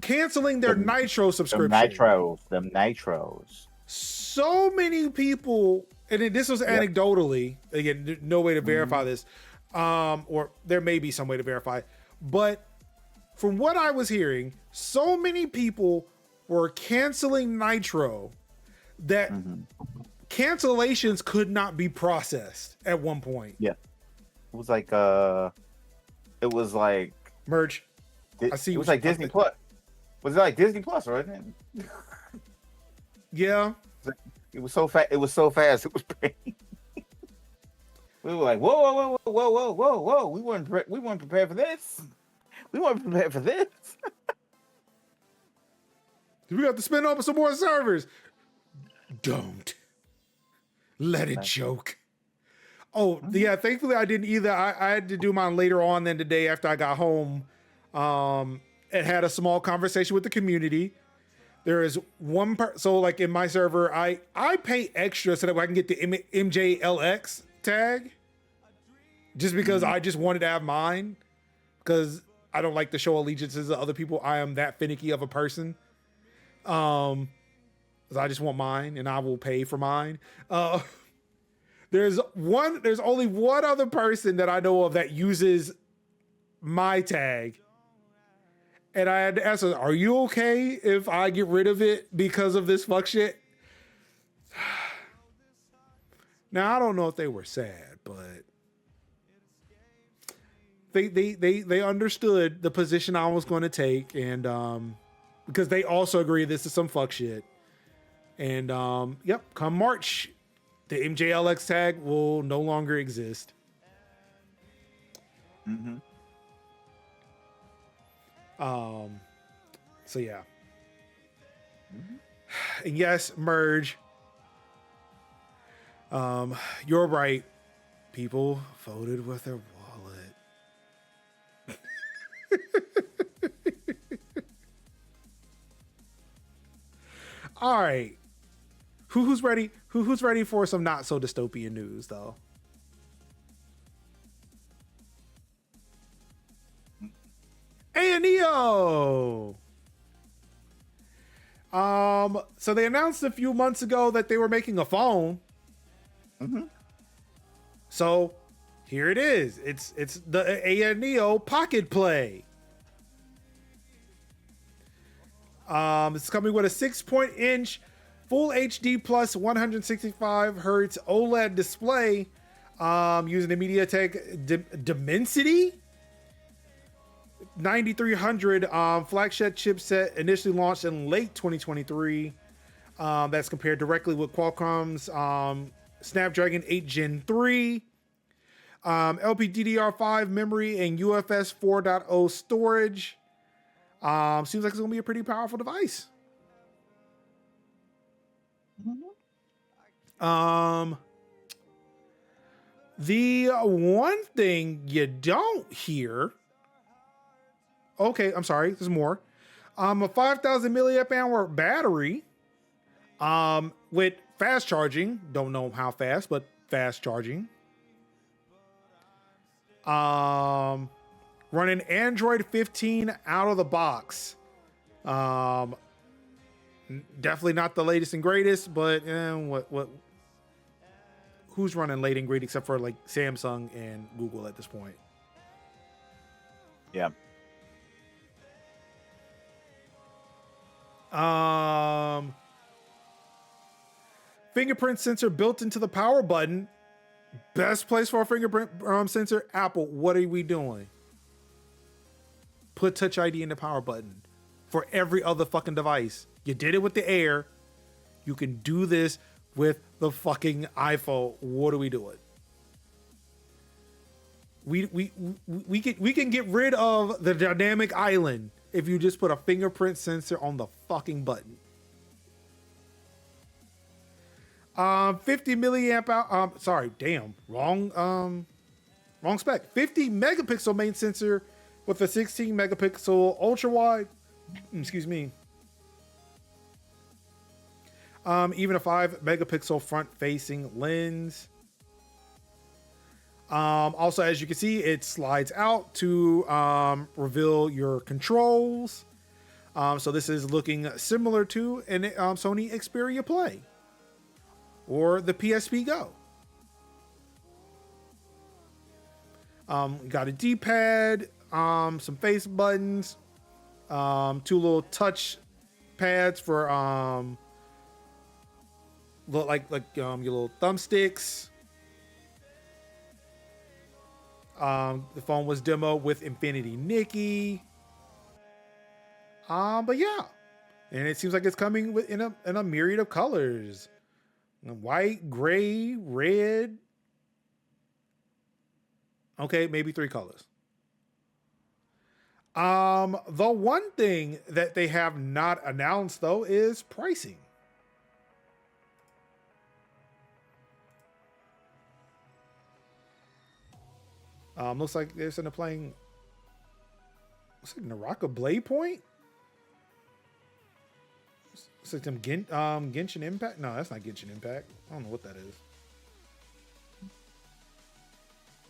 S1: canceling their Nitro subscription.
S2: Them Nitros.
S1: So many people, and this was anecdotally, again, no way to verify this, or there may be some way to verify, but from what I was hearing, so many people were canceling Nitro that cancellations could not be processed at one point.
S2: Yeah. It was like
S1: Merge.
S2: I see. It was like Disney Plus. Was it like Disney Plus, right?
S1: Yeah.
S2: It was so fast. It was so fast. It was pain. We were like, whoa! We weren't prepared for this. We weren't prepared for this.
S1: We got to spend up some more servers. Don't let it choke. Oh, yeah, thankfully I didn't either. I had to do mine later on than the day after I got home. And had a small conversation with the community. There is one so like in my server, I pay extra so that I can get the MJLX tag. Just because I just wanted to have mine. Because I don't like to show allegiances to other people. I am that finicky of a person. I just want mine and I will pay for mine. There's only one other person that I know of that uses my tag. And I had to ask her, are you okay if I get rid of it because of this fuck shit? Now, I don't know if they were sad, but they understood the position I was going to take. And because they also agree this is some fuck shit. And yep, come March, the MJLX tag will no longer exist.
S2: Mm-hmm.
S1: So yeah. And yes, Merge. You're right. People voted with their wallet. All right. Who's ready? Who's ready for some not so dystopian news though? Ayaneo. So they announced a few months ago that they were making a phone. So here it is. It's the Ayaneo Pocket Play. It's coming with a 6-inch full HD plus 165 hertz OLED display, using the MediaTek Dimensity 9300 flagship chipset, initially launched in late 2023. That's compared directly with Qualcomm's Snapdragon 8 Gen 3, LPDDR5 memory, and UFS 4.0 storage. Seems like it's going to be a pretty powerful device. The one thing you don't hear. Okay, I'm sorry. There's more. A 5,000 milliamp hour battery. With fast charging. Don't know how fast, but fast charging. Running Android 15 out of the box. Definitely not the latest and greatest, but what? Who's running late and great except for like Samsung and Google at this point?
S2: Yeah.
S1: Fingerprint sensor built into the power button. Best place for a fingerprint sensor. Apple, what are we doing? Put Touch ID in the power button for every other fucking device. You did it with the Air. You can do this with the fucking iPhone. What are we doing? We can get rid of the dynamic island if you just put a fingerprint sensor on the fucking button. 50 milliamp hour. Sorry, damn, wrong spec. 50 megapixel main sensor with a 16 megapixel ultra wide. Excuse me. Even a 5 megapixel front facing lens. Also, as you can see, it slides out to reveal your controls. So this is looking similar to an Sony Xperia Play or the PSP Go. Got a D-pad, some face buttons, 2 little touch pads for look like your little thumbsticks. The phone was demoed with Infinity Nikki. But yeah, and it seems like it's coming in a myriad of colors: white, gray, red. Okay, maybe 3 colors. The one thing that they have not announced though is pricing. Looks like they're sitting playing. Looks like Naraka Blade Point. Looks like some Genshin Impact. No, that's not Genshin Impact. I don't know what that is.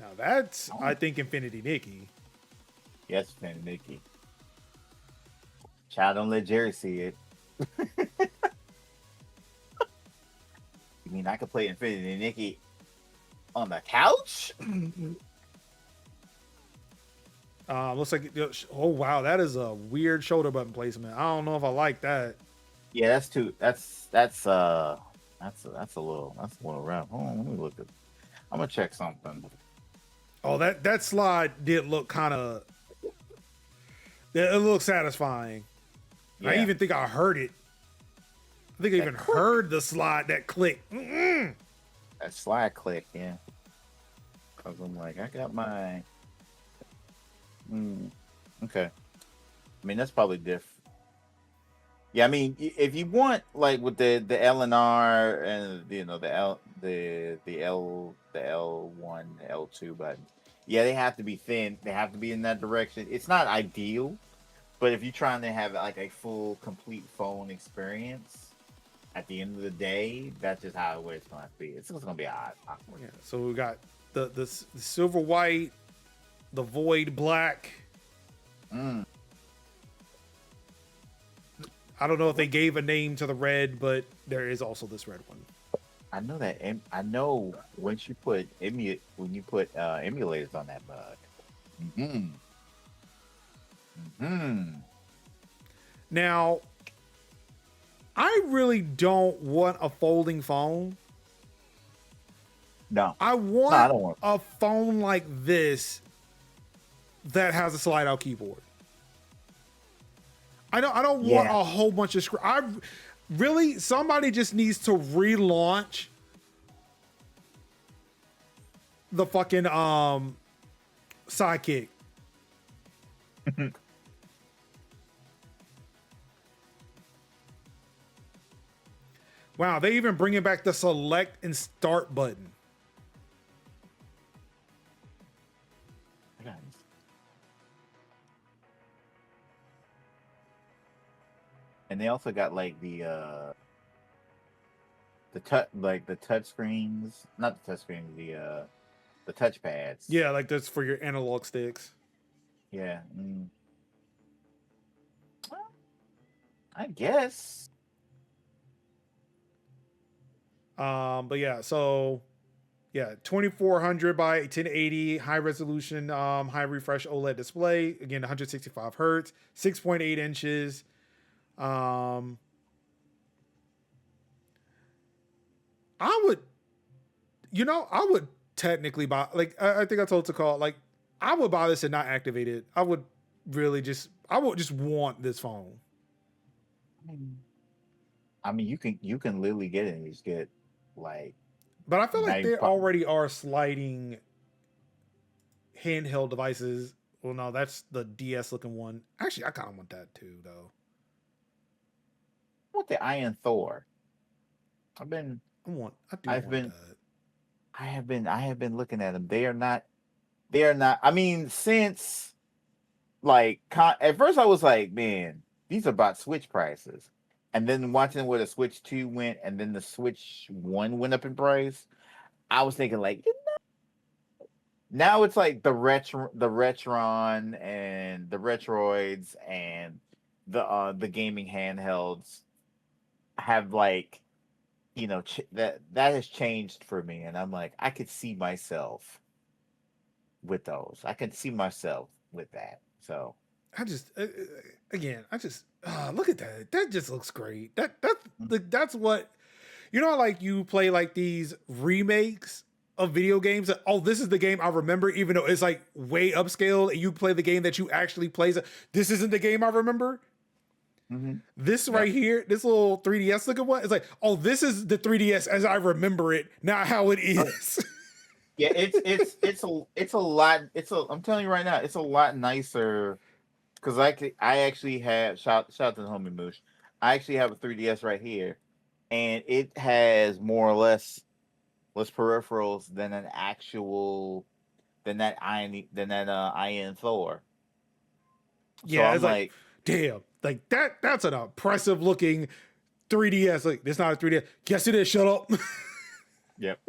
S1: Now that's, I think, Infinity Nikki.
S2: Yes, Infinity Nikki. Child, don't let Jerry see it. You mean I could play Infinity Nikki on the couch?
S1: Looks like, oh wow, that is a weird shoulder button placement. I don't know if I like that.
S2: Yeah, that's a little rough. Hold on, let me look at. I'm gonna check something.
S1: Oh, that slide did look kind of. It looked satisfying. Yeah. I even think I heard it. I think I even heard the slide, that click. Mm-mm.
S2: That slide click, yeah. Cause I'm like, I got my. Okay. I mean, that's probably different. Yeah, I mean, if you want, like with the LNR and the L1, the L1, the L2 button, yeah, they have to be thin. They have to be in that direction. It's not ideal, but if you're trying to have like a full, complete phone experience, at the end of the day, that's just how it's going to be. It's just going to be awkward.
S1: Yeah. So we got the silver white, the void black. I don't know if they gave a name to the red, but there is also this red one.
S2: I know that. I know once you put emulators on that bug.
S1: Now, I really don't want a folding phone.
S2: No,
S1: I don't want a phone like this that has a slide out keyboard. I don't want a whole bunch of screens. Somebody just needs to relaunch the fucking sidekick. Wow, they even bringing back the select and start button.
S2: And they also got like the touch, like the touch screens, not the touch screens, the touch pads.
S1: Yeah, like that's for your analog sticks.
S2: Yeah. Mm. Well, I guess.
S1: But yeah, so yeah, 2400 by 1080, high resolution, high refresh OLED display. Again, 165 hertz, 6.8 inches. I would technically buy, like, I think I told Takal, like, I would buy this and not activate it. I would just want this phone.
S2: I mean, you can literally get it and just get like.
S1: But I feel like they already are sliding handheld devices. Well, no, that's the DS looking one. Actually, I kind of want that too, though.
S2: I want the Iron Thor. I have been looking at them. They are not. I mean, since like at first I was like, man, these are about Switch prices, and then watching where the Switch 2 went, and then the Switch 1 went up in price, I was thinking like, now it's like the Retron and the Retroids and the gaming handhelds have like, that has changed for me, and I'm like, I could see myself with those. I can see myself with that. So
S1: I just look at that. That just looks great. That's what, like you play like these remakes of video games. Oh, this is the game I remember, even though it's like way upscale, and you play the game that you actually play. This isn't the game I remember. Mm-hmm. This right here, this little 3DS looking one, it's like, oh, this is the 3DS as I remember it, not how it is.
S2: Yeah, it's a lot. I'm telling you right now, it's a lot nicer. Because I actually have shout to the homie Moosh. I actually have a 3DS right here, and it has more or less peripherals than that Iron Thor.
S1: Yeah, so it's like damn, like that's an impressive looking 3DS. Like, it's not a 3DS. Guess it is. Shut up.
S2: Yep.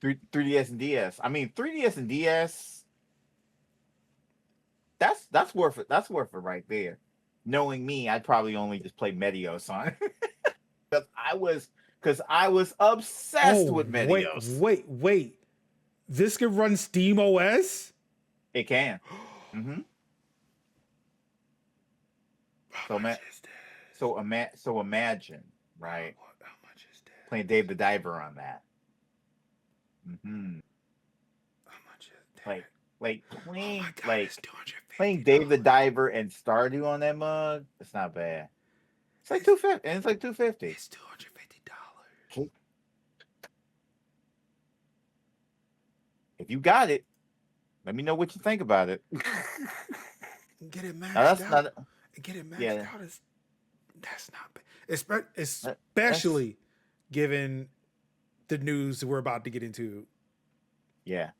S2: 3DS and DS. I mean, 3DS and DS. That's worth it. That's worth it right there. Knowing me, I'd probably only just play Medios on because I was obsessed with Medios.
S1: Wait. This can run Steam OS?
S2: It can. Mm-hmm. So imagine, right?
S1: How much is that?
S2: Playing Dave the Diver on that. Mm-hmm.
S1: How much is that?
S2: Like playing Dave the Diver and Stardew on that mug. It's not bad. It's like $250, and it's like $250.
S1: It's $250.
S2: If you got it, let me know what you think about it.
S1: Get it maxed out. Get it maxed out. That's not bad. Especially given the news we're about to get into.
S2: Yeah.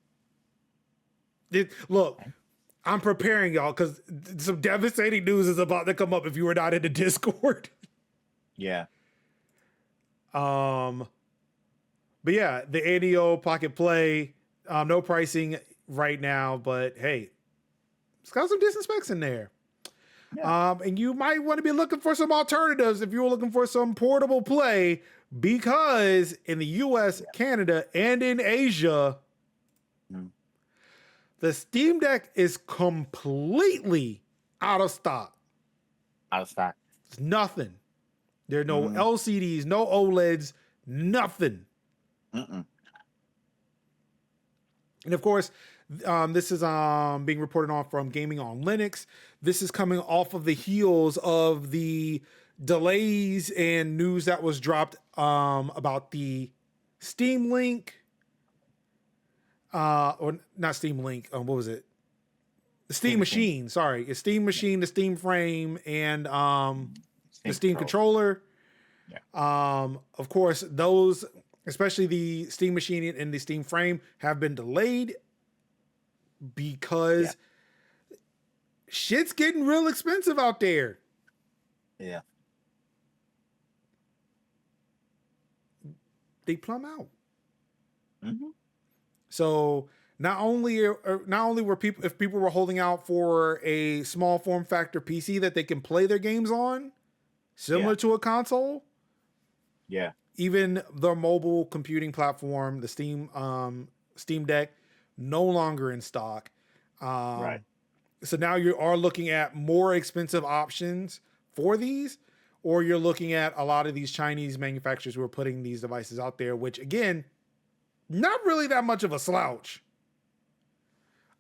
S1: Look, I'm preparing y'all because some devastating news is about to come up if you were not in the Discord.
S2: Yeah.
S1: But yeah, the Ayaneo Pocket Play, no pricing right now, but hey, it's got some decent specs in there. Yeah. And you might want to be looking for some alternatives if you're looking for some portable play, because in the US, Canada, and in Asia, the Steam Deck is completely out of stock. It's nothing. There are no LCDs, no OLEDs, nothing. And of course, this is being reported on from Gaming on Linux. This is coming off of the heels of the delays and news that was dropped about the Steam Link. or not Steam Link. What was it? The Steam
S2: Steam
S1: Machine. Sorry, it's Steam Machine, the Steam Frame, and the Steam
S2: controller.
S1: Controller. Of course, those, especially the Steam Machine and the Steam Frame, have been delayed because shit's getting real expensive out there.
S2: Yeah.
S1: They plumb out.
S2: Mm-hmm.
S1: So not only were people, if people were holding out for a small form factor PC that they can play their games on, similar to a console.
S2: Yeah.
S1: Even the mobile computing platform, the Steam Deck, no longer in stock.
S2: Right.
S1: So now you are looking at more expensive options for these, or you're looking at a lot of these Chinese manufacturers who are putting these devices out there, which again, not really that much of a slouch.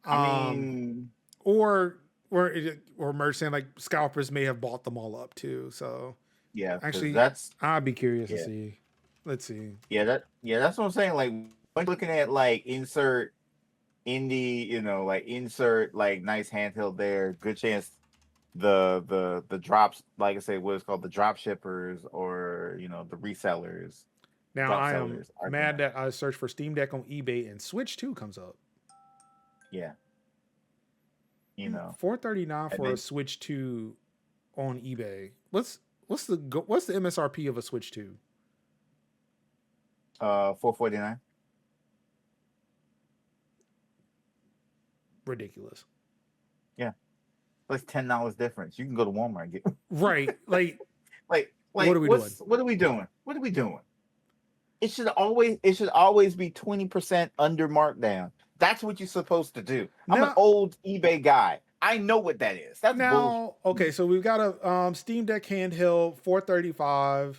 S2: I mean,
S1: or Merge saying like scalpers may have bought them all up too. So
S2: yeah,
S1: actually,
S2: that's
S1: I'd be curious to see. Let's see.
S2: Yeah, that's what I'm saying. Like when looking at like insert indie, like insert like nice handheld there, good chance the drops, like I say, what is called the drop shippers or the resellers.
S1: Now I am mad that I searched for Steam Deck on eBay and Switch 2 comes up.
S2: Yeah.
S1: $439 for a Switch 2 on eBay. What's the MSRP of a Switch 2?
S2: $449.
S1: Ridiculous.
S2: Yeah. Like $10 difference. You can go to Walmart and get
S1: right. Like
S2: what are we doing? What are we doing? What are we doing? It should always be 20% under markdown. That's what you're supposed to do. I'm an old eBay guy. I know what that is. That's bullshit.
S1: Okay, so we've got a Steam Deck handheld, $435.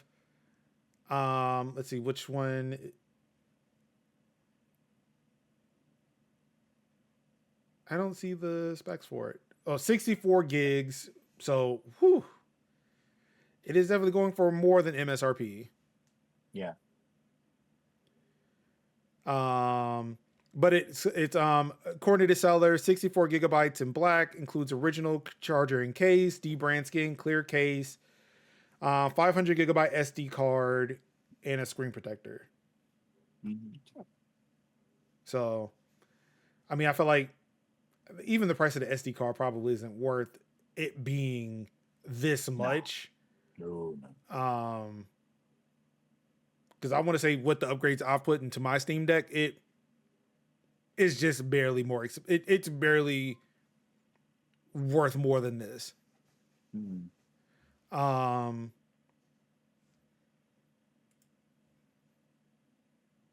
S1: Let's see which one. I don't see the specs for it. Oh, 64 gigs. So, whew. It is definitely going for more than MSRP.
S2: Yeah.
S1: But it's according to the seller, 64 gigabytes in black, includes original charger and case, D-brand skin, clear case, 500 gigabyte SD card, and a screen protector. Mm-hmm. So, I mean, I feel like even the price of the SD card probably isn't worth it being this much.
S2: No.
S1: Because I want to say what the upgrades I've put into my Steam Deck, it is just barely more. It's barely worth more than this.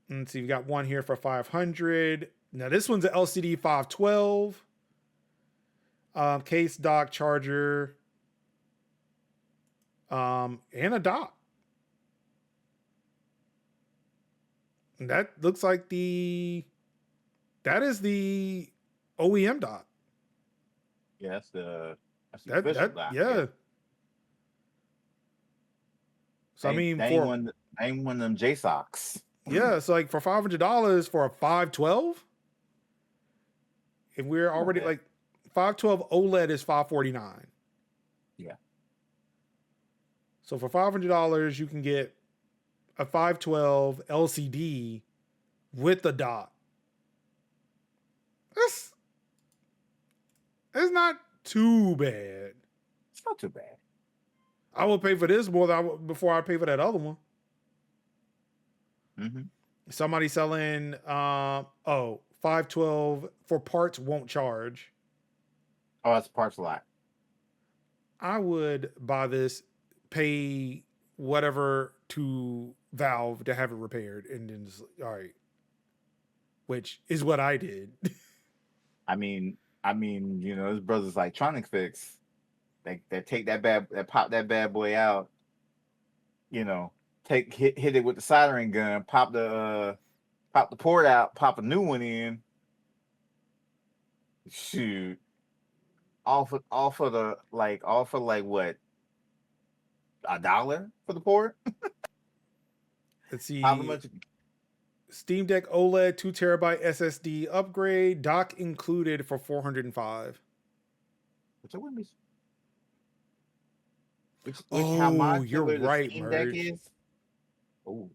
S1: Let's see, we got one here for 500. Now this one's an LCD 512. Case, dock, charger, and a dock. And that looks like that is the OEM dock.
S2: Yeah, that's the official dock.
S1: Yeah. So I mean,
S2: ain't one of them JSOCs.
S1: Yeah, so like for $500 for a 512, if we're already like 512 OLED is $549.
S2: Yeah.
S1: So for $500, you can get a 512 LCD with the dock. It's not too bad.
S2: It's not too bad.
S1: I would pay for this more than before I pay for that other one.
S2: Mm-hmm.
S1: Somebody selling 512 for parts won't charge.
S2: Oh, that's parts a lot.
S1: I would buy this, pay whatever to Valve to have it repaired, and then just all right. Which is what I did.
S2: I mean, this brother's electronic fix. They take they pop that bad boy out. Hit it with the soldering gun, pop the port out, pop a new one in. Shoot. All for what? $1 for the port?
S1: Let's see.
S2: How much?
S1: Steam Deck OLED 2 TB SSD upgrade, dock included for $405.
S2: Which I wouldn't be. Which how
S1: Oh, you're
S2: modular the
S1: right,
S2: Steam Deck
S1: Merge.
S2: is. Oh.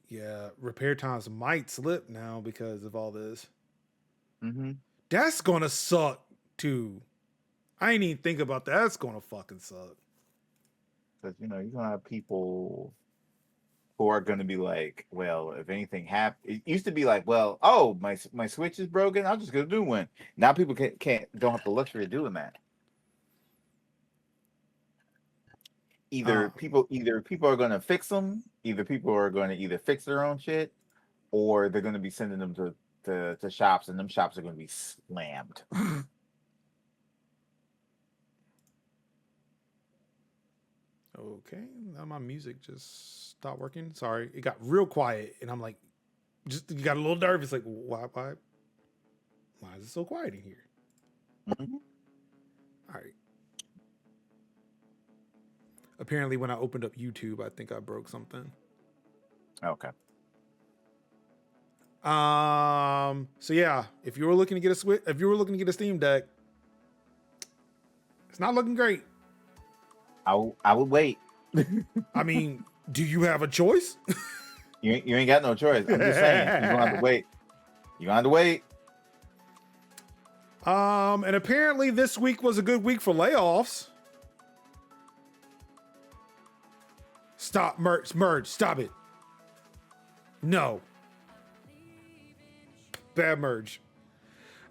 S1: Yeah, repair times might slip now because of all this.
S2: Mm-hmm.
S1: That's gonna suck too. I ain't even think about that. That's gonna fucking suck.
S2: Because you're gonna have people who are gonna be like, well, if anything happens, it used to be like, well, oh, my Switch is broken, I'll just go do one. Now people don't have the luxury of doing that. Either people are gonna fix them, either people are gonna either fix their own shit, or they're gonna be sending them to shops, and them shops are gonna be slammed.
S1: Okay, now my music just stopped working. Sorry, it got real quiet, and I'm like, just you got a little nervous. Like, why is it so quiet in here?
S2: Mm-hmm.
S1: All right. Apparently, when I opened up YouTube, I think I broke something.
S2: Okay.
S1: So yeah, if you were looking to get a Switch, if you were looking to get a Steam Deck, it's not looking great.
S2: I would wait.
S1: I mean, do you have a choice?
S2: You ain't got no choice. I'm just saying, you're gonna have to wait. You're gonna have to wait.
S1: And apparently this week was a good week for layoffs. Stop, merge, stop it. No. Bad merge.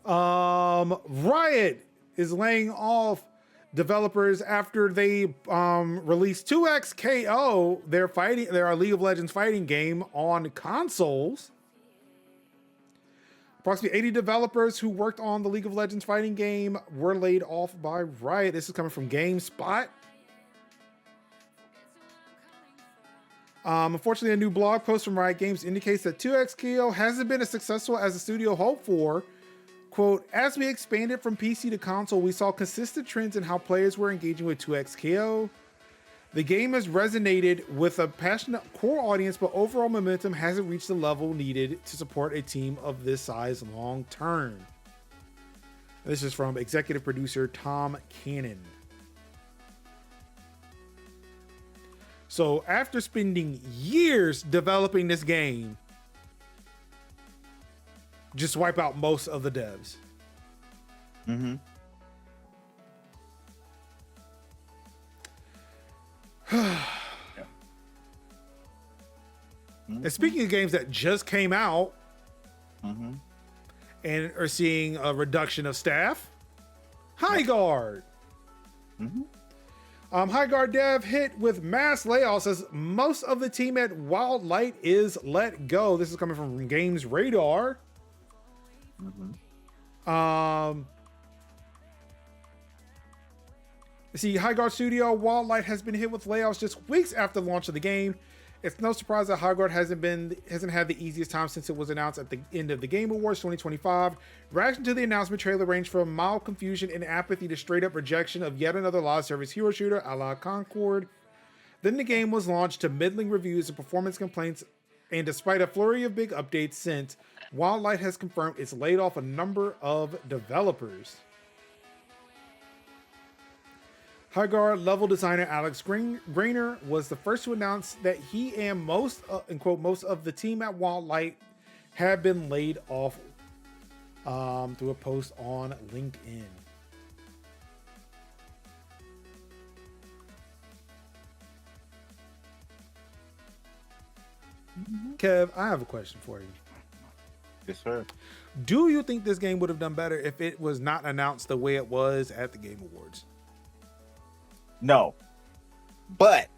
S1: Riot is laying off developers after they released 2XKO, their League of Legends fighting game on consoles. Approximately 80 developers who worked on the League of Legends fighting game were laid off by Riot. This is coming from GameSpot. Unfortunately, a new blog post from Riot Games indicates that 2XKO hasn't been as successful as the studio hoped for. Quote, as we expanded from PC to console, we saw consistent trends in how players were engaging with 2XKO. The game has resonated with a passionate core audience, but overall momentum hasn't reached the level needed to support a team of this size long term. This is from executive producer Tom Cannon. So after spending years developing this game, just wipe out most of the devs.
S2: Mm-hmm.
S1: And speaking of games that just came out
S2: Mm-hmm.
S1: and are seeing a reduction of staff, Highguard.
S2: Mm-hmm.
S1: Highguard dev hit with mass layoffs as most of the team at Wildlight is let go. This is coming from Games Radar.
S2: Mm-hmm.
S1: See, Highguard Studio Wildlight has been hit with layoffs just weeks after the launch of the game. It's no surprise that Highguard hasn't had the easiest time since it was announced at the end of the Game Awards 2025. Reaction to the announcement trailer ranged from mild confusion and apathy to straight up rejection of yet another live service hero shooter a la Concord. Then the game was launched to middling reviews and performance complaints, and despite a flurry of big updates since, Wildlight has confirmed it's laid off a number of developers. Highguard level designer Alex Grainer was the first to announce that he and most of the team at Wildlight have been laid off through a post on LinkedIn. Kev, I have a question for you.
S2: Yes, sir.
S1: Do you think this game would have done better if it was not announced the way it was at the Game Awards?
S2: No, but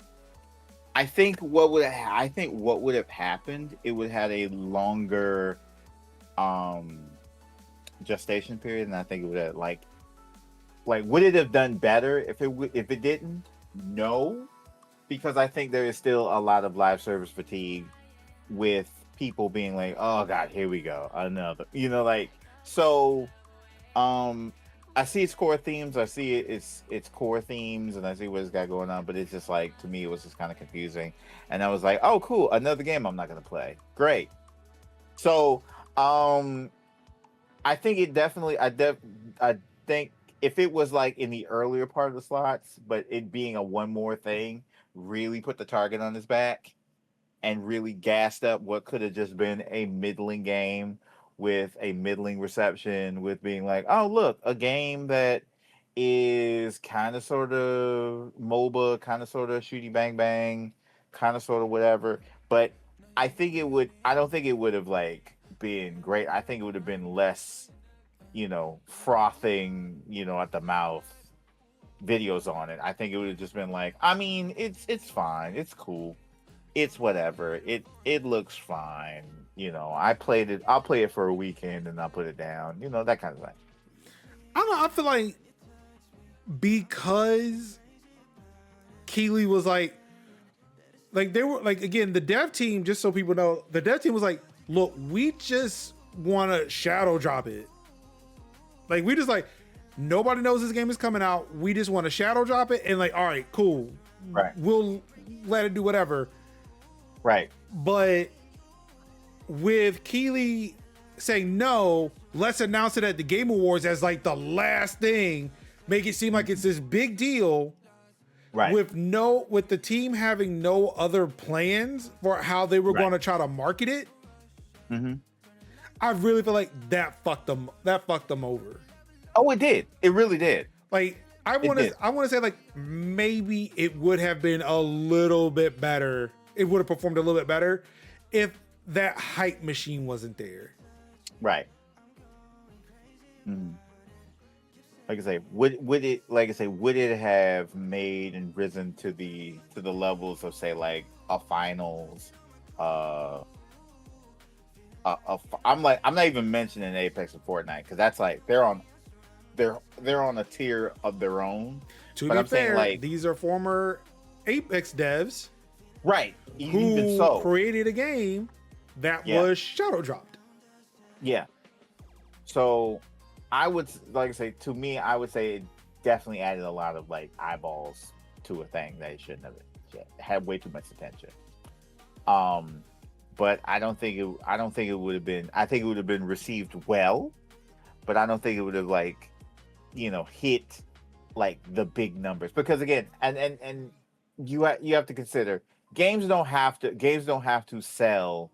S2: I think what would have happened, it would have had a longer gestation period, and I think it would have like would it have done better if it didn't? No, because I think there is still a lot of live service fatigue with people being like, oh god, here we go, another, so I see its core themes. I see its core themes, and I see what it's got going on. But it's just like, to me, it was just kind of confusing. And I was like, "Oh, cool, another game I'm not gonna play. Great." So, I think it definitely. I think if it was like in the earlier part of the slots, but it being a one more thing, really put the target on his back and really gassed up what could have just been a middling game with a middling reception, with being like, oh look, a game that is kind of sort of MOBA, kind of sort of shooty bang bang, kind of sort of whatever. But I don't think it would have like been great. I think it would have been less, frothing, at the mouth videos on it. I think it would have just been like, I mean, it's fine, it's cool, it's whatever. It looks fine. I played it. I'll play it for a weekend and I'll put it down. That kind of thing.
S1: I don't know. I feel because Keeley was they were again, the dev team, just so people know, the dev team was like, look, we just want to shadow drop it. We just nobody knows this game is coming out. We just want to shadow drop it and all right, cool.
S2: Right.
S1: We'll let it do whatever.
S2: Right.
S1: But with Keeley saying no, let's announce it at the Game Awards as the last thing, make it seem like it's this big deal.
S2: Right.
S1: With the team having no other plans for how they were going to try to market it.
S2: Mm-hmm.
S1: I really feel like that fucked them over.
S2: Oh, it did. It really did.
S1: I want to say maybe it would have been a little bit better. It would have performed a little bit better if that hype machine wasn't there.
S2: Right. Mm. Like I say, would it have made and risen to the levels of say a finals? I'm not even mentioning Apex and Fortnite because that's they're on a tier of their own.
S1: To be fair, these are former Apex devs,
S2: right?
S1: Who created a game that was shadow dropped.
S2: Yeah. So I would to me, I would say it definitely added a lot of eyeballs to a thing that it shouldn't have had way too much attention. But I don't think it would have been. I think it would have been received well, but I don't think it would have hit the big numbers because again, and you have to consider games don't have to sell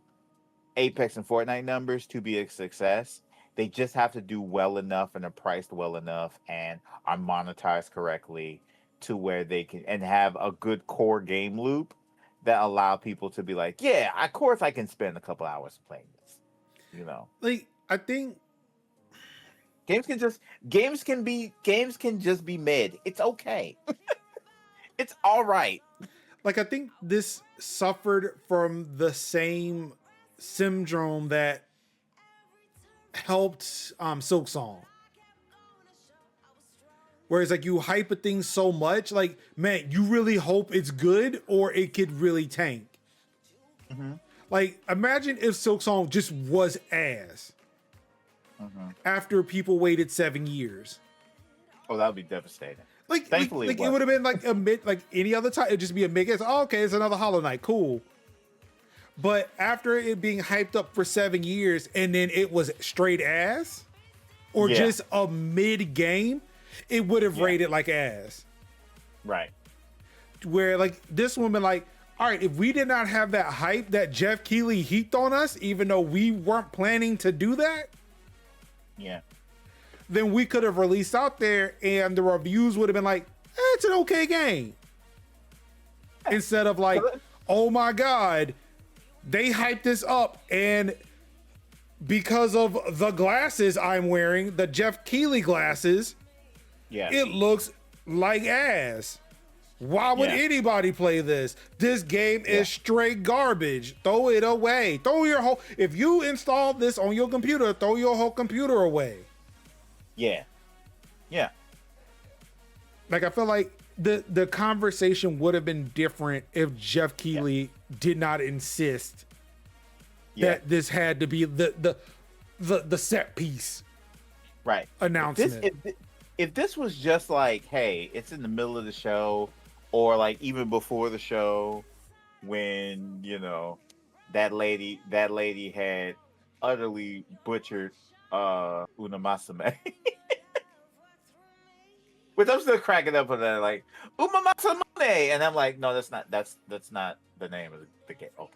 S2: Apex and Fortnite numbers to be a success. They just have to do well enough and are priced well enough and are monetized correctly to where they can and have a good core game loop that allow people to be like, yeah, of course I can spend a couple hours playing this.
S1: I think
S2: games can just be mid. It's okay. It's all right.
S1: I think this suffered from the same syndrome that helped Silk Song. Whereas you hype a thing so much, man, you really hope it's good or it could really tank. Mm-hmm. Imagine if Silk Song just was ass after people waited 7 years.
S2: Oh, that would be devastating.
S1: Thankfully, it would have been a mid, any other time. It'd just be a mid. It's okay, it's another Hollow Knight, cool. But after it being hyped up for 7 years and then it was straight ass or just a mid game, it would have rated like ass.
S2: Right.
S1: Where this woman all right, if we did not have that hype that Jeff Keighley heaped on us, even though we weren't planning to do that, then we could have released out there and the reviews would have been it's an okay game. Instead of oh my God, they hyped this up and because of the glasses I'm wearing, the Jeff Keighley glasses, it looks like ass. Why would anybody play this? This game is straight garbage. Throw it away. If you install this on your computer, throw your whole computer away.
S2: Yeah. Yeah.
S1: I feel like the conversation would have been different if Jeff Keighley did not insist that this had to be the set piece announcement.
S2: If this was just hey, it's in the middle of the show or even before the show when, that lady had utterly butchered Unamasame. Which I'm still cracking up on that, like Umamasamane, and I'm like, no, that's not the name of the game. Okay.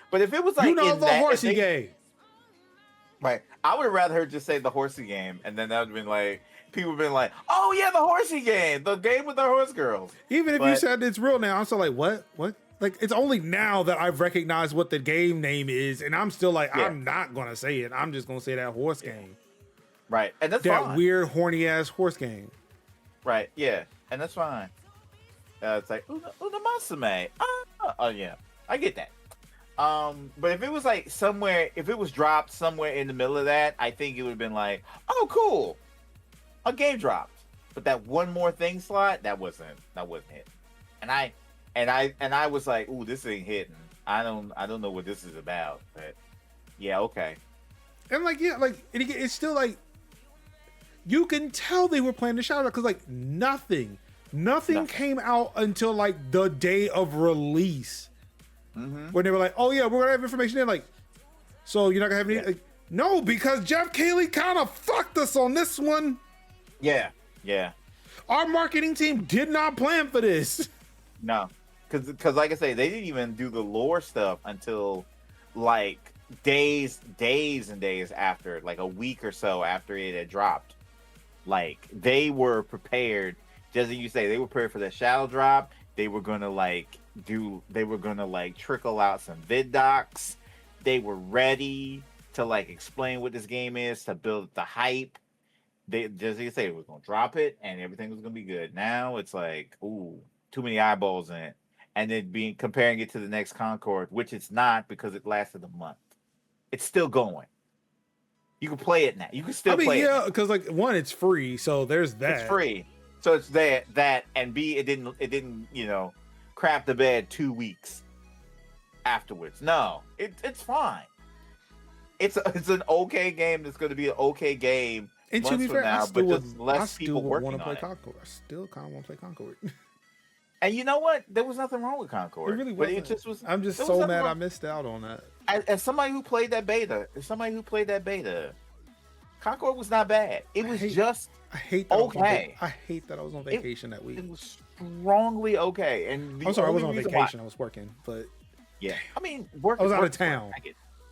S2: But if it was like
S1: You know
S2: in
S1: the
S2: that,
S1: horsey game.
S2: right, I would have rather her just say the horsey game, and then that would have been like, people have been like, oh yeah, the horsey game, the game with the horse girls.
S1: Even if you
S2: But-
S1: said it's real now, I'm still like, what? Like, it's only now that I've recognized what the game name is, and I'm still like,
S2: Yeah.
S1: I'm not gonna say it. I'm just gonna say that horse game.
S2: Right, and that's
S1: That
S2: fine.
S1: weird, horny ass horse game.
S2: Right, yeah, and that's fine. It's like Unamasame. Oh yeah, I get that. But if it was like somewhere, if it was dropped somewhere in the middle of that, I think it would have been like, oh cool, a game dropped. But that one more thing slot, that wasn't hit. And I was like, ooh, this ain't hitting. I don't know what this is about. But yeah, okay.
S1: And like, yeah, like it's still like, you can tell they were playing the shout out because like nothing came out until like the day of release. When they were like, oh yeah, we're gonna have information in, like, so you're not gonna have any, like, no, because Jeff Keighley kind of fucked us on this one.
S2: Yeah.
S1: Our marketing team did not plan for this.
S2: No, because like I say, they didn't even do the lore stuff until like days and days after, like a week or so after it had dropped. Like they were prepared, just as you say, they were prepared for that shadow drop. They were gonna trickle out some vid docs. They were ready to like explain what this game is, to build the hype. They, just as you say, we're gonna drop it and everything was gonna be good. Now it's like, ooh, too many eyeballs in it, and then comparing it to the next Concord, which it's not because it lasted a month. It's still going. You can play it now. You can still play it.
S1: Yeah, because like one, it's free, so there's that.
S2: It's free, so it's that, and B, it didn't crap the bed 2 weeks afterwards. No, it's fine. It's an okay game. That's going to be an okay game.
S1: And to be fair,
S2: now, but just less people working
S1: want to play
S2: on it.
S1: Concord. I still kind of want to play Concord.
S2: And you know what? There was nothing wrong with Concord.
S1: It really
S2: but
S1: wasn't.
S2: it just was.
S1: I'm just
S2: there
S1: so
S2: was
S1: mad
S2: nothing
S1: I
S2: wrong.
S1: missed out on that.
S2: As somebody who played that beta, Concord was not bad. It was just
S1: I hate that
S2: okay.
S1: I hate that I was on vacation that week.
S2: It was strongly okay. And
S1: I'm sorry, I
S2: only
S1: wasn't on
S2: reason
S1: vacation. I was working, but
S2: yeah, I mean,
S1: I was out of town.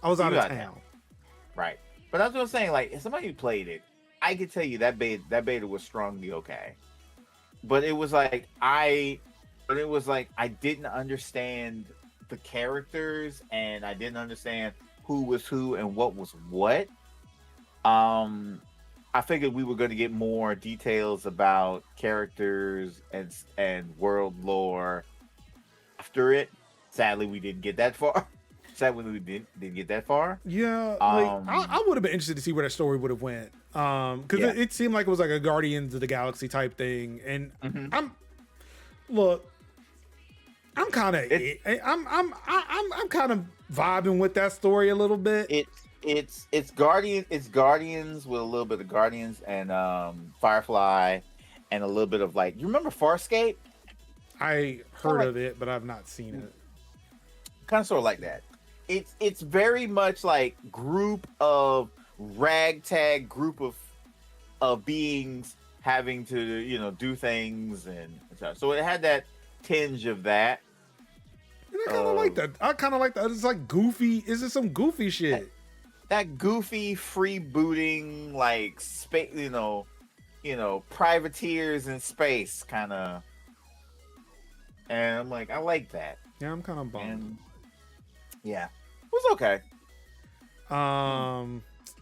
S1: I was out of town.
S2: Right, but that's what I'm saying. Like, if somebody who played it, I could tell you that beta was strongly okay. But it was like I didn't understand the characters, and I didn't understand who was who and what was what. I figured we were going to get more details about characters and world lore after it. Sadly, we didn't get that far. Didn't get that far.
S1: Yeah, like I would have been interested to see where that story would have went. Because it seemed like it was like a Guardians of the Galaxy type thing, and I'm kind of vibing with that story a little bit.
S2: It's Guardians with a little bit of Guardians and Firefly and a little bit of, like, you remember Farscape?
S1: I heard of it, but I've not seen it.
S2: Kind of sort of like that. It's very much like ragtag group of beings having to do things and stuff. So it had that tinge of that.
S1: And I kind of like that. I kind of like that. It's like goofy. Is it some goofy shit?
S2: That goofy freebooting, like space, privateers in space kind of. And I'm like, I like that.
S1: Yeah, I'm kind of bummed.
S2: And yeah, it was okay.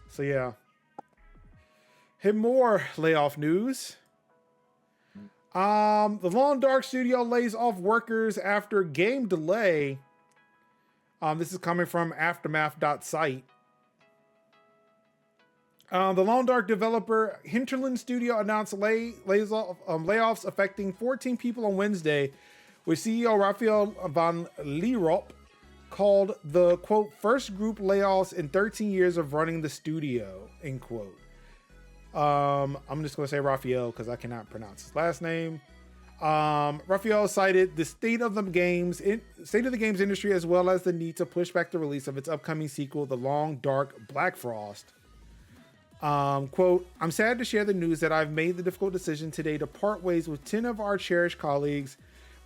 S1: So yeah. Hit more layoff news. The Long Dark Studio lays off workers after game delay. This is coming from aftermath.site. The Long Dark developer Hinterland Studio announced layoffs affecting 14 people on Wednesday, with CEO Raphael van Lierop called the, quote, first group layoffs in 13 years of running the studio, end quote. I'm just going to say Raphael because I cannot pronounce his last name. Raphael cited the state of the games industry, as well as the need to push back the release of its upcoming sequel, The Long Dark Black Frost. Quote, I'm sad to share the news that I've made the difficult decision today to part ways with 10 of our cherished colleagues.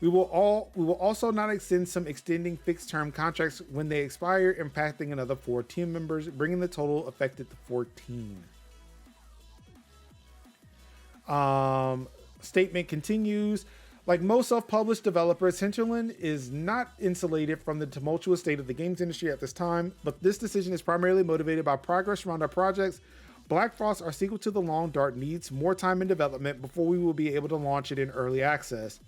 S1: We will also not extend some extending fixed term contracts when they expire, impacting another 4 team members, bringing the total affected to 14. Statement continues. Like most self-published developers, Hinterland is not insulated from the tumultuous state of the games industry at this time, but this decision is primarily motivated by progress around our projects. Black Frost, our sequel to The Long Dark, needs more time in development before we will be able to launch it in early access.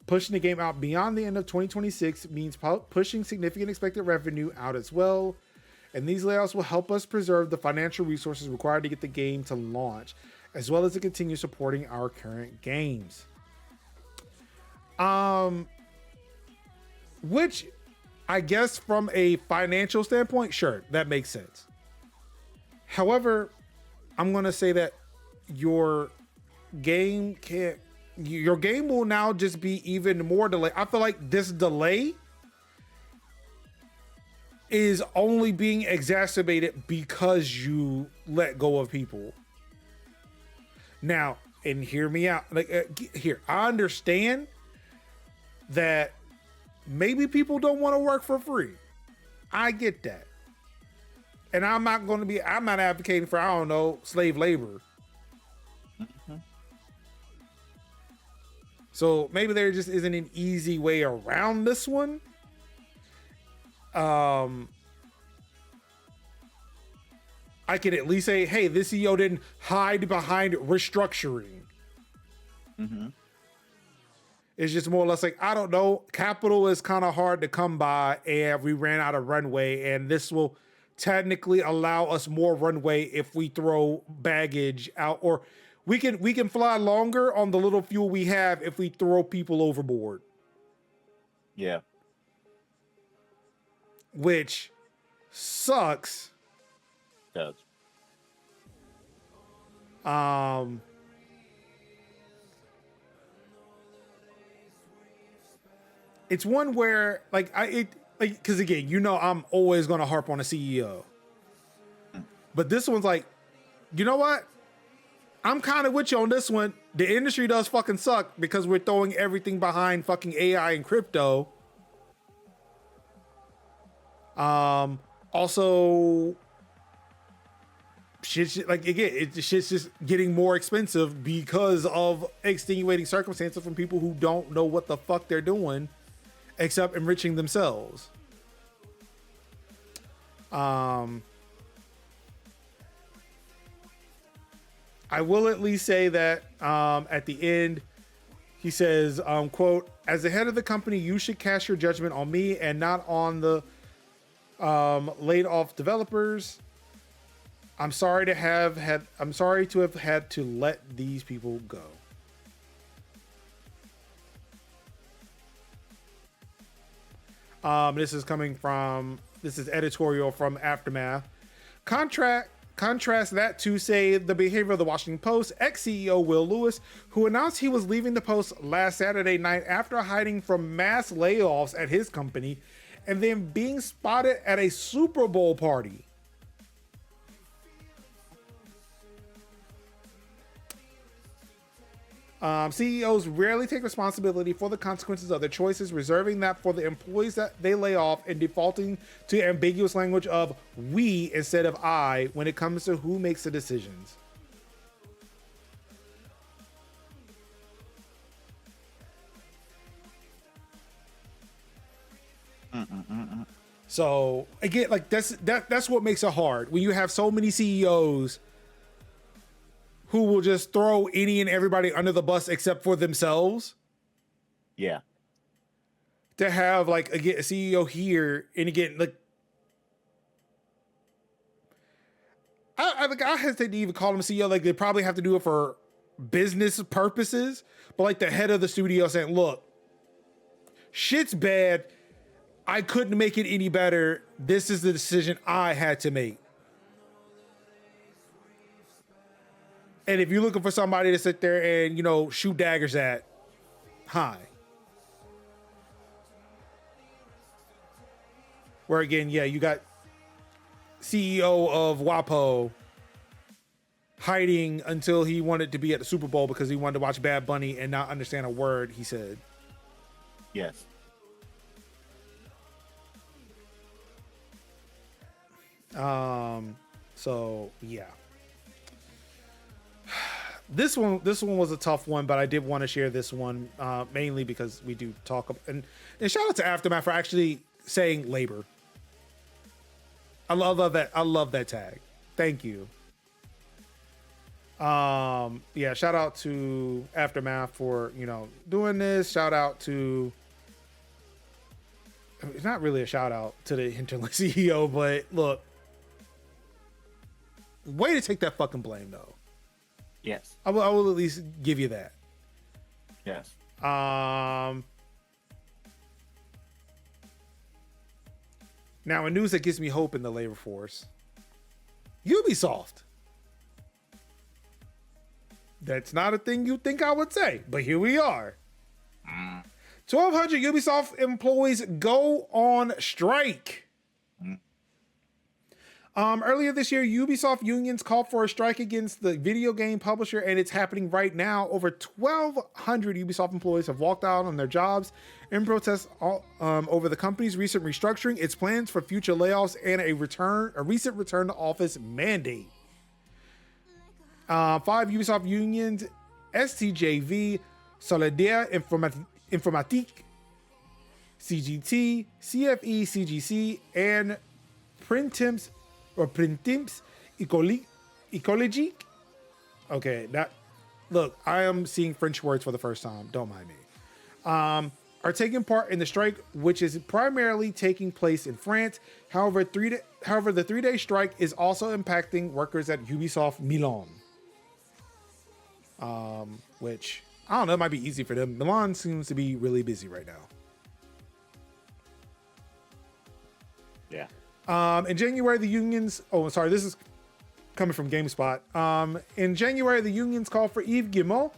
S1: Pushing the game out beyond the end of 2026 means pushing significant expected revenue out as well, and these layoffs will help us preserve the financial resources required to get the game to launch, as well as to continue supporting our current games. Which I guess from a financial standpoint, sure, that makes sense. However, I'm going to say that your game will now just be even more delayed. I feel like this delay is only being exacerbated because you let go of people. Now, and hear me out. Here, I understand that maybe people don't want to work for free. I get that. And I'm not advocating for, I don't know, slave labor.
S2: Mm-hmm.
S1: So maybe there just isn't an easy way around this one. I could at least say, hey, this CEO didn't hide behind restructuring.
S2: Mm-hmm.
S1: It's just more or less like, I don't know, capital is kind of hard to come by and we ran out of runway, and this will technically allow us more runway if we throw baggage out, or we can fly longer on the little fuel we have if we throw people overboard.
S2: Yeah.
S1: Which sucks.
S2: Does.
S1: It's one where because again, I'm always going to harp on a CEO, but this one's like, you know what? I'm kind of with you on this one. The industry does fucking suck because we're throwing everything behind fucking AI and crypto. Also, shit's just getting more expensive because of extenuating circumstances from people who don't know what the fuck they're doing except enriching themselves. I will at least say that at the end, he says, quote, as the head of the company, you should cast your judgment on me and not on the laid off developers. I'm sorry to have had to let these people go. This is editorial from Aftermath. Contrast that to, say, the behavior of the Washington Post ex-CEO Will Lewis, who announced he was leaving the Post last Saturday night after hiding from mass layoffs at his company and then being spotted at a Super Bowl party. CEOs rarely take responsibility for the consequences of their choices, reserving that for the employees that they lay off and defaulting to ambiguous language of we instead of I when it comes to who makes the decisions. So again, like that's what makes it hard when you have so many CEOs who will just throw any and everybody under the bus except for themselves.
S2: Yeah.
S1: To have like again a CEO here, and again, like I hesitate to even call him a CEO. Like they probably have to do it for business purposes, but like the head of the studio saying, "Look, shit's bad. I couldn't make it any better. This is the decision I had to make." And if you're looking for somebody to sit there and, shoot daggers at, high. Where again, yeah, you got CEO of WAPO hiding until he wanted to be at the Super Bowl because he wanted to watch Bad Bunny and not understand a word he said.
S2: Yes.
S1: So yeah. This one was a tough one, but I did want to share this one mainly because we do talk and shout out to Aftermath for actually saying labor. I love that. I love that tag. Thank you. Yeah, shout out to Aftermath for, doing this. Shout out to, it's not really a shout out to the Hinterland CEO, but look, way to take that fucking blame though.
S2: Yes.
S1: I will at least give you that.
S2: Yes.
S1: Now, in news that gives me hope in the labor force, Ubisoft. That's not a thing you think I would say, but here we are. 1,200 Ubisoft employees go on strike. Earlier this year, Ubisoft unions called for a strike against the video game publisher, and it's happening right now. Over 1,200 Ubisoft employees have walked out on their jobs in protest over the company's recent restructuring, its plans for future layoffs, and a recent return to office mandate. 5 Ubisoft unions, STJV, Solidaire Informatique, CGT, CFE, CGC, and Printemps Ecologique. Okay, look, I am seeing French words for the first time. Don't mind me. Are taking part in the strike, which is primarily taking place in France. However, the 3-day strike is also impacting workers at Ubisoft Milan. Which, I don't know, it might be easy for them. Milan seems to be really busy right now.
S2: Yeah.
S1: In January, the unions... Oh, sorry, this is coming from GameSpot. In January, the unions called for Yves Guillemot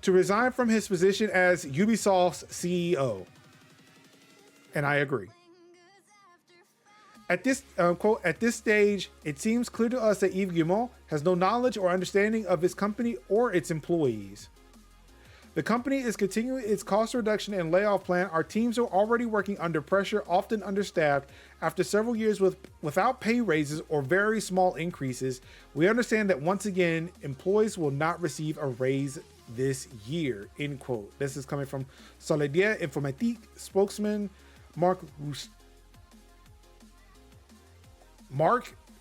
S1: to resign from his position as Ubisoft's CEO. And I agree. At this quote, at this stage, it seems clear to us that Yves Guillemot has no knowledge or understanding of his company or its employees. The company is continuing its cost reduction and layoff plan. Our teams are already working under pressure, often understaffed. After several years without pay raises or very small increases, we understand that once again, employees will not receive a raise this year, end quote. This is coming from Solidaire Informatique spokesman Mark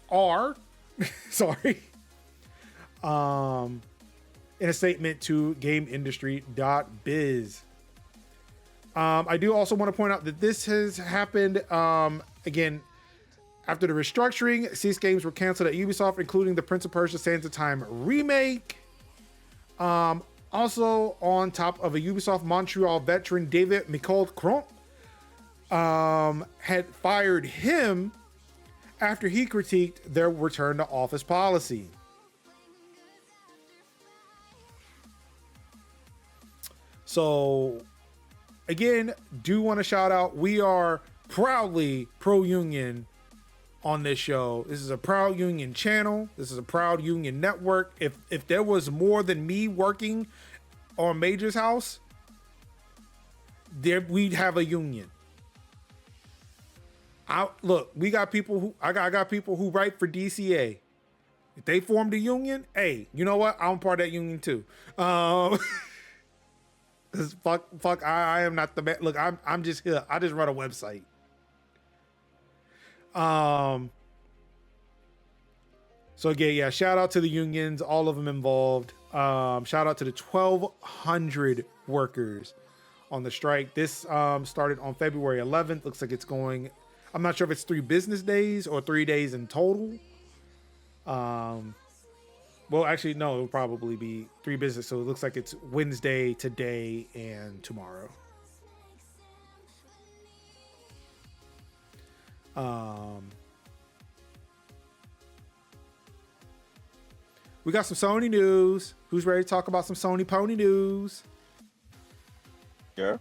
S1: R. Sorry. In a statement to GameIndustry.biz. I do also want to point out that this has happened again after the restructuring. 6 games were canceled at Ubisoft, including the Prince of Persia: Sands of Time remake. Also, on top of a Ubisoft Montreal veteran, David Michaud-Cront had fired him after he critiqued their return to office policy. So, again, do want to shout out, we are proudly pro-union on this show. This is a proud union channel. This is a proud union network. If there was more than me working on Major's house, we'd have a union. Look, we got people who I got people who write for DCA. If they formed a union, hey, you know what? I'm part of that union too. Cause fuck, I am not the man. Look, I'm just here. I just run a website. So again, yeah, shout out to the unions, all of them involved. Shout out to the 1,200 workers on the strike. This started on February 11th. Looks like it's going, I'm not sure if it's 3 business days or 3 days in total. Well, actually, no, it'll probably be 3 business. So it looks like it's Wednesday, today, and tomorrow. We got some Sony news. Who's ready to talk about some Sony pony news?
S2: Sure.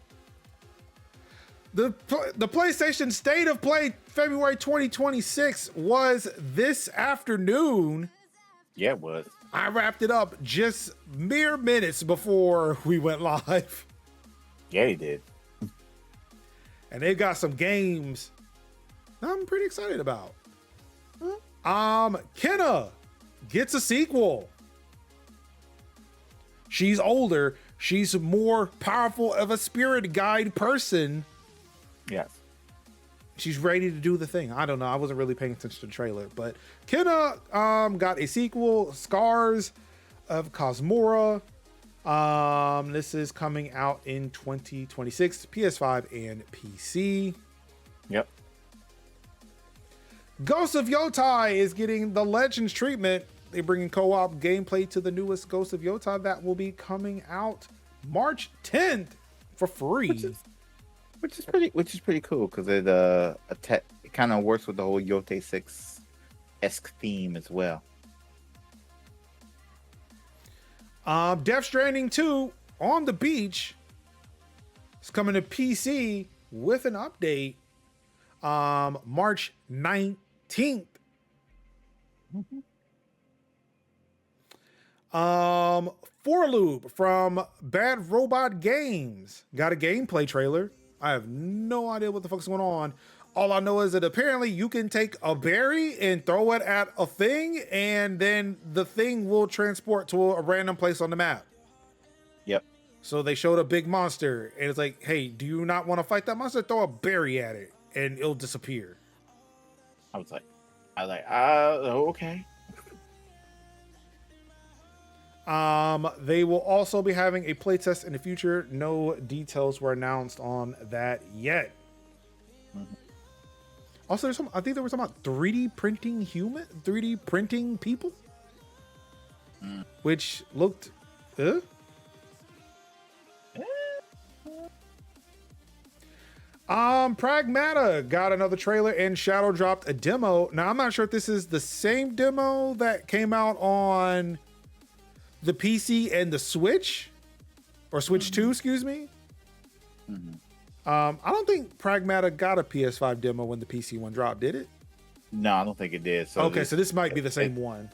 S1: The PlayStation State of Play February 2026 was this afternoon.
S2: Yeah, it was.
S1: I wrapped it up just mere minutes before we went live.
S2: Yeah, he did.
S1: And they've got some games I'm pretty excited about. Kenna gets a sequel. She's older. She's more powerful of a spirit guide person.
S2: Yes.
S1: She's ready to do the thing. I don't know. I wasn't really paying attention to the trailer, but Kenna got a sequel, Scars of Cosmora. This is coming out in 2026, PS5 and PC.
S2: Yep.
S1: Ghost of Yotai is getting the Legends treatment. They're bringing co-op gameplay to the newest Ghost of Yotai that will be coming out March 10th for free.
S2: Which is pretty cool because it kind of works with the whole Yote 6-esque theme as well.
S1: Death Stranding 2 on the beach is coming to PC with an update March 19th. For Loop from Bad Robot Games got a gameplay trailer. I have no idea what the fuck's going on. All I know is that apparently you can take a berry and throw it at a thing, and then the thing will transport to a random place on the map.
S2: Yep.
S1: So they showed a big monster, and it's like, hey, do you not want to fight that monster? Throw a berry at it, and it'll disappear.
S2: I was like, okay.
S1: They will also be having a playtest in the future. No details were announced on that yet.
S2: Mm-hmm.
S1: Also, I think there was something about 3D printing people, which looked, Pragmata got another trailer and Shadow dropped a demo. Now, I'm not sure if this is the same demo that came out on the PC and the Switch, or Switch 2, excuse me.
S2: Mm-hmm.
S1: I don't think Pragmata got a PS5 demo when the PC one dropped, did it?
S2: No, I don't think it did. So
S1: okay, so this might be the same one.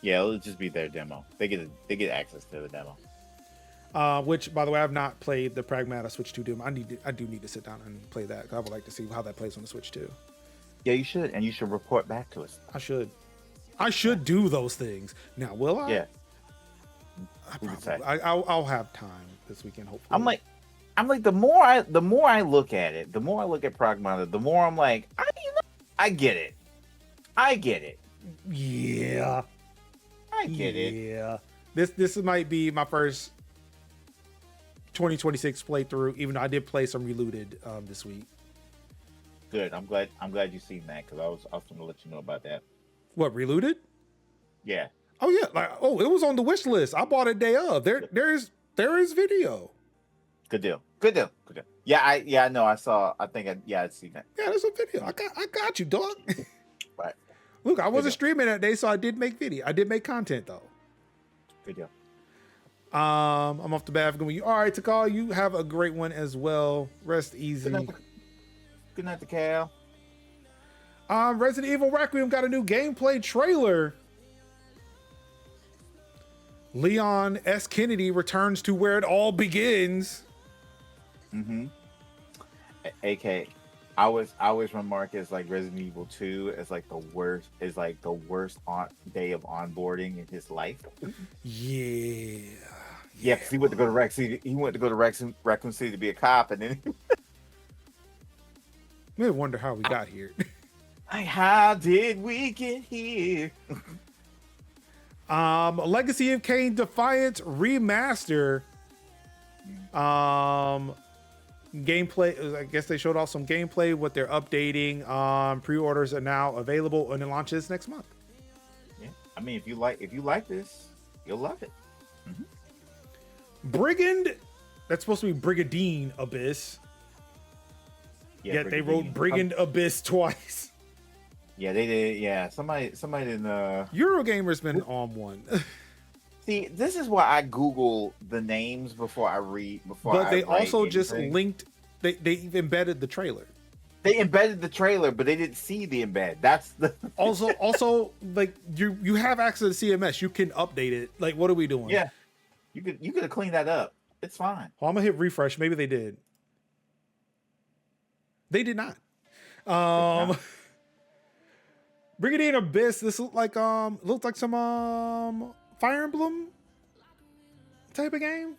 S2: Yeah, it'll just be their demo. They get access to the demo.
S1: Which, by the way, I've not played the Pragmata Switch 2 demo. I do need to sit down and play that. I would like to see how that plays on the Switch 2.
S2: Yeah, you should, and you should report back to us.
S1: I should do those things. Now, will I?
S2: Yeah.
S1: I'll have time this weekend, hopefully.
S2: I'm like the more I look at it, the more I look at Pragmata, the more I'm like, I get it.
S1: Yeah.
S2: I get it.
S1: Yeah. This might be my first 2026 playthrough, even though I did play some Reloaded this week.
S2: Good. I'm glad you've seen that, because I was going to let you know about that.
S1: What, Reloaded?
S2: Yeah.
S1: Oh yeah, it was on the wish list. I bought it day of. There is video.
S2: Good deal. Yeah, I know. I'd seen that.
S1: Yeah, there's a video. I got you, dog.
S2: Right.
S1: Look, I wasn't streaming that day, so I did make video. I did make content though.
S2: Good deal.
S1: I'm off the bat. All right, Takal, you have a great one as well. Rest easy.
S2: Good night to Cal.
S1: Resident Evil Requiem got a new gameplay trailer. Leon S. Kennedy returns to where it all begins.
S2: Mm-hmm. AK, I always remark as like Resident Evil 2 as like the worst day of onboarding in his life.
S1: Yeah.
S2: Yeah, because he went to go to Raccoon City to be a cop, and then
S1: we wonder how we got here.
S2: How did we get here?
S1: Legacy of Kain Defiant Remaster. Gameplay, I guess they showed off some gameplay, what they're updating. Pre-orders are now available and it launches next month.
S2: Yeah. I mean, if you like this, you'll love it. Mm-hmm.
S1: Brigand, that's supposed to be Brigadine Abyss.
S2: Yeah,
S1: yet they wrote Brigand Abyss twice.
S2: Yeah, they did. Yeah, somebody in
S1: Eurogamer's been on one.
S2: See, this is why I Google the names before I read.
S1: But they
S2: write
S1: also just
S2: anything.
S1: linked. They embedded the trailer.
S2: They embedded the trailer, but they didn't see the embed. That's the
S1: Also, like you have access to CMS. You can update it. Like, what are we doing?
S2: yeah. You could have cleaned that up. It's fine.
S1: Well, I'm gonna hit refresh. Maybe they did. They did not. Brigadier Abyss. This looked like some Fire Emblem type of game.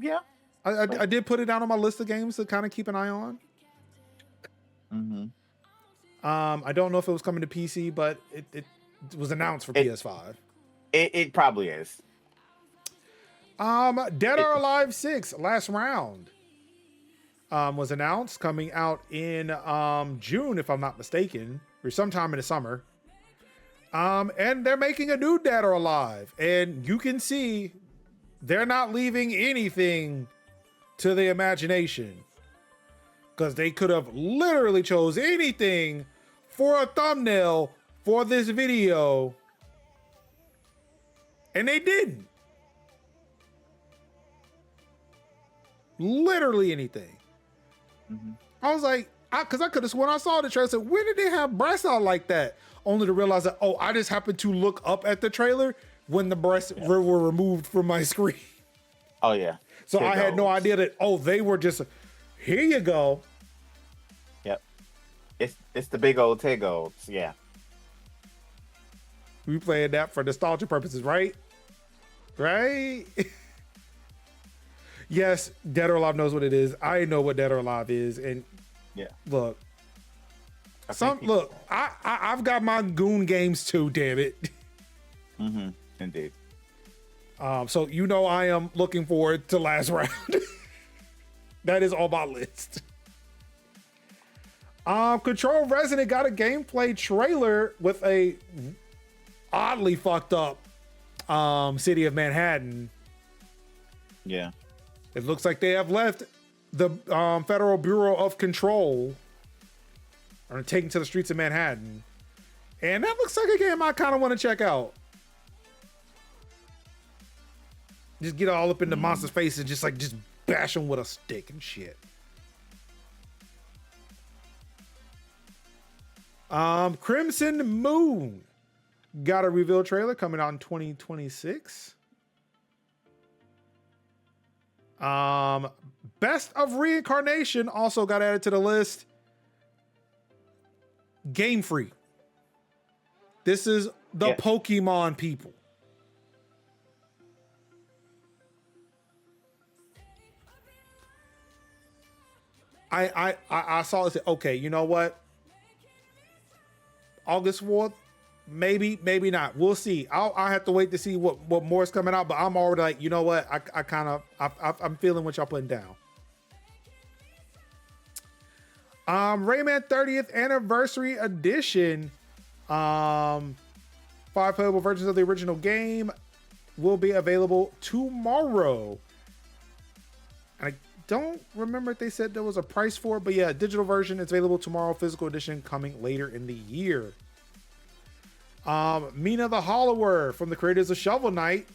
S2: Yeah.
S1: I did put it down on my list of games to kind of keep an eye on.
S2: Mm-hmm.
S1: I don't know if it was coming to PC, but it was announced for PS5.
S2: It probably is.
S1: Dead or Alive 6 Last Round was announced, coming out in June, if I'm not mistaken, or sometime in the summer. And they're making a new Dead or Alive, and you can see they're not leaving anything to the imagination, because they could have literally chose anything for a thumbnail for this video, and they didn't. Literally anything.
S2: Mm-hmm.
S1: I was like, because I could have sworn I saw the trailer, I said, when did they have breasts out like that? Only to realize that, oh, I just happened to look up at the trailer when the breasts were removed from my screen.
S2: Oh yeah.
S1: So I had no idea that, oh, they were just, here you go.
S2: Yep. It's the big old Tegos. Yeah.
S1: We playing that for nostalgia purposes, right? Right? Yes, Dead or Alive knows what it is. I know what Dead or Alive is, and
S2: yeah,
S1: look, I've got my goon games too. Damn it.
S2: Mm-hmm. Indeed.
S1: So you know I am looking forward to Last Round. That is on my list. Control Resident got a gameplay trailer with a oddly fucked up city of Manhattan.
S2: Yeah.
S1: It looks like they have left the Federal Bureau of Control and are taken to the streets of Manhattan. And that looks like a game I kind of want to check out. Just get all up in the monster's face and just bash them with a stick and shit. Crimson Moon got a reveal trailer coming out in 2026. Best of Reincarnation also got added to the list. Game Freak. This is the Pokemon people. I saw it. Okay, you know what? August 4th, maybe not. We'll see. I'll have to wait to see what more is coming out. But I'm already like, you know what? I'm feeling what y'all putting down. Rayman 30th Anniversary Edition. 5 playable versions of the original game will be available tomorrow. I don't remember if they said there was a price for it, but yeah, digital version is available tomorrow. Physical edition coming later in the year. Mina the Hollower, from the creators of Shovel Knight,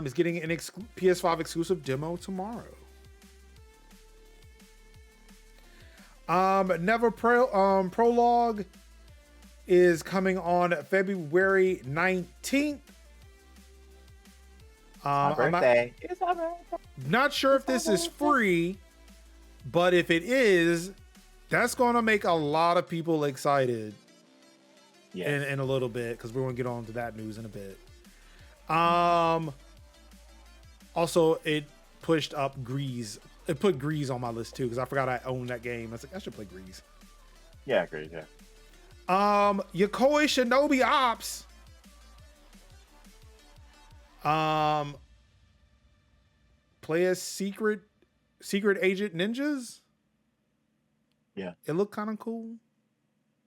S1: is getting an PS5 exclusive demo tomorrow. Never Prologue is coming on February 19th.
S2: My birthday. It's my birthday.
S1: Not sure if this is free, but if it is, that's going to make a lot of people excited. Yes. In a little bit, because we're going to get on to that news in a bit. Also, it pushed up Grease. It put Grease on my list too, because I forgot I owned that game. I was like, I should play Grease.
S2: Yeah, Grease, yeah.
S1: Yokoi Shinobi Ops. Play as secret agent ninjas.
S2: Yeah.
S1: It looked kind of cool.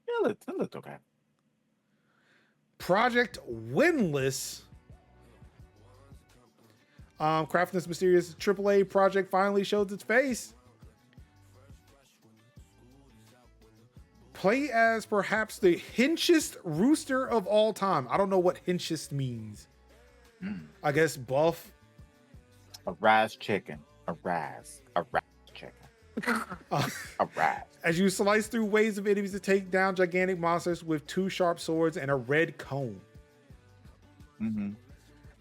S2: Yeah, it looked okay.
S1: Project Windless. Crafton's mysterious AAA project finally shows its face. Play as perhaps the hinchiest rooster of all time. I don't know what hinchiest means. I guess buff.
S2: A rise chicken. A rise chicken. A rise.
S1: As you slice through waves of enemies to take down gigantic monsters with 2 sharp swords and a red cone.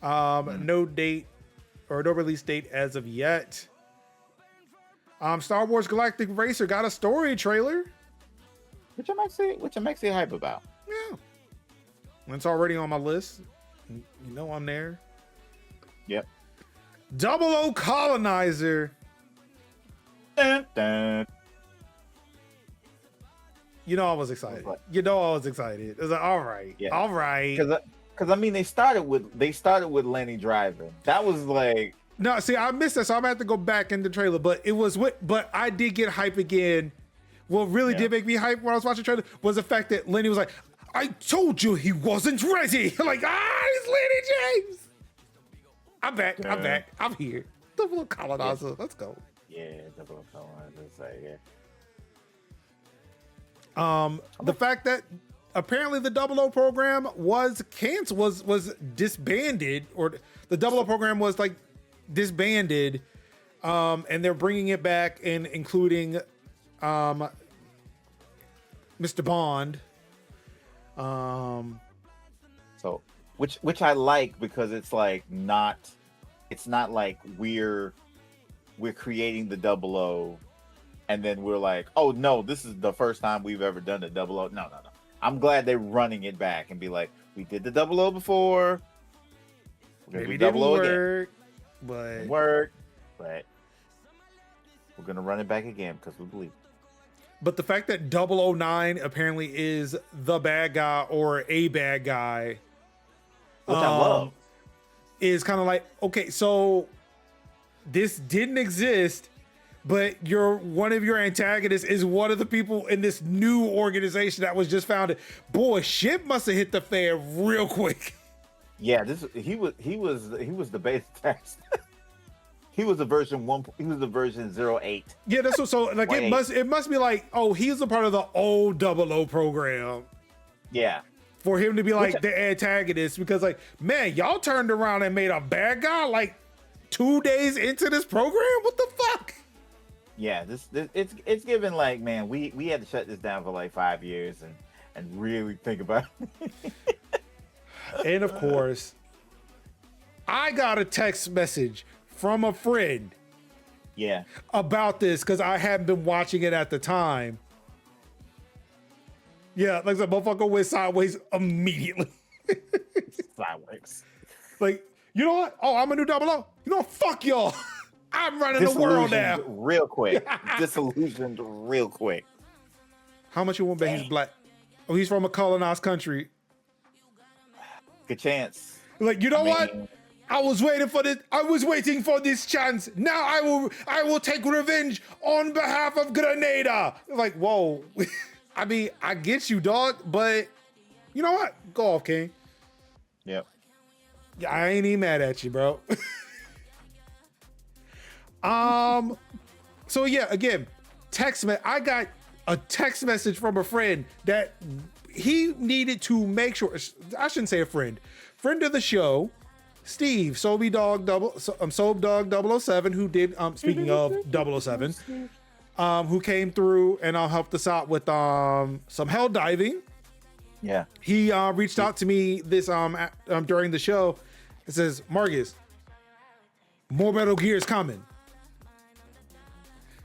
S1: No date or no release date as of yet. Star Wars Galactic Racer got a story trailer,
S2: which I'm actually hype about.
S1: Yeah, it's already on my list. You know I'm there.
S2: Yep.
S1: 00 Colonizer.
S2: Dun, dun.
S1: You know I was excited. It was like, all right,
S2: yeah.
S1: All right.
S2: Because I mean, they started with Lenny driving. That was like.
S1: No, see, I missed that, so I'm gonna have to go back in the trailer. But but I did get hype again. What really did make me hype when I was watching the trailer was the fact that Lenny was like, "I told you he wasn't ready." I'm like, it's Lenny James. I'm back.
S2: Yeah.
S1: I'm back. I'm here. 00 Colonizer.
S2: Yeah.
S1: Let's go.
S2: Yeah, 00 Colonizer. Yeah.
S1: The fact that apparently the 00 program was canceled, was disbanded, or the 00 program was like disbanded, and they're bringing it back and including Mr. Bond.
S2: So which I like, because it's not like we're creating the 00 and then we're like, oh no, this is the first time we've ever done the 00. No. I'm glad they're running it back and be like, we did the 00 before.
S1: Maybe it didn't work,
S2: but we're gonna run it back again because we believe.
S1: But the fact that 009 apparently is the bad guy or a bad guy,
S2: which I love,
S1: is kind of like, okay, so this didn't exist, but one of your antagonists is one of the people in this new organization that was just founded. Boy, shit must have hit the fan real quick.
S2: Yeah, he was the beta test. He was the version 1. He was the version 08.
S1: Yeah, that's what, so like it must be like, oh, he's a part of the old 00 program.
S2: Yeah.
S1: For him to be like the antagonist, because like, man, y'all turned around and made a bad guy like 2 days into this program. What the fuck?
S2: Yeah, it's given like, man, we had to shut this down for like 5 years and really think about it.
S1: And of course, I got a text message from a friend.
S2: Yeah.
S1: About this, because I hadn't been watching it at the time. Yeah, like the motherfucker went sideways immediately.
S2: Sideways.
S1: Like, you know what? Oh, I'm a new 00. You know what? Fuck y'all. I'm running the world now.
S2: Real quick. Disillusioned real quick.
S1: How much you want to bet he's black? Oh, he's from a colonized country.
S2: Good chance.
S1: Like, you know what? I was waiting for this. I was waiting for this chance. Now I will take revenge on behalf of Grenada. Like, whoa. I mean, I get you, dog, but you know what? Go off, King.
S2: Yep.
S1: Yeah, I ain't even mad at you, bro. So yeah, again, I got a text message from a friend that he needed to make sure, I shouldn't say a friend of the show, Steve, Soap Dog 007, who did, speaking of 007, who came through and helped us out with some hell diving.
S2: Yeah.
S1: He reached out to me this during the show. It says, Marcus, more Metal Gear is coming.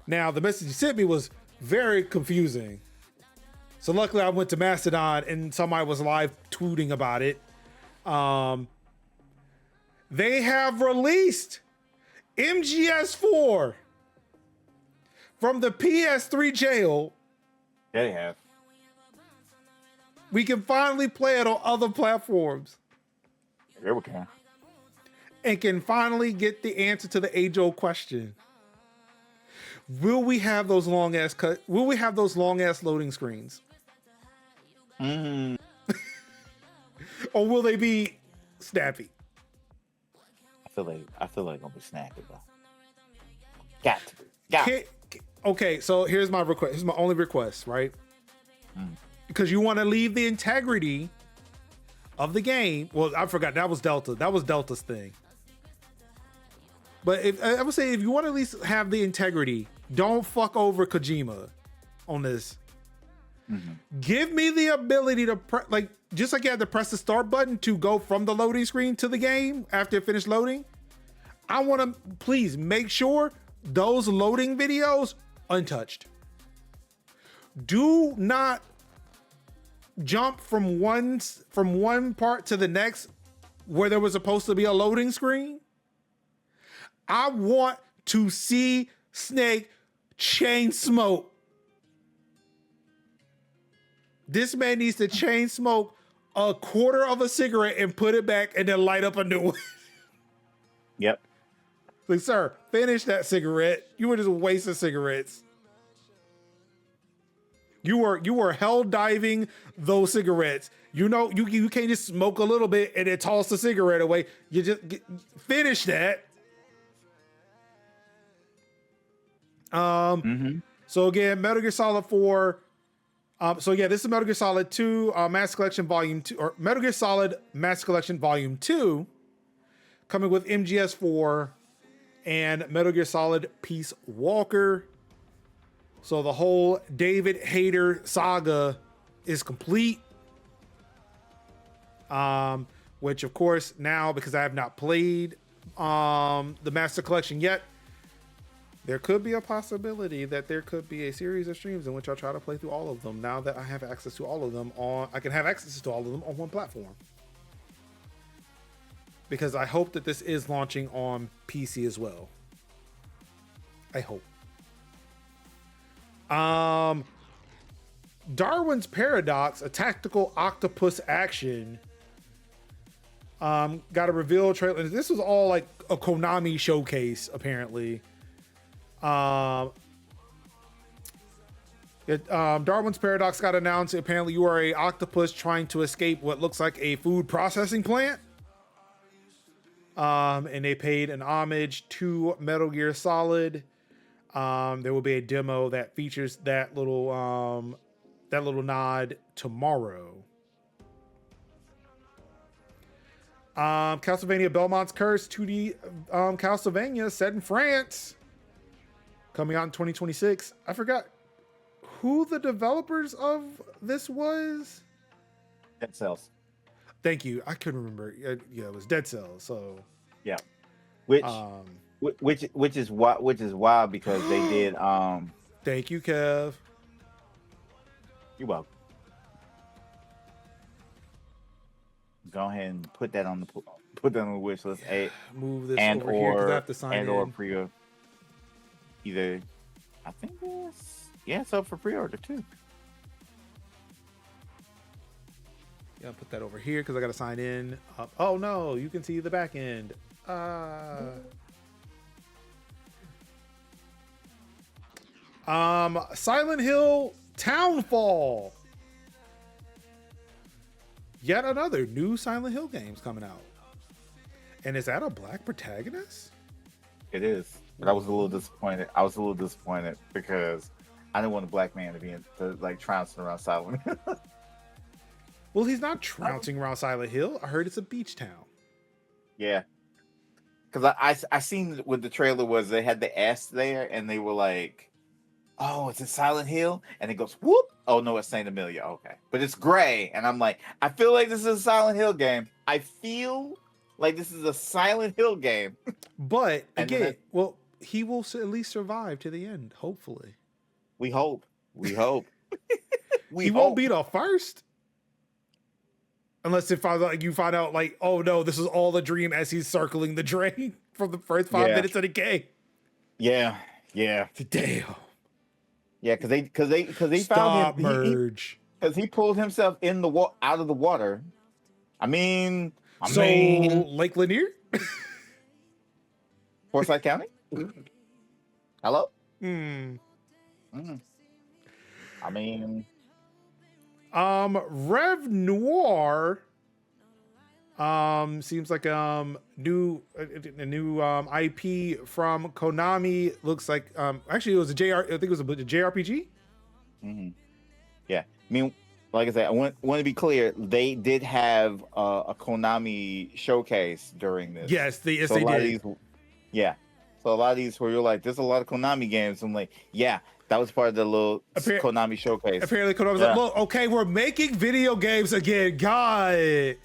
S1: Now, the message he sent me was very confusing. So luckily I went to Mastodon and somebody was live tweeting about it. They have released MGS4 from the PS3 jail.
S2: Yeah, they have.
S1: We can finally play it on other platforms.
S2: Here we can.
S1: And can finally get the answer to the age-old question. Will we have those long-ass loading screens? Or will they be snappy?
S2: I feel like gonna be snappy though. Got to be.
S1: Okay, so here's my request. Here's my only request, right? Because you want to leave the integrity of the game. Well, I forgot that was Delta. That was Delta's thing. But I would say if you want to at least have the integrity, don't fuck over Kojima on this. Mm-hmm. Give me the ability to just like you had to press the start button to go from the loading screen to the game after it finished loading. I want to please make sure those loading videos untouched. Do not jump from one part to the next where there was supposed to be a loading screen. I want to see Snake chain smoke. This man needs to chain smoke a quarter of a cigarette and put it back and then light up a new one.
S2: Yep.
S1: Like, sir, finish that cigarette. You were just wasting cigarettes. You were hell diving those cigarettes. You know, you can't just smoke a little bit and then toss the cigarette away. You just finish that. So again, Metal Gear Solid 4. This is Metal Gear Solid 2 Master Collection Volume 2, or Metal Gear Solid Master Collection Volume 2, coming with MGS4 and Metal Gear Solid Peace Walker. So the whole David Hayter saga is complete. Which of course now, because I have not played the Master Collection yet, there could be a possibility that there could be a series of streams in which I'll try to play through all of them. Now that I have access to all of them I can have access to all of them on one platform. Because I hope that this is launching on PC as well. I hope. Darwin's Paradox, a tactical octopus action, got a reveal trailer. This was all like a Konami showcase, apparently. Darwin's Paradox got announced. Apparently, you are a octopus trying to escape what looks like a food processing plant. And they paid an homage to Metal Gear Solid. There will be a demo that features that little nod tomorrow. Castlevania Belmont's Curse 2D Castlevania set in France, coming out in 2026. I forgot who the developers of this was.
S2: Dead Cells.
S1: Thank you. I couldn't remember. Yeah, it was Dead Cells. So
S2: yeah, which is wild because they did.
S1: Thank you, Kev.
S2: You're welcome. Go ahead and put that on the wish list. Yeah,
S1: move this over here because I have to sign in.
S2: Or pre-order. Either, I think it's up for pre-order too.
S1: Yeah, put that over here because I got to sign in. Oh no, you can see the back end. Silent Hill Townfall. Yet another new Silent Hill game's coming out. And is that a black protagonist?
S2: It is. But I was a little disappointed because I didn't want a black man to trouncing around Silent Hill.
S1: Well, he's not trouncing around Silent Hill. I heard it's a beach town.
S2: Yeah. Because I seen what the trailer was. They had the S there, and they were like, oh, it's in Silent Hill? And it goes, whoop. Oh, no, it's St. Amelia. Okay. But it's gray. And I'm like, I feel like this is a Silent Hill game. I feel like this is a Silent Hill game.
S1: But, again, he will at least survive to the end, hopefully.
S2: We hope. He won't
S1: be the first. Unless you find out, like, oh, no, this is all a dream as he's circling the drain from the first 5 minutes of the game.
S2: Yeah.
S1: Damn.
S2: Yeah, because they
S1: Stop
S2: found him.
S1: Verge.
S2: Because he pulled himself out of the water. I mean,
S1: Lake Lanier,
S2: Forsyth County. Hello.
S1: I
S2: mean,
S1: Rev Noir. Seems like a new IP from Konami. Looks like actually it was I think it was a JRPG.
S2: Mm-hmm. Yeah, I mean, like I said, I want to be clear. They did have a Konami showcase during this.
S1: Yes, they
S2: So a lot
S1: did.
S2: of these, yeah. So a lot of these where you're like, there's a lot of Konami games. I'm like, yeah, that was part of the little Konami showcase.
S1: Apparently, Konami was like, look, okay, we're making video games again. God,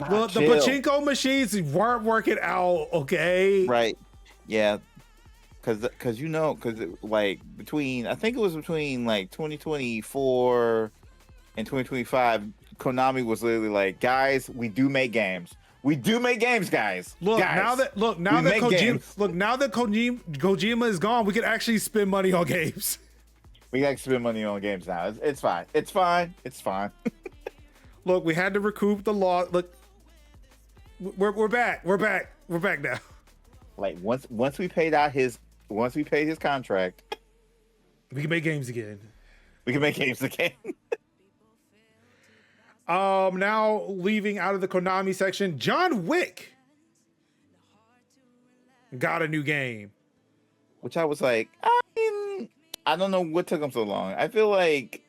S1: well, the pachinko machines weren't working out. Okay,
S2: right? Yeah, because like I think it was between like 2024 and 2025, Konami was literally like, guys, we do make games. We do make games, guys.
S1: Look,
S2: guys,
S1: now that Kojima is gone, we can actually spend money on games.
S2: We got to spend money on games now. It's fine. It's fine. It's fine.
S1: Look, we had to recoup the law. Look, we're back. We're back. We're back now.
S2: Like once we paid his contract,
S1: we can make games again.
S2: We can make games again.
S1: Now leaving out of the Konami section, John Wick got a new game.
S2: Which I was like, I don't know what took him so long. I feel like,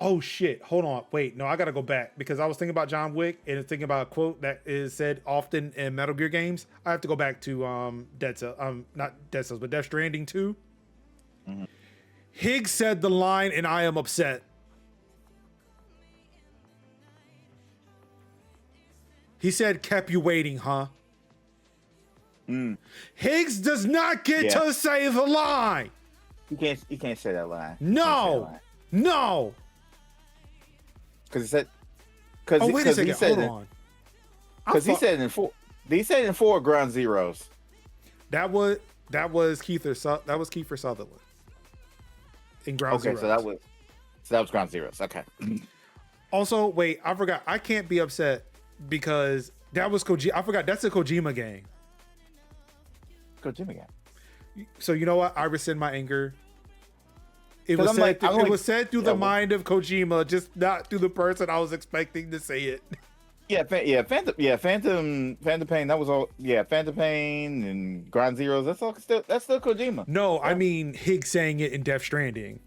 S1: oh shit, hold on, wait, no, I gotta go back because I was thinking about John Wick and thinking about a quote that is said often in Metal Gear games. I have to go back to Dead Cells, not Dead Cells, but Death Stranding 2. Mm-hmm. Higgs said the line, and I am upset. He said, kept you waiting, huh? Higgs does not get to say the line.
S2: You can't say that line.
S1: No.
S2: Because he said.
S1: Oh, wait a second. Hold on.
S2: Because he said in 4. He said in 4 Ground Zeroes.
S1: That was Kiefer Sutherland. In Ground Zeroes.
S2: So that was Ground Zeroes. Okay.
S1: Also, wait, I forgot. I can't be upset because that was Kojima. I forgot that's a Kojima game.
S2: Kojima game.
S1: So you know what? I rescind my anger. It was said through the mind of Kojima, just not through the person I was expecting to say it.
S2: Phantom Pain. That was all. Yeah, Phantom Pain and Ground Zeroes. That's still Kojima.
S1: No, yeah. I mean Higgs saying it in Death Stranding.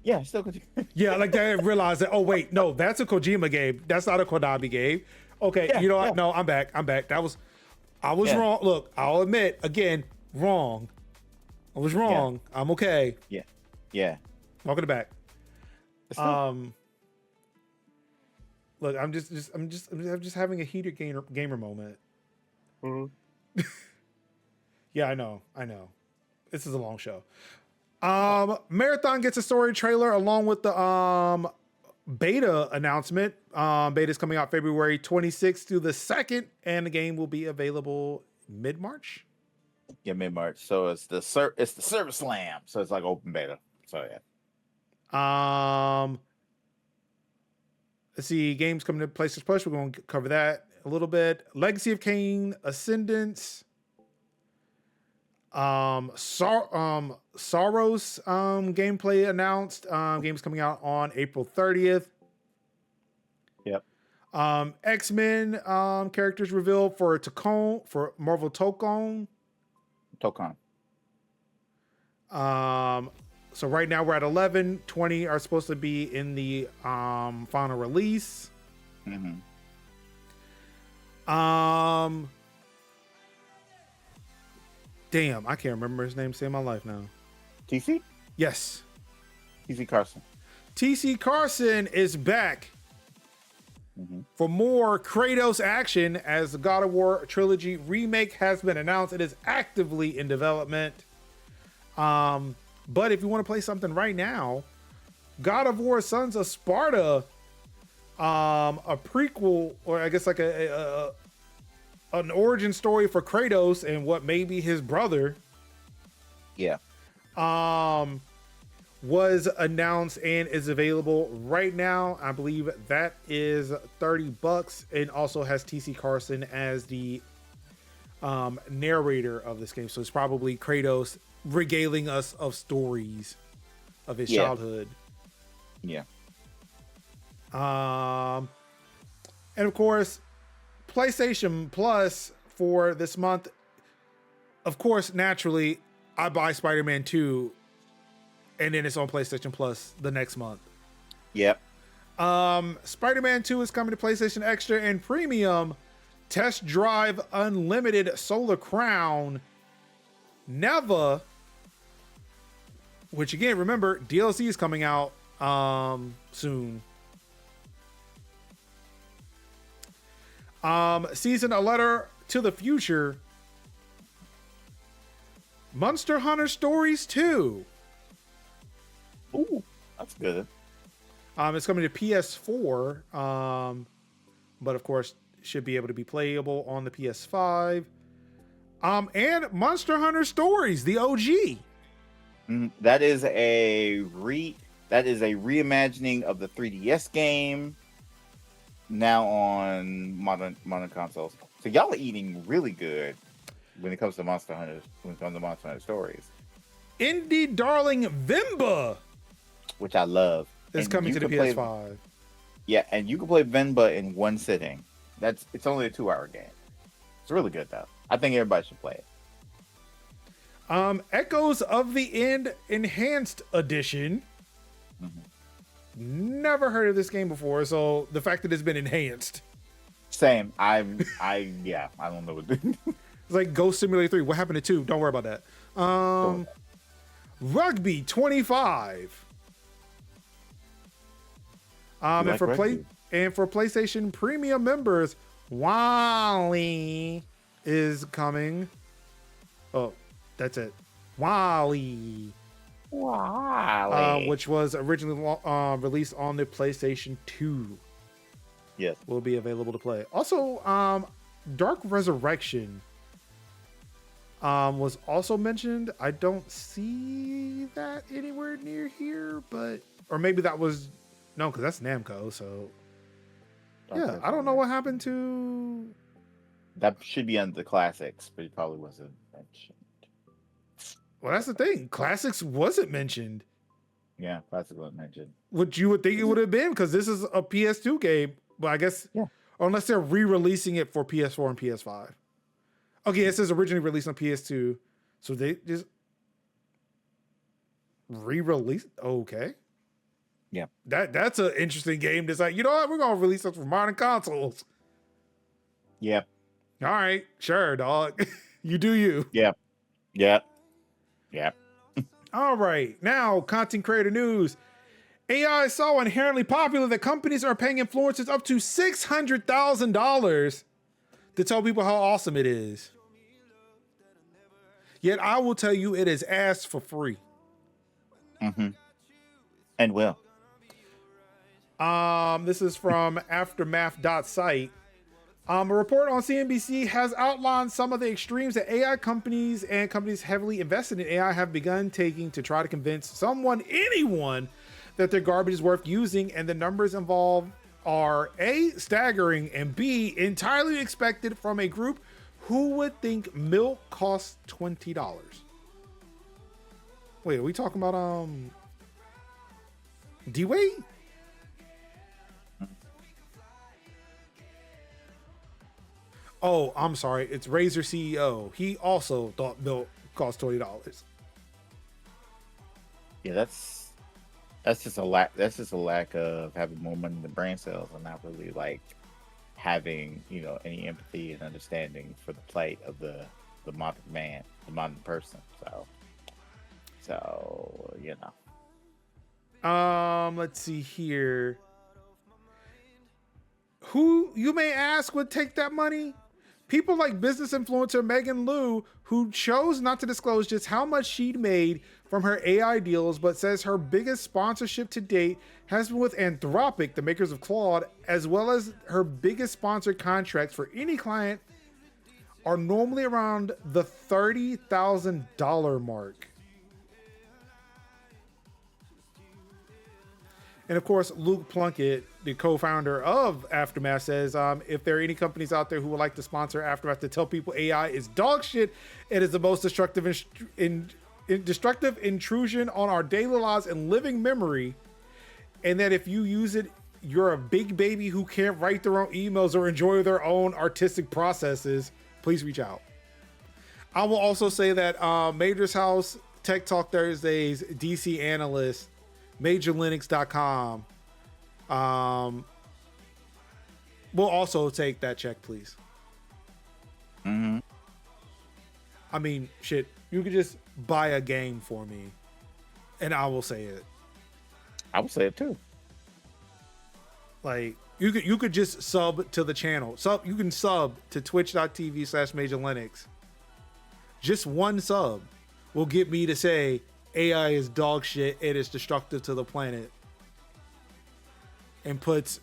S2: Yeah, still Kojima.
S1: Yeah, like I realized that. Oh wait, no, that's a Kojima game. That's not a Konami game. Okay, you know what? No, I'm back. I was wrong. Look, I'll admit again, wrong. I was wrong. Yeah. I'm okay.
S2: Yeah.
S1: Welcome back. Look, I'm just having a heated gamer moment. Mm-hmm. Yeah, I know. This is a long show. Marathon gets a story trailer along with the beta announcement. Beta's coming out February 26th through the 2nd, and the game will be available mid-March.
S2: Yeah, mid-March. So it's the Service Slam. So it's like open beta. So yeah.
S1: Let's see, games coming to PlayStation Plus. We're going to cover that a little bit. Legacy of Kain Ascendance. Sorrows gameplay announced. Game's coming out on April 30th.
S2: Yep.
S1: X-Men characters revealed for Marvel Tokon. So right now we're at 11. 20 are supposed to be in the final release.
S2: Mm-hmm.
S1: Damn, I can't remember his name. Saved my life now.
S2: TC?
S1: Yes.
S2: TC Carson.
S1: TC Carson is back for more Kratos action as the God of War trilogy remake has been announced. It is actively in development. But if you want to play something right now, God of War Sons of Sparta, a prequel, or I guess like an origin story for Kratos and what may be his brother.
S2: Yeah.
S1: Was announced and is available right now. I believe that is $30 and also has TC Carson as the narrator of this game. So it's probably Kratos regaling us of stories of his childhood.
S2: Yeah.
S1: And of course, PlayStation Plus for this month. Of course, naturally, I buy Spider-Man 2 and then it's on PlayStation Plus the next month.
S2: Yep.
S1: Spider-Man 2 is coming to PlayStation Extra and Premium. Test Drive Unlimited Solar Crown. Neva, which again, remember, DLC is coming out soon. Season A Letter to the Future. Monster Hunter Stories 2.
S2: Ooh, that's good.
S1: It's coming to PS4, but of course should be able to be playable on the PS5. And Monster Hunter Stories, the OG.
S2: That is a reimagining of the 3DS game. Now on modern consoles. So y'all are eating really good when it comes to Monster Hunter. When it comes to Monster Hunter Stories,
S1: Indie darling Vimba
S2: which I love,
S1: is coming to the PS5.
S2: Yeah, and you can play Venba in one sitting. It's only a 2-hour game. It's really good though. I think everybody should play it.
S1: Echoes of the End Enhanced Edition. Never heard of this game before, so the fact that it's been enhanced.
S2: Same. I don't know what.
S1: It's like Ghost Simulator 3. What happened to 2? Don't worry about that. Rugby 25. And for PlayStation Premium members, Wally is coming. Oh, that's it. Wally. Which was originally released on the PlayStation 2.
S2: Yes.
S1: Will be available to play. Also, Dark Resurrection was also mentioned. I don't see that anywhere near here, or maybe that was no, because that's Namco. So yeah, I don't know what happened to
S2: that. Should be under the classics, but it probably wasn't mentioned.
S1: Well, that's the thing. Classics wasn't mentioned.
S2: Yeah, classics wasn't mentioned.
S1: Which you would think it would have been, because this is a PS2 game. But I guess, unless they're re-releasing it for PS4 and PS5. Okay, it says originally released on PS2, so they just re-released. Okay,
S2: yeah,
S1: that's an interesting game. That's like, you know what, we're gonna release this for modern consoles.
S2: Yep.
S1: All right, sure, dog. You do you.
S2: Yep. Yep. Yep.
S1: All right, now content creator news. AI is so inherently popular that companies are paying influencers up to $600,000 to tell people how awesome it is. Yet I will tell you, it is asked for free.
S2: And will.
S1: This is from aftermath.site. A report on CNBC has outlined some of the extremes that AI companies and companies heavily invested in AI have begun taking to try to convince anyone, that their garbage is worth using, and the numbers involved are A, staggering, and B, entirely expected from a group who would think milk costs $20. Wait, are we talking about D-Wade? Oh, I'm sorry. It's Razer CEO. He also thought milk cost $20.
S2: Yeah, that's just a lack. That's just a lack of having more money than brain cells, and not really like having any empathy and understanding for the plight of the modern man, the modern person. So
S1: let's see here. Who, you may ask, would take that money? People like business influencer Megan Liu, who chose not to disclose just how much she'd made from her AI deals, but says her biggest sponsorship to date has been with Anthropic, the makers of Claude, as well as her biggest sponsored contracts for any client are normally around the $30,000 mark. And of course, Luke Plunkett, the co-founder of Aftermath, says if there are any companies out there who would like to sponsor Aftermath to tell people AI is dog shit, it is the most destructive destructive intrusion on our daily lives and living memory, and that if you use it, you're a big baby who can't write their own emails or enjoy their own artistic processes, please reach out. I will also say that Major's House, Tech Talk Thursdays, DC Analyst, MajorLinux.com, We'll also take that check, please.
S2: Mm-hmm.
S1: I mean, shit, you could just buy a game for me, and I will say it.
S2: I would say it too.
S1: Like, you could just sub to the channel. You can sub to twitch.tv/Major Linux. Just one sub will get me to say AI is dog shit, it is destructive to the planet, and puts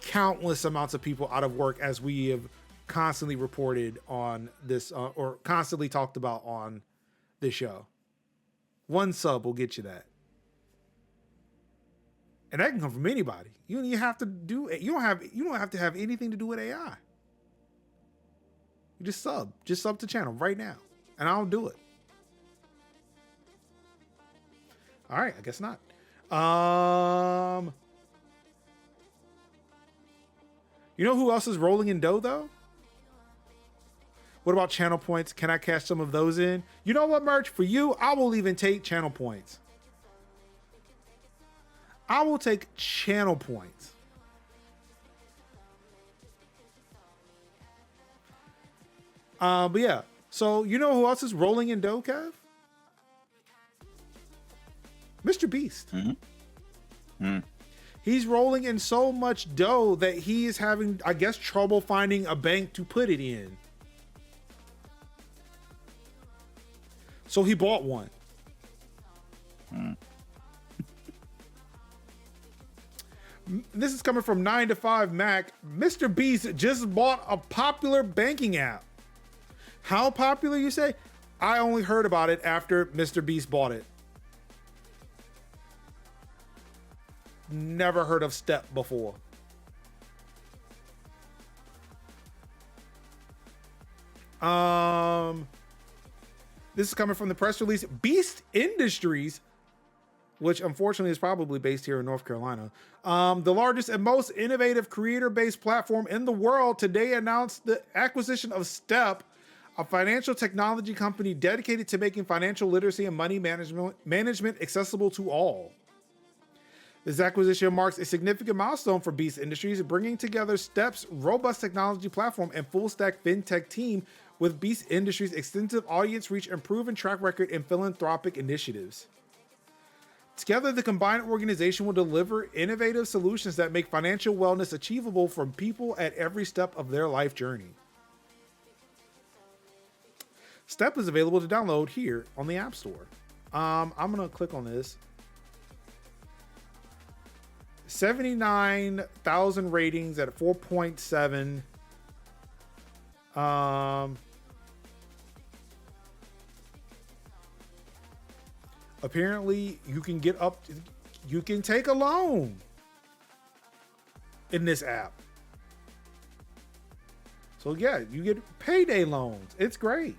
S1: countless amounts of people out of work, as we have constantly reported on this or constantly talked about on this show. One sub will get you that. And that can come from anybody. You don't even have to do it. You don't have to have anything to do with AI. You just sub to channel right now, and I'll do it. All right, I guess not. You know who else is rolling in dough though? What about channel points? Can I cash some of those in? You know what, Merch? For you, I will even take channel points. I will take channel points. But yeah. So you know who else is rolling in dough, Kev? Mr. Beast.
S2: Mm-hmm. Mm.
S1: He's rolling in so much dough that he is having, I guess, trouble finding a bank to put it in. So he bought one.
S2: Mm.
S1: This is coming from 9 to 5 Mac. Mr. Beast just bought a popular banking app. How popular, you say? I only heard about it after Mr. Beast bought it. Never heard of Step before. This is coming from the press release. Beast Industries, which unfortunately is probably based here in North Carolina, the largest and most innovative creator-based platform in the world, today announced the acquisition of Step, a financial technology company dedicated to making financial literacy and money management accessible to all. This acquisition marks a significant milestone for Beast Industries, bringing together Step's robust technology platform and full-stack fintech team with Beast Industries' extensive audience reach and proven track record in philanthropic initiatives. Together, the combined organization will deliver innovative solutions that make financial wellness achievable for people at every step of their life journey. Step is available to download here on the App Store. I'm going to click on this. 79,000 ratings at 4.7. Apparently you can you can take a loan in this app. So yeah, you get payday loans. It's great.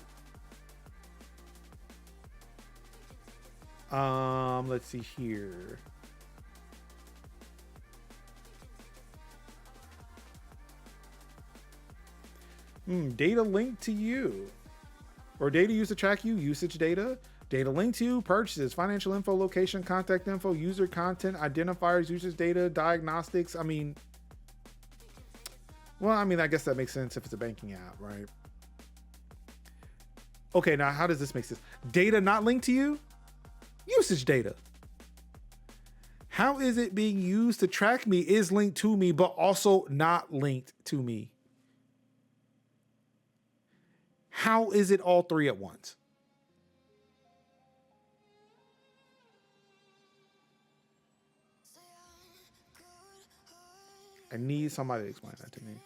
S1: Let's see here. Data linked to you, or data used to track you, usage data linked to you, purchases, financial info, location, contact info, user content, identifiers, users data, diagnostics. I guess that makes sense if it's a banking app, right? Okay, now how does this make sense? Data not linked to you? Usage data. How is it being used to track me is linked to me, but also not linked to me? How is it all three at once? I need somebody to explain that to me.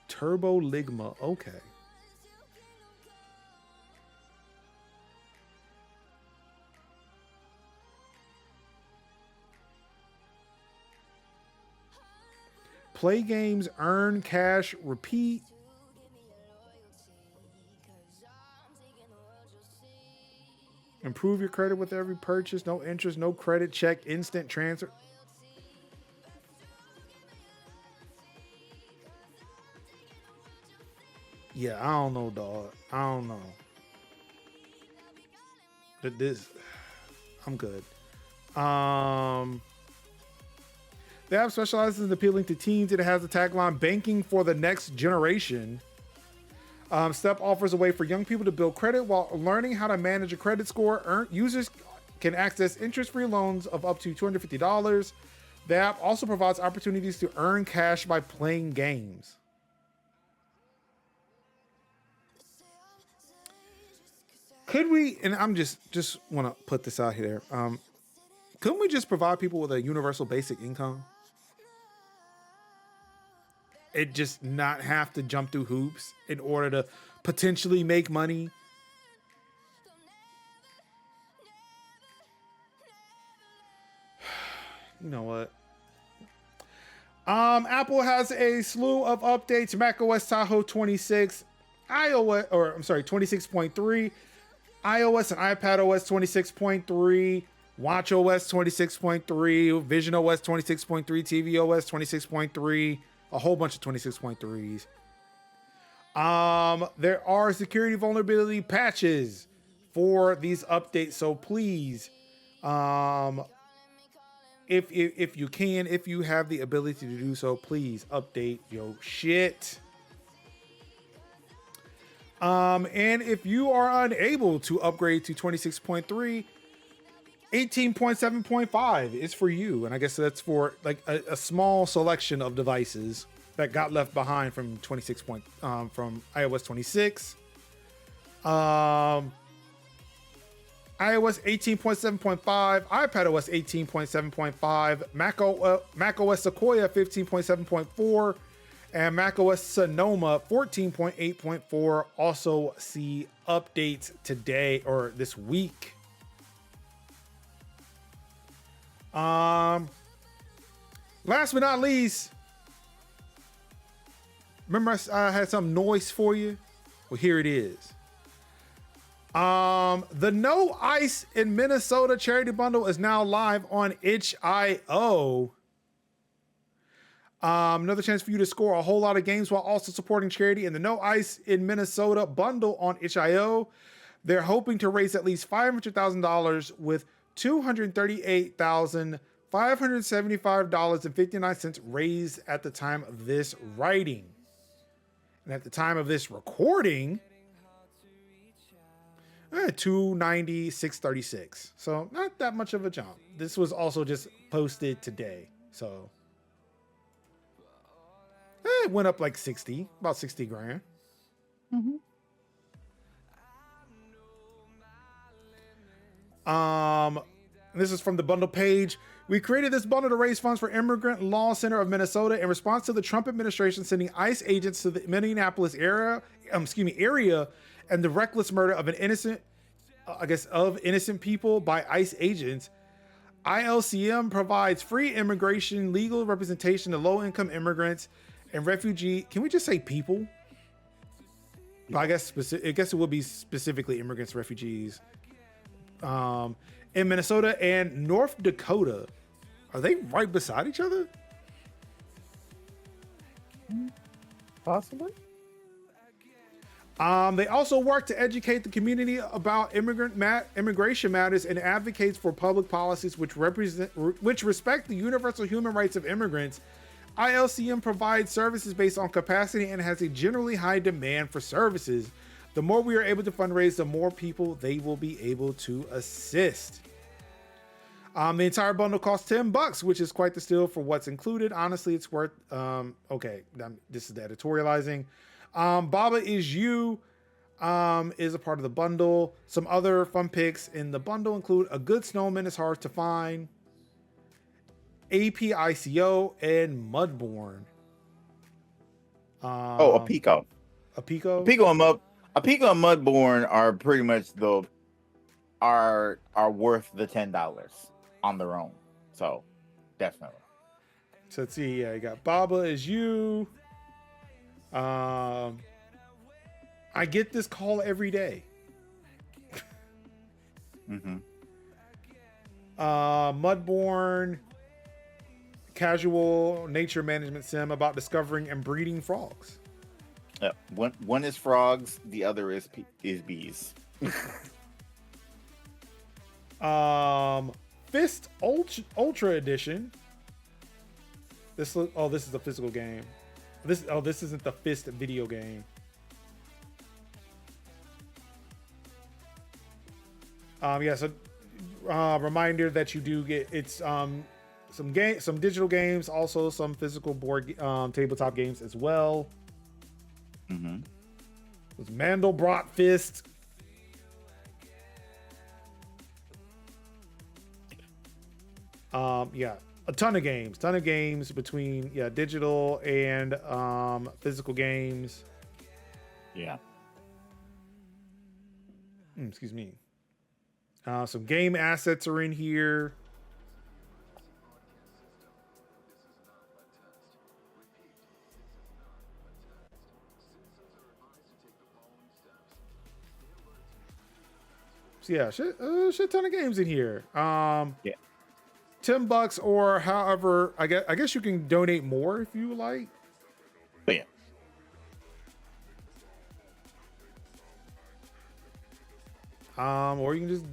S1: Turbo Ligma, okay. Play games, earn cash, repeat. Improve your credit with every purchase. No interest, no credit check, instant transfer. Yeah, I don't know, dog. I don't know. But this, I'm good. The app specializes in appealing to teens. It has the tagline "Banking for the Next Generation." Step offers a way for young people to build credit while learning how to manage a credit score. Users can access interest-free loans of up to $250. The app also provides opportunities to earn cash by playing games. Could we, and I'm just want to put this out here, couldn't we just provide people with a universal basic income? It just not have to jump through hoops in order to potentially make money. You know what? Apple has a slew of updates. macOS Tahoe 26, iOS, or I'm sorry, 26.3, iOS and iPadOS 26.3, watchOS 26.3, visionOS 26.3, tvOS 26.3, a whole bunch of 26.3s. There are security vulnerability patches for these updates, so please, if you can, if you have the ability to do so, please update your shit. And if you are unable to upgrade to 26.3, 18.7.5 is for you. And I guess that's for like a small selection of devices that got left behind from from iOS 26. iOS 18.7.5, iPadOS 18.7.5, macOS Sequoia 15.7.4, and macOS Sonoma 14.8.4 also see updates today or this week. Last but not least, remember I had some noise for you? Well, here it is. The No Ice in Minnesota charity bundle is now live on itch.io. Another chance for you to score a whole lot of games while also supporting charity in the No Ice in Minnesota bundle on itch.io. They're hoping to raise at least $500,000 with $238,575.59 raised at the time of this writing. And at the time of this recording, 296.36. So not that much of a jump. This was also just posted today. So it went up like 60, about 60 grand.
S3: Mm-hmm.
S1: This is from the bundle page. We created this bundle to raise funds for Immigrant Law Center of Minnesota in response to the Trump administration sending ICE agents to the Minneapolis area and the reckless murder of innocent people by ICE agents. ILCM provides free immigration legal representation to low-income immigrants and refugee. Can we just say people? I guess it would be specifically immigrants, refugees. In Minnesota and North Dakota. Are they right beside each other?
S3: Possibly.
S1: They also work to educate the community about immigration matters and advocates for public policies which respect the universal human rights of immigrants. ILCM provides services based on capacity and has a generally high demand for services. The more we are able to fundraise, the more people they will be able to assist. The entire bundle costs $10, which is quite the steal for what's included. Honestly, it's worth. Okay, this is the editorializing. Baba Is You is a part of the bundle. Some other fun picks in the bundle include A Good Snowman is Hard to Find, APICO, and Mudborn.
S2: A Pico.
S1: A Pico?
S2: A Pico and Mudborn are pretty much are worth the $10 on their own. So definitely.
S1: So let's see. Yeah, you got Baba Is You. I get this call every day.
S2: Mm-hmm.
S1: Mudborn, casual nature management sim about discovering and breeding frogs.
S2: One is frogs, the other is bees.
S1: Fist Ultra Edition. This is a physical game. This isn't the Fist video game. So reminder that you do get some digital games, also some physical board tabletop games as well.
S2: Mm-hmm.
S1: It was Mandelbrot Fist. A ton of games between digital and physical games.
S2: Yeah.
S1: Excuse me. Some game assets are in here. So yeah, shit ton of games in here.
S2: Yeah.
S1: $10 or however, I guess you can donate more if you like.
S2: But yeah.
S1: Or you can just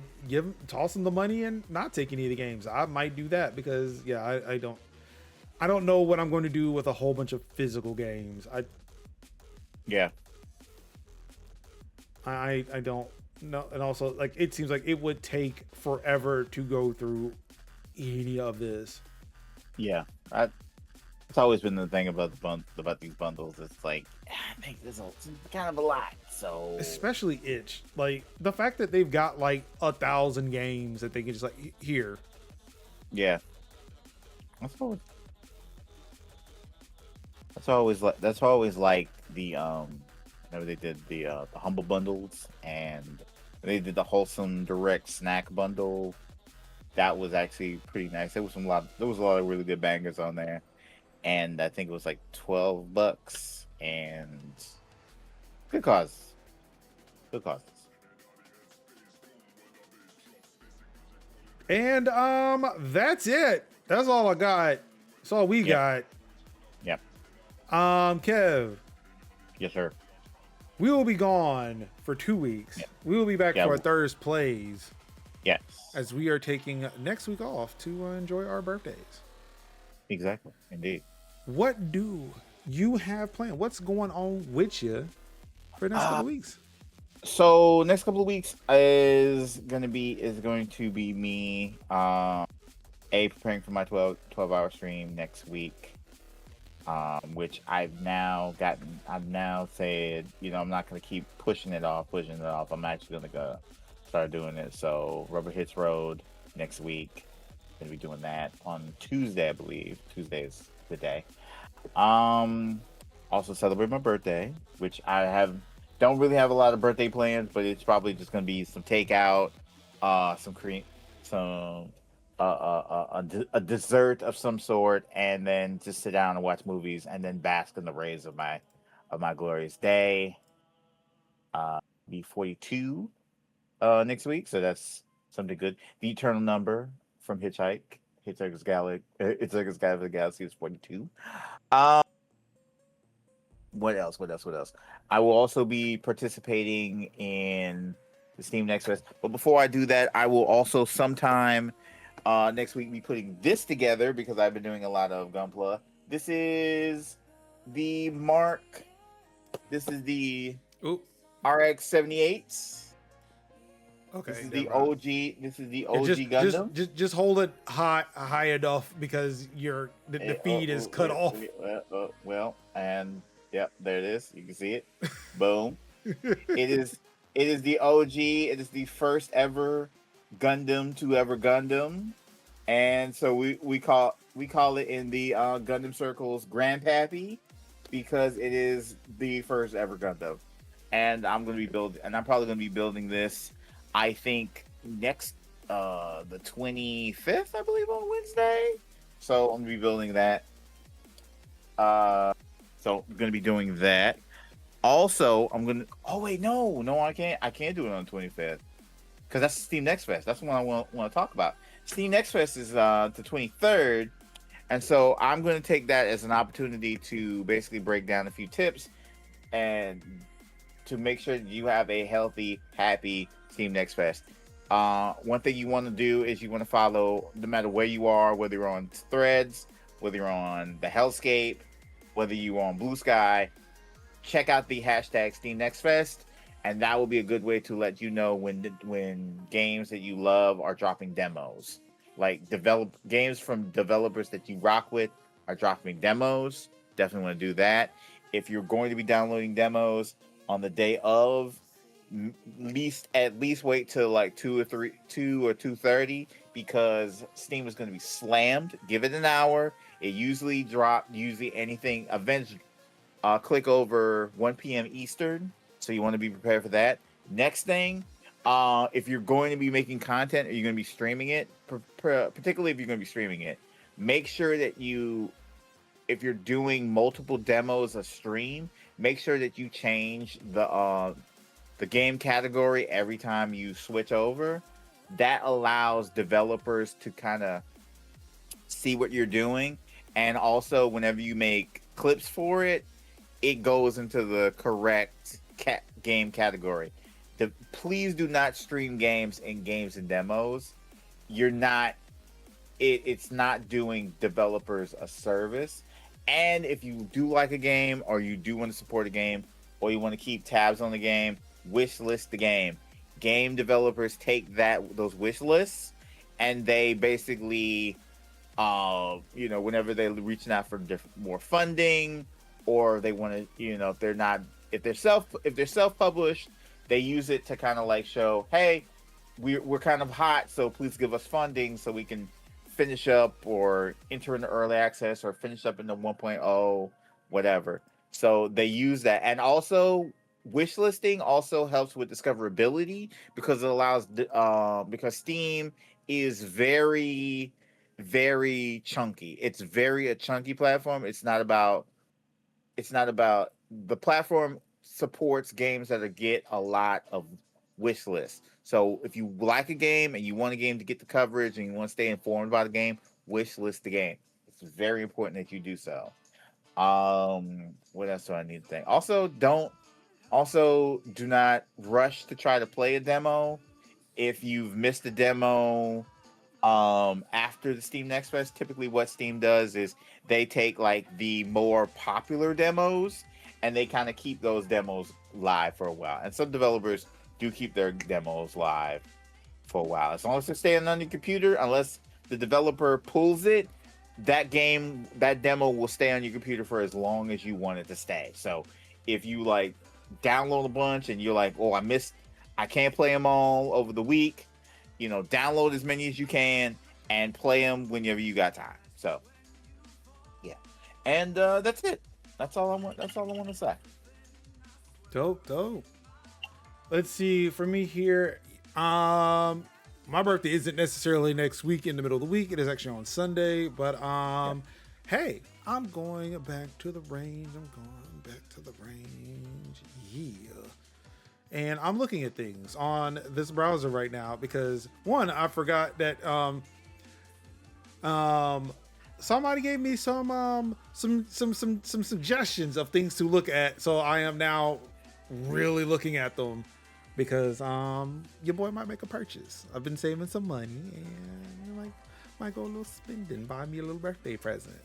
S1: toss them the money and not take any of the games. I might do that because I don't know what I'm going to do with a whole bunch of physical games. I don't know. And also, like, it seems like it would take forever to go through any of this.
S2: Yeah. It's always been the thing about these bundles. It's like, I think this is kind of a lot. So
S1: especially itch, like the fact that they've got like 1,000 games that they can just like here.
S2: Yeah, that's always like the whenever they did the humble bundles and they did the wholesome direct snack bundle. That was actually pretty nice. There was a lot of really good bangers on there, and I think it was like $12 and good causes.
S1: And that's it. That's all I got. That's all we got.
S2: Yep.
S1: Kev.
S2: Yes, sir.
S1: We will be gone for 2 weeks.
S2: Yep.
S1: We will be back for our Thursday plays.
S2: Yes.
S1: As we are taking next week off to enjoy our birthdays.
S2: Exactly. Indeed.
S1: What do you have planned? What's going on with you for the next couple of weeks?
S2: So next couple of weeks is going to be me preparing for my 12-hour stream next week, which I've now said, I'm not going to keep pushing it off. I'm actually going to go start doing it. So Rubber Hits Road next week. Going to be doing that on Tuesday, I believe. Tuesday is the day. Also celebrate my birthday, which don't really have a lot of birthday plans, but it's probably just going to be some takeout, a dessert of some sort, and then just sit down and watch movies, and then bask in the rays of my glorious day. Be 42 next week, so that's something good. The Eternal Number from Hitchhiker's Guide to the Galaxy is 42. What else? I will also be participating in the Steam Next Fest. But before I do that, I will also sometime next week be putting this together because I've been doing a lot of Gunpla. This is the RX-78.
S1: Okay.
S2: This is the OG. This is the OG Gundam.
S1: Just hold it high enough because the feed is cut off.
S2: And yep, there it is. You can see it. Boom. It is the OG. It is the first ever Gundam to ever Gundam, and so we call it in the Gundam circles Grandpappy because it is the first ever Gundam. And I'm probably going to be building this. I think next the 25th, I believe, on Wednesday. So I'm gonna be building that. So I'm gonna be doing that. Also, I can't do it on the 25th because that's Steam Next Fest. That's what I want to talk about. Steam Next Fest is the 23rd, and so I'm going to take that as an opportunity to basically break down a few tips and to make sure that you have a healthy, happy Steam Next Fest. One thing you want to do is you want to follow, no matter where you are, whether you're on Threads, whether you're on the Hellscape, whether you're on Blue Sky, check out the hashtag Steam Next Fest, and that will be a good way to let you know when games that you love are dropping demos. Like games from developers that you rock with are dropping demos. Definitely want to do that. If you're going to be downloading demos on the day of, at least wait till like 2 or 2:30, because Steam is going to be slammed. Give it an hour. It usually anything events click over 1 p.m. Eastern, so you want to be prepared for that. Next thing, if you're going to be making content or you're going to be streaming it, particularly if you're going to be streaming it, make sure that if you're doing multiple demos a stream, make sure that you change the game category every time you switch over. That allows developers to kind of see what you're doing, and also whenever you make clips for it, it goes into the correct game category. Please do not stream games and demos. It's not doing developers a service. And if you do like a game, or you do want to support a game, or you want to keep tabs on the game, wish list the game. Game developers take those wish lists, and they basically, whenever they're reaching out for more funding, or they want to, if they're self-published, they use it to kind of like show, hey, we're kind of hot, so please give us funding so we can finish up or enter into early access or finish up into 1.0, whatever. So they use that. And also, wish listing also helps with discoverability, because it allows because Steam is very, very chunky. It's a chunky platform. It's not about the platform supports games that get a lot of wish lists. So if you like a game and you want a game to get the coverage and you want to stay informed about a game, wish list the game. It's very important that you do so. What else do I need to think? Also, do not rush to try to play a demo. If you've missed a demo after the Steam Next Fest, typically what Steam does is they take like the more popular demos and they kind of keep those demos live for a while. And some developers do keep their demos live for a while. As long as they're staying on your computer, unless the developer pulls it, that demo will stay on your computer for as long as you want it to stay. So if you like download a bunch and you're like, oh, I can't play them all over the week, download as many as you can and play them whenever you got time. So yeah. And that's it. That's all I want to say.
S1: Dope. Let's see. For me here, my birthday isn't necessarily next week in the middle of the week. It is actually on Sunday. But hey, I'm going back to the range. Yeah. And I'm looking at things on this browser right now because one, I forgot that somebody gave me some suggestions of things to look at. So I am now really looking at them because your boy might make a purchase. I've been saving some money and might go a little spending, buy me a little birthday present.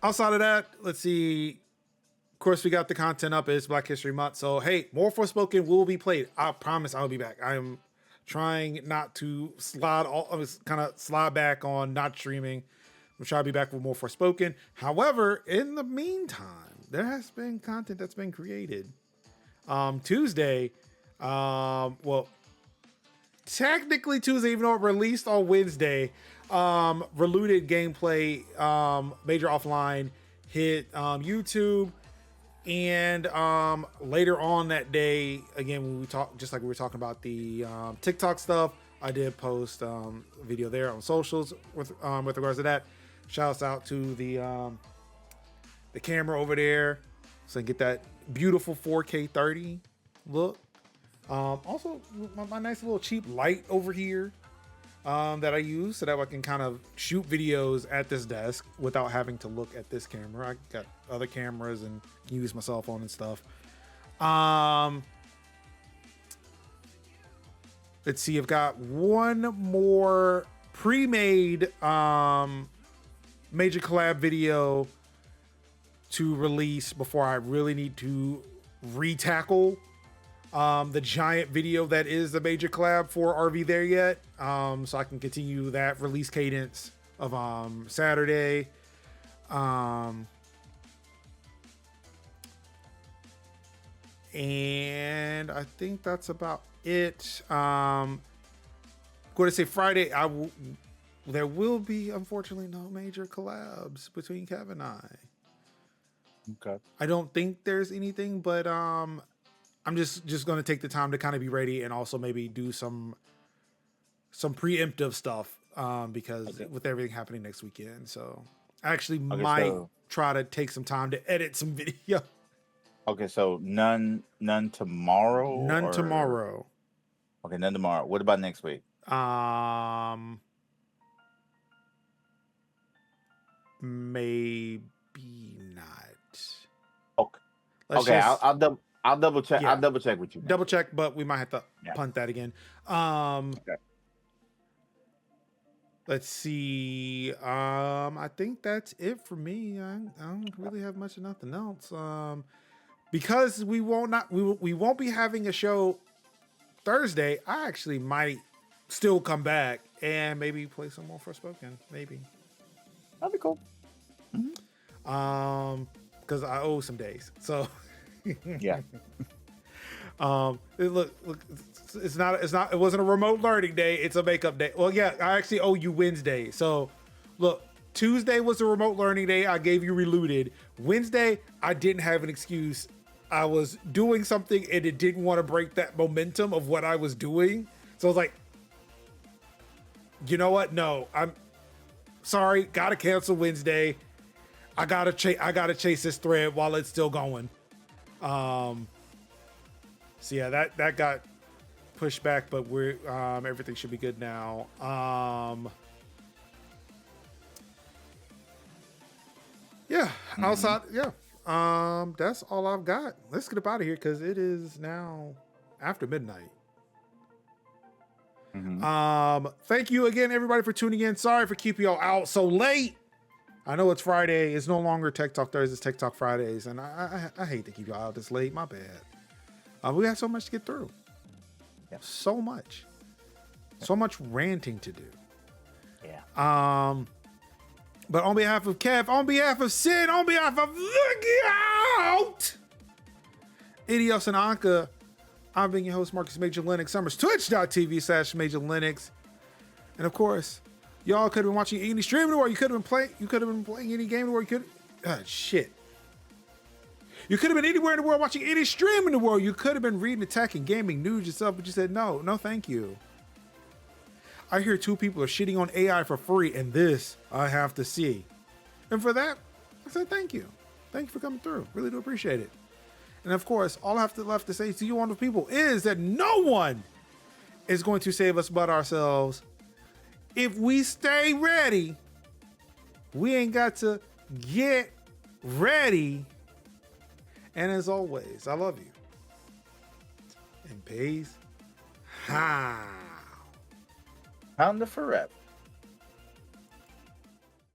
S1: Outside of that, let's see. Of course, we got the content up. It's Black History Month. So, hey, more Forspoken will be played. I promise I'll be back. I am trying not to slide back on not streaming. I'm trying to be back with more Forspoken. However, in the meantime, there has been content that's been created. Tuesday, technically Tuesday, even though it released on Wednesday, Reluted gameplay, Major Offline hit YouTube. And later on that day, again, when we talk, just like we were talking about the TikTok stuff, I did post a video there on socials with regards to that. Shouts out to the camera over there, so I get that beautiful 4K 30 look. Also, my nice little cheap light over here. that I use so that I can kind of shoot videos at this desk without having to look at this camera. I got other cameras and use my cell phone and stuff. Let's see, I've got one more pre-made major collab video to release before I really need to re-tackle the giant video that is the major collab for RV There Yet. So I can continue that release cadence of Saturday. And I think that's about it. Going to say Friday, there will be, unfortunately, no major collabs between Kev and I.
S3: Okay.
S1: I don't think there's anything, but I'm just going to take the time to kind of be ready and also maybe do some preemptive stuff because with everything happening next weekend. So I actually might try to take some time to edit some video.
S2: Okay, so none tomorrow.
S1: None tomorrow.
S2: Okay, none tomorrow. What about next week?
S1: Maybe not.
S2: Okay. I'll double check. Yeah. I'll double check with you.
S1: Double check, but we might have to punt that again.
S2: Okay.
S1: Let's see. I think that's it for me. I don't really have much of nothing else. Because we won't be having a show Thursday. I actually might still come back and maybe play some more Forspoken. Maybe
S2: that'd be cool.
S1: Mm-hmm. Because I owe some days. So
S2: yeah.
S1: Look, it wasn't a remote learning day. It's a makeup day. Well, yeah, I actually owe you Wednesday. So look, Tuesday was a remote learning day. I gave you Reluted. Wednesday, I didn't have an excuse. I was doing something and it didn't want to break that momentum of what I was doing. So I was like, you know what? No, I'm sorry. Gotta cancel Wednesday. I gotta chase this thread while it's still going. So yeah, that got pushed back, but we're everything should be good now. Yeah, outside, yeah. That's all I've got. Let's get up out of here because it is now after midnight. Thank you again, everybody, for tuning in. Sorry for keeping y'all out so late. I know it's Friday. It's no longer Tech Talk Thursdays, it's Tech Talk Fridays, and I hate to keep y'all out this late. My bad. We have so much to get through.
S2: Yeah.
S1: So much ranting to do.
S2: Yeah.
S1: But on behalf of Kev, on behalf of Sid, on behalf of Look Out, Idios and Anka, I'm being your host, Marcus Major Linux Summers, twitch.tv/Major Linux. And of course, y'all could have been watching any stream in the world. You could have been playing any game in the world. You could have been anywhere in the world watching any stream in the world. You could have been reading the tech and gaming news yourself, but you said no, thank you. I hear 2 people are shitting on AI for free, and this I have to see. And for that, I said thank you. Thank you for coming through. Really do appreciate it. And of course, all I have left to say to you wonderful people is that no one is going to save us but ourselves. If we stay ready, we ain't got to get ready. And as always, I love you. And peace. Ha.
S2: Pound the forever.